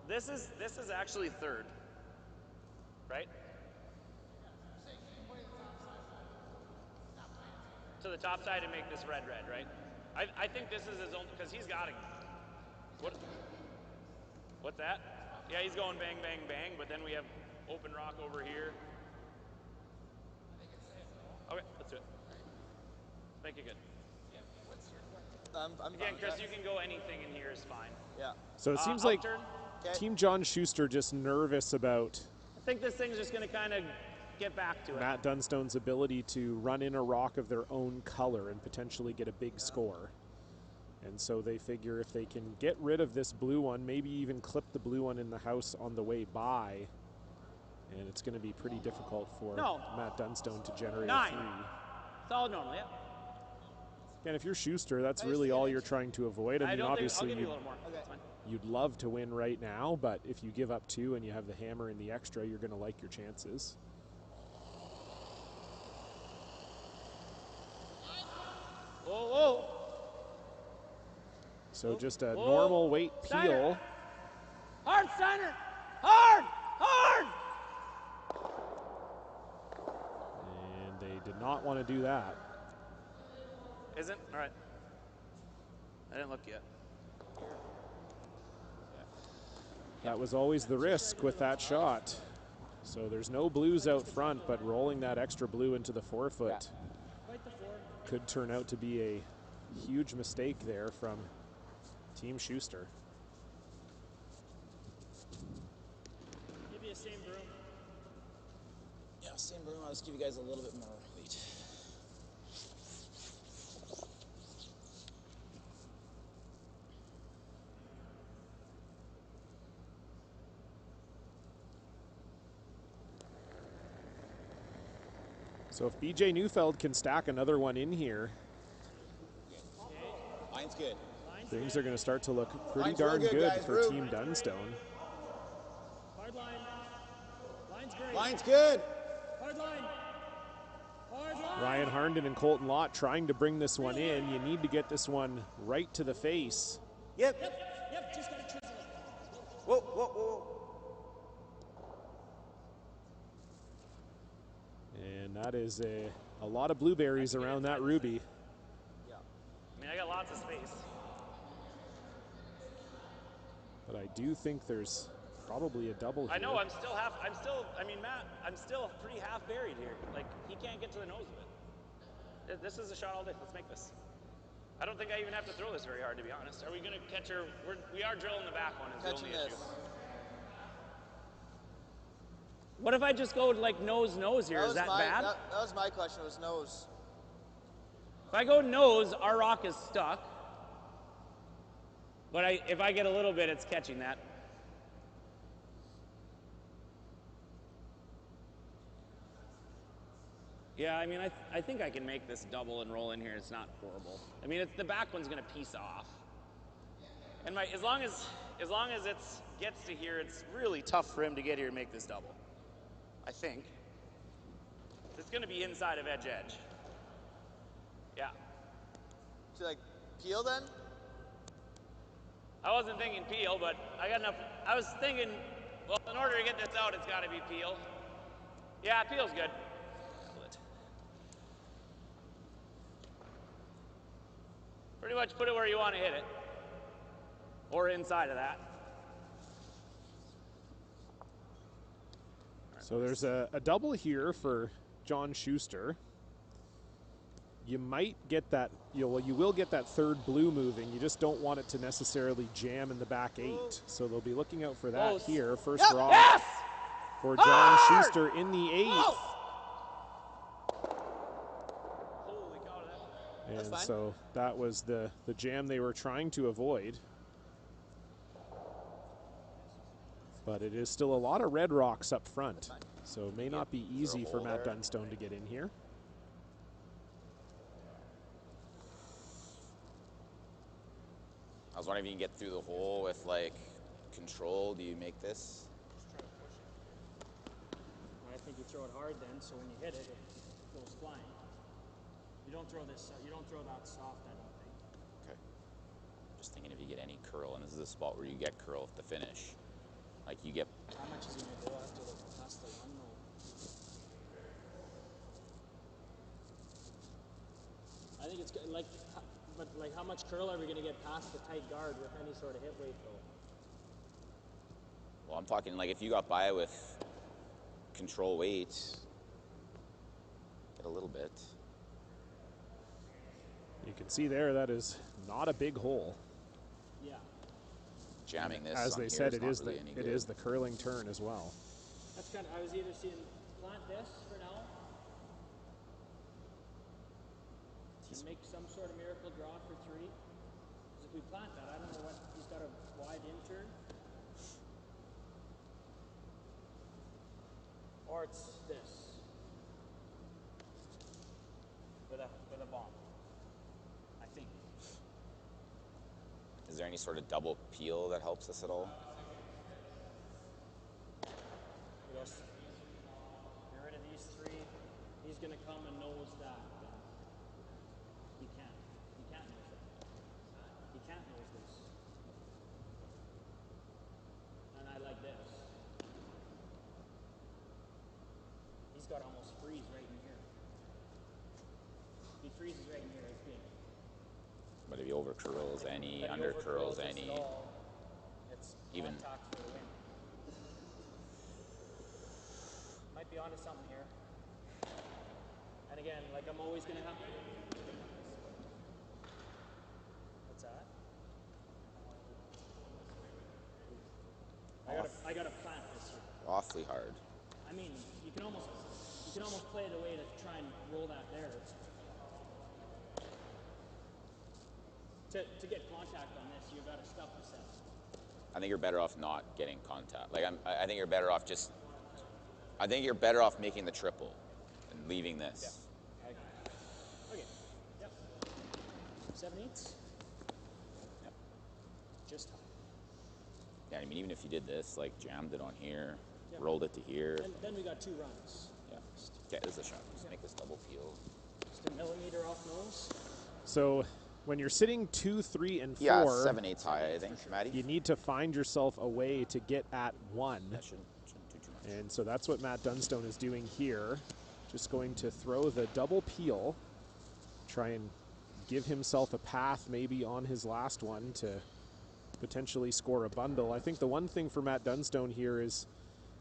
This is actually third, right? To the top side and make this red, right? I think this is his own, because he's got it. What's that? Yeah, he's going bang, bang, bang, but then we have open rock over here. Okay, let's do it. Make it good. I'm Again, Chris, you can go anything in here is fine. Yeah. So it seems like upturn. Team John Shuster just nervous about I think this thing's just going to kind of get back to it. Matt Dunstone's ability to run in a rock of their own color and potentially get a big score. And so they figure if they can get rid of this blue one, maybe even clip the blue one in the house on the way by, and it's going to be pretty difficult for Matt Dunstone to generate 9. a 3. Solid normal, yeah. And if you're Schuster, that's really all you're trying to avoid. I mean, obviously, I'll give you a little more. That's fine. You'd love to win right now, but if you give up 2 and you have the hammer in the extra, you're going to like your chances. Whoa, whoa. So just a normal weight peel. Hard, Steiner! Hard! Hard! And they did not want to do that. Isn't? All right. I didn't look yet. That was always the risk with that shot. So there's no blues out front, but rolling that extra blue into the forefoot could turn out to be a huge mistake there from Team Schuster. Give you a same broom. Yeah, same broom. I'll just give you guys a little bit more weight. So if BJ Neufeld can stack another one in here, Line's good. things are going to start to look pretty Line's darn real good guys. for Room. Team Dunstone. Hard line. Line's great. Line's good. Hard line. Hard line. Ryan Harnden and Colton Lott trying to bring this one in. You need to get this one right to the face. Yep. Yep, just gotta chisel it. Whoa, whoa, whoa. And that is a lot of blueberries around that ruby. Yeah. I mean, I got lots of space. But I do think there's probably a double here. I know, I mean, Matt, I'm still pretty half buried here. Like, he can't get to the nose of it. This is a shot all day. Let's make this. I don't think I even have to throw this very hard, to be honest. Are we going to catch her? We are drilling the back one is the only issue. What if I just go like nose here? Is that bad? That was my question, was nose. If I go nose, our rock is stuck. But if I get a little bit, it's catching that. Yeah, I mean, I think I can make this double and roll in here. It's not horrible. I mean, the back one's going to piece off. And as long as it gets to here, it's really tough for him to get here and make this double. I think. It's going to be inside of edge. Yeah. To like peel then? I wasn't thinking peel, but I got enough. I was thinking, well, in order to get this out, it's got to be peel. Yeah, peel's good. Pretty much put it where you want to hit it. Or inside of that. So there's a double here for John Shuster. You might get that, you will get that third blue moving. You just don't want it to necessarily jam in the back 8. So they'll be looking out for that here. First rock for John Shuster in the 8th. And so that was the jam they were trying to avoid. But it is still a lot of red rocks up front. So it may not be easy for Matt Dunstone to get in here. I was wondering if you can get through the hole with like control. Do you make this? I think you throw it hard then, so when you hit it, it goes flying. You don't throw this. You don't throw that soft, I don't think. Okay. Just thinking if you get any curl, and this is a spot where you get curl at the finish. Like you get. How much is he gonna go after the past the one? No. I think it's like, but like, how much curl are we gonna get past the tight guard with any sort of hit weight though? Well, I'm talking like if you got by with control weight, get a little bit. You can see there that is not a big hole. Yeah. Jamming this, as on they here said, is it not is the curling turn as well. That's kind of. I was either seeing plant this for now, and make some sort of miracle draw for 3. Because if we plant that, I don't know what he's got a wide in turn, or it's this with a bomb. I think. Is there any sort of double peel that helps us at all? Get rid of these 3. He's going to come and nose that. He can't. He can't nose that. He can't nose this. And I like this. He's got almost freeze right in here. If he freezes right in here, it's good. But if he over curls any, under curls any, it's even. contact for the win. Might be onto something here. And again, like I'm always gonna have. What's that? I gotta plant this here. Awfully hard. I mean, you can almost play it away to try and roll that there. To get contact on this, you gotta stuff the 7. I think you're better off not getting contact. Like I think you're better off just. I think you're better off making the triple and leaving this. Yeah. Okay. Yep. 7/8. Yep. Just. Yeah, I mean, even if you did this, like jammed it on here, rolled it to here. Then we got 2 runs. Yeah. Okay, this is a shot. Just make this double peel. Just a millimeter off nose. So when you're sitting 2, 3, and 4, 7/8 high, I think, Matty. You need to find yourself a way to get at 1. That shouldn't do too much. And so that's what Matt Dunstone is doing here. Just going to throw the double peel, try and give himself a path maybe on his last one to potentially score a bundle. I think the one thing for Matt Dunstone here is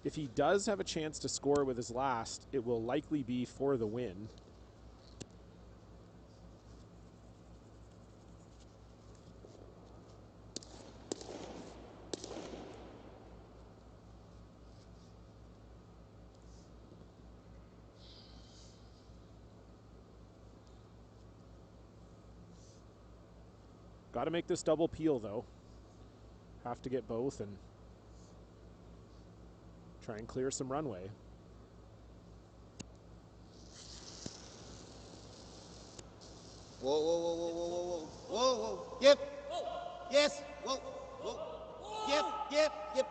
if he does have a chance to score with his last, it will likely be for the win. Got to make this double peel, though. Have to get both and try and clear some runway. Whoa, whoa, whoa, whoa, whoa, whoa, whoa, whoa, whoa. Yep. Yes. Whoa, whoa. Yep, yep, yep.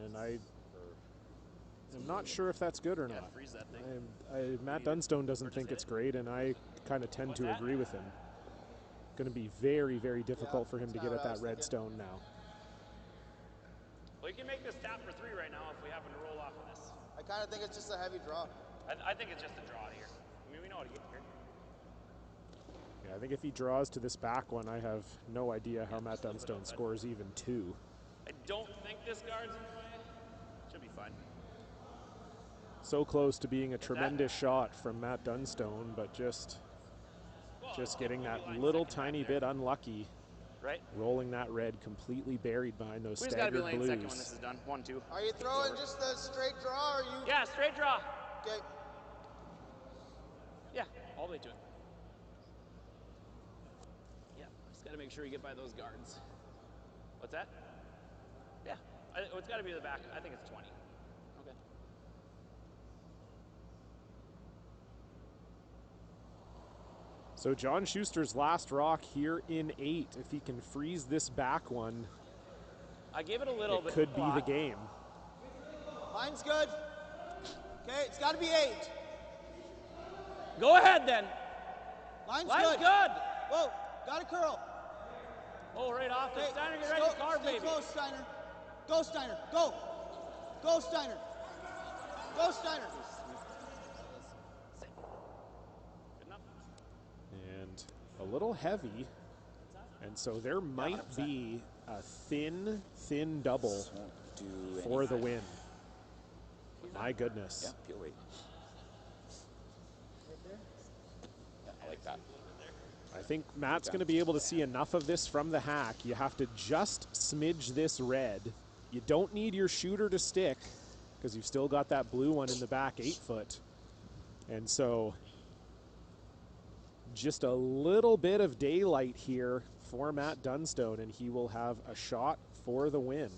And I'm not sure if that's good or not. Freeze that thing. Matt Dunstone doesn't think it's great, and I kind of tend to agree with him. Going to be very, very difficult for him to get at that red stone now. Well, you can make this tap for 3 right now if we happen to roll off of this. I kind of think it's just a heavy draw. I think it's just a draw here. I mean, we know how to get here. Yeah, I think if he draws to this back one, I have no idea how Matt Dunstone scores even 2. I don't think this guard's in play. Should be fine. So close to being a tremendous shot from Matt Dunstone, but just getting that little tiny bit unlucky. Right. Rolling that red completely buried behind those Who's got to be staggered lane blues. second when this is done? 1, 2. Are you throwing just the straight draw, or are you? Yeah, straight draw. Okay. Yeah, all the way to it. Yeah, just got to make sure you get by those guards. What's that? Yeah, it's got to be the back. I think it's 20. Okay. So John Schuster's last rock here in 8. If he can freeze this back one, I gave it a little bit. It could be the game. Line's good. Okay, it's got to be 8. Go ahead then. Line's good. Whoa, got to curl. Oh, right off. Okay, Steiner, get ready to carve, stay baby. close, Steiner. Go, Steiner. Go. Go, Steiner. Go, Steiner. Good enough. And a little heavy. And so there might be a thin double for the win. My goodness. Yeah, peel weight. Yeah, I like that. I think Matt's going to be able to see enough of this from the hack. You have to just smidge this red. You don't need your shooter to stick because you've still got that blue one in the back 8 foot. And so just a little bit of daylight here for Matt Dunstone, and he will have a shot for the win.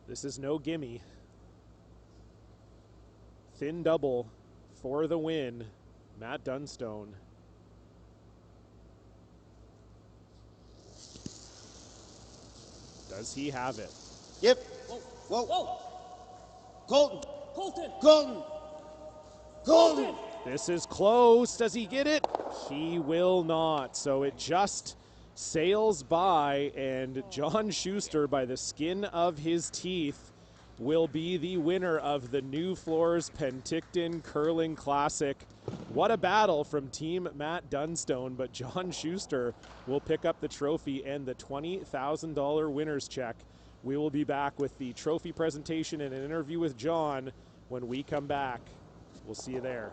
This is no gimme. Thin double for the win, Matt Dunstone. Does he have it? Yep. Whoa. Whoa. Colton. Colton. Colton. Colton. This is close. Does he get it? He will not. So it just sails by, and John Schuster, by the skin of his teeth, will be the winner of the NuFloors Penticton Curling Classic. What a battle from Team Matt Dunstone, but John Schuster will pick up the trophy and the $20,000 winner's check. We will be back with the trophy presentation and an interview with John when we come back. We'll see you there.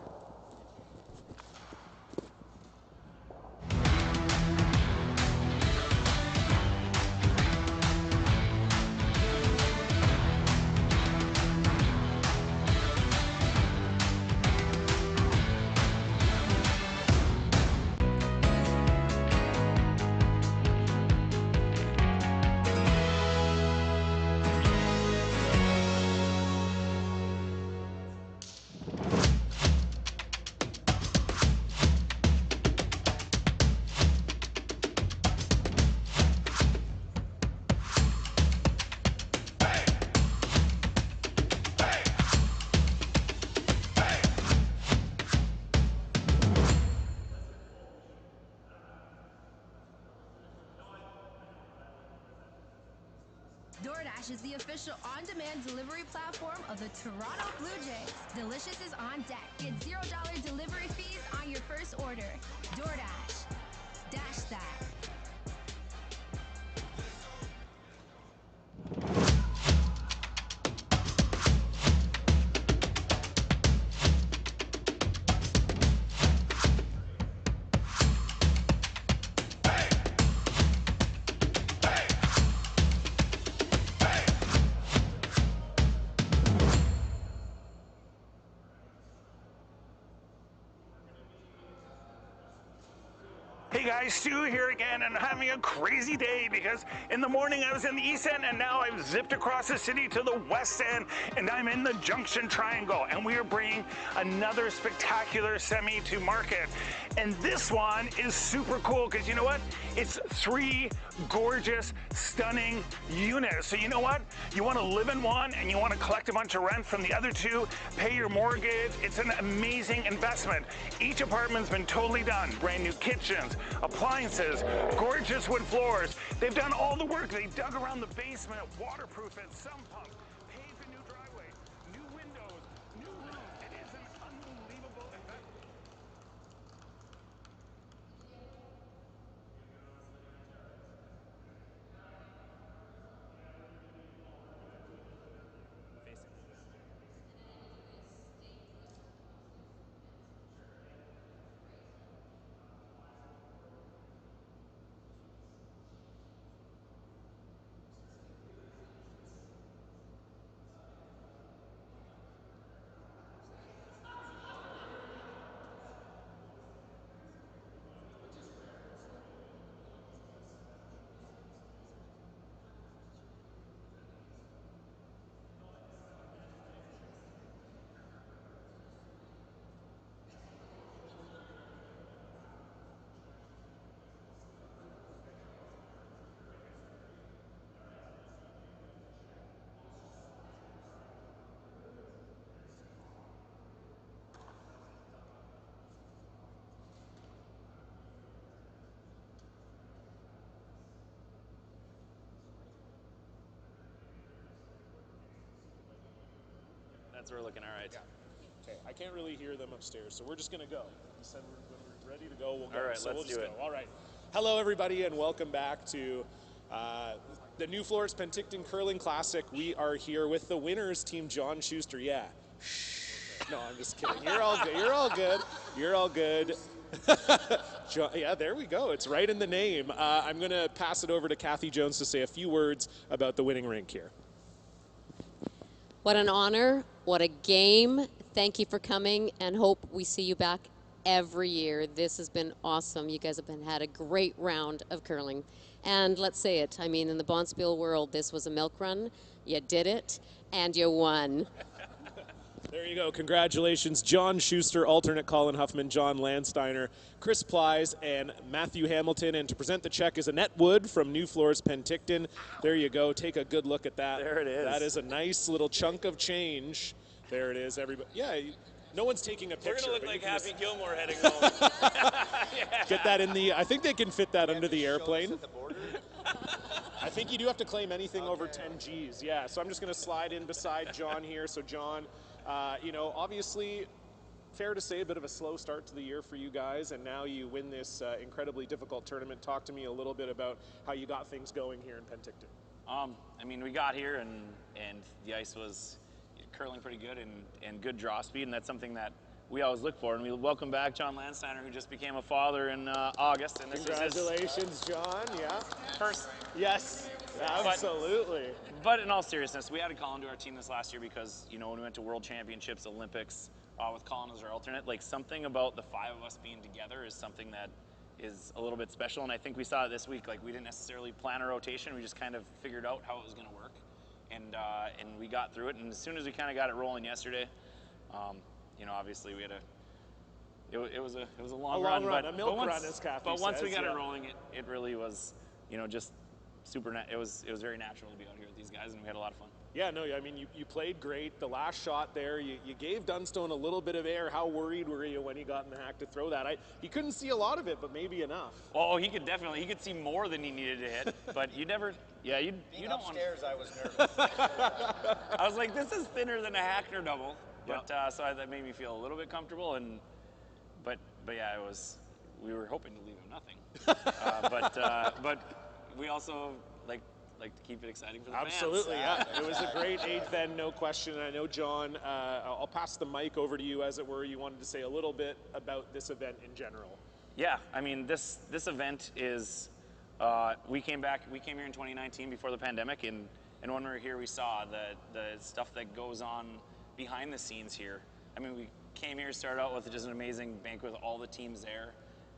DoorDash is the official on-demand delivery platform of the Toronto Blue Jays. Delicious is on deck. Get $0 delivery fees on your first order. DoorDash. Dash that. guys, Stu here again, and having a crazy day because in the morning I was in the East End and now I've zipped across the city to the West End and I'm in the Junction Triangle, and we are bringing another spectacular semi to market. And this one is super cool because you know what? It's 3 gorgeous, stunning units. So you know what? You want to live in one and you want to collect a bunch of rent from the other 2, pay your mortgage. It's an amazing investment. Each apartment's been totally done. Brand new kitchens, appliances, gorgeous wood floors. They've done all the work. They dug around the basement, waterproof it, sump pump, paved a new driveway, new windows, new roof. It is an unbelievable investment. That's what we're looking, all right. Yeah. Okay, I can't really hear them upstairs, so we're just gonna go. You said when we're ready to go, we'll go. All right, so let's we'll just do it. go. All right. Hello, everybody, and welcome back to the NuFloors Penticton Curling Classic. We are here with the winners, Team John Shuster. Yeah. No, I'm just kidding. You're all good. You're all good. You're all good. Yeah, there we go. It's right in the name. I'm going to pass it over to Kathy Jones to say a few words about the winning rink here. What an honor. What a game. Thank you for coming, and hope we see you back every year. This has been awesome. You guys have had a great round of curling. And let's say it, I mean, in the Bonspiel world, this was a milk run. You did it, and you won. There you go. Congratulations, John Shuster, alternate Colin Huffman, John Landsteiner, Chris Plies, and Matthew Hamilton. And to present the check is Annette Wood from NuFloors Penticton. There you go. Take a good look at that. There it is. That is a nice little chunk of change. There it is. Everybody. Yeah. No one's taking a picture. We're going to look like Happy Gilmore heading home. Yeah. Get that in the, I think they can fit that under the airplane. I think you do have to claim anything over 10 Gs. Yeah, so I'm just going to slide in beside John here. So John, you know, obviously fair to say a bit of a slow start to the year for you guys, and now you win this incredibly difficult tournament. Talk to me a little bit about how you got things going here in Penticton. I mean, we got here and the ice was curling pretty good and good draw speed, and that's something that we always look for. And we welcome back John Landsteiner, who just became a father in August. And this Congratulations, John. Yeah. First. Yes, absolutely. But in all seriousness, we added Colin to our team this last year because, you know, when we went to World Championships, Olympics, with Colin as our alternate, like something about the 5 of us being together is something that is a little bit special. And I think we saw it this week. Like, we didn't necessarily plan a rotation. We just kind of figured out how it was going to work. And we got through it. And as soon as we kind of got it rolling yesterday, you know, obviously we had it was a long run, a milk run, as Kathy But once says, we got it rolling, it really was, you know, just super. It was very natural to be out here with these guys, and we had a lot of fun. Yeah, no, I mean, you played great. The last shot there, you gave Dunstone a little bit of air. How worried were you when he got in the hack to throw that? He couldn't see a lot of it, but maybe enough. Oh, he could definitely. He could see more than he needed to hit, but you never. Yeah, you don't want. Upstairs, I was nervous. I was like, this is thinner than a Hackner double, but so that made me feel a little bit comfortable. And but yeah, it was. We were hoping to leave him nothing, but we also like to keep it exciting for the fans. Absolutely, yeah. It was a great 8th end, no question. And I know, John, I'll pass the mic over to you, as it were. You wanted to say a little bit about this event in general. Yeah, I mean, this event is. We came here in 2019 before the pandemic, and when we were here, we saw the stuff that goes on behind the scenes here. I mean, we came here, started out with just an amazing banquet with all the teams there,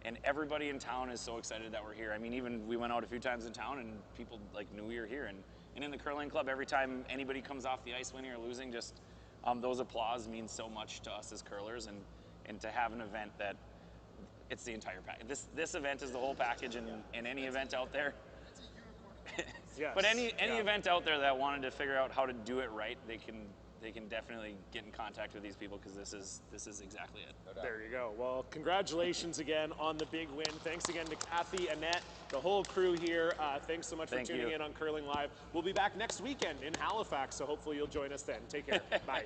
And everybody in town is so excited that we're here. I mean, even we went out a few times in town and people like knew we were here. And in the curling club, every time anybody comes off the ice winning or losing, just those applause mean so much to us as curlers, and to have an event that it's the entire package. This event is the whole package, and any event out there. Yes. But any event out there that wanted to figure out how to do it right, they can definitely get in contact with these people, because this is exactly it. There you go. Well, congratulations again on the big win. Thanks again to Kathy, Annette, the whole crew here. Thanks so much for tuning in on Curling Live. We'll be back next weekend in Halifax, so hopefully you'll join us then. Take care. Bye.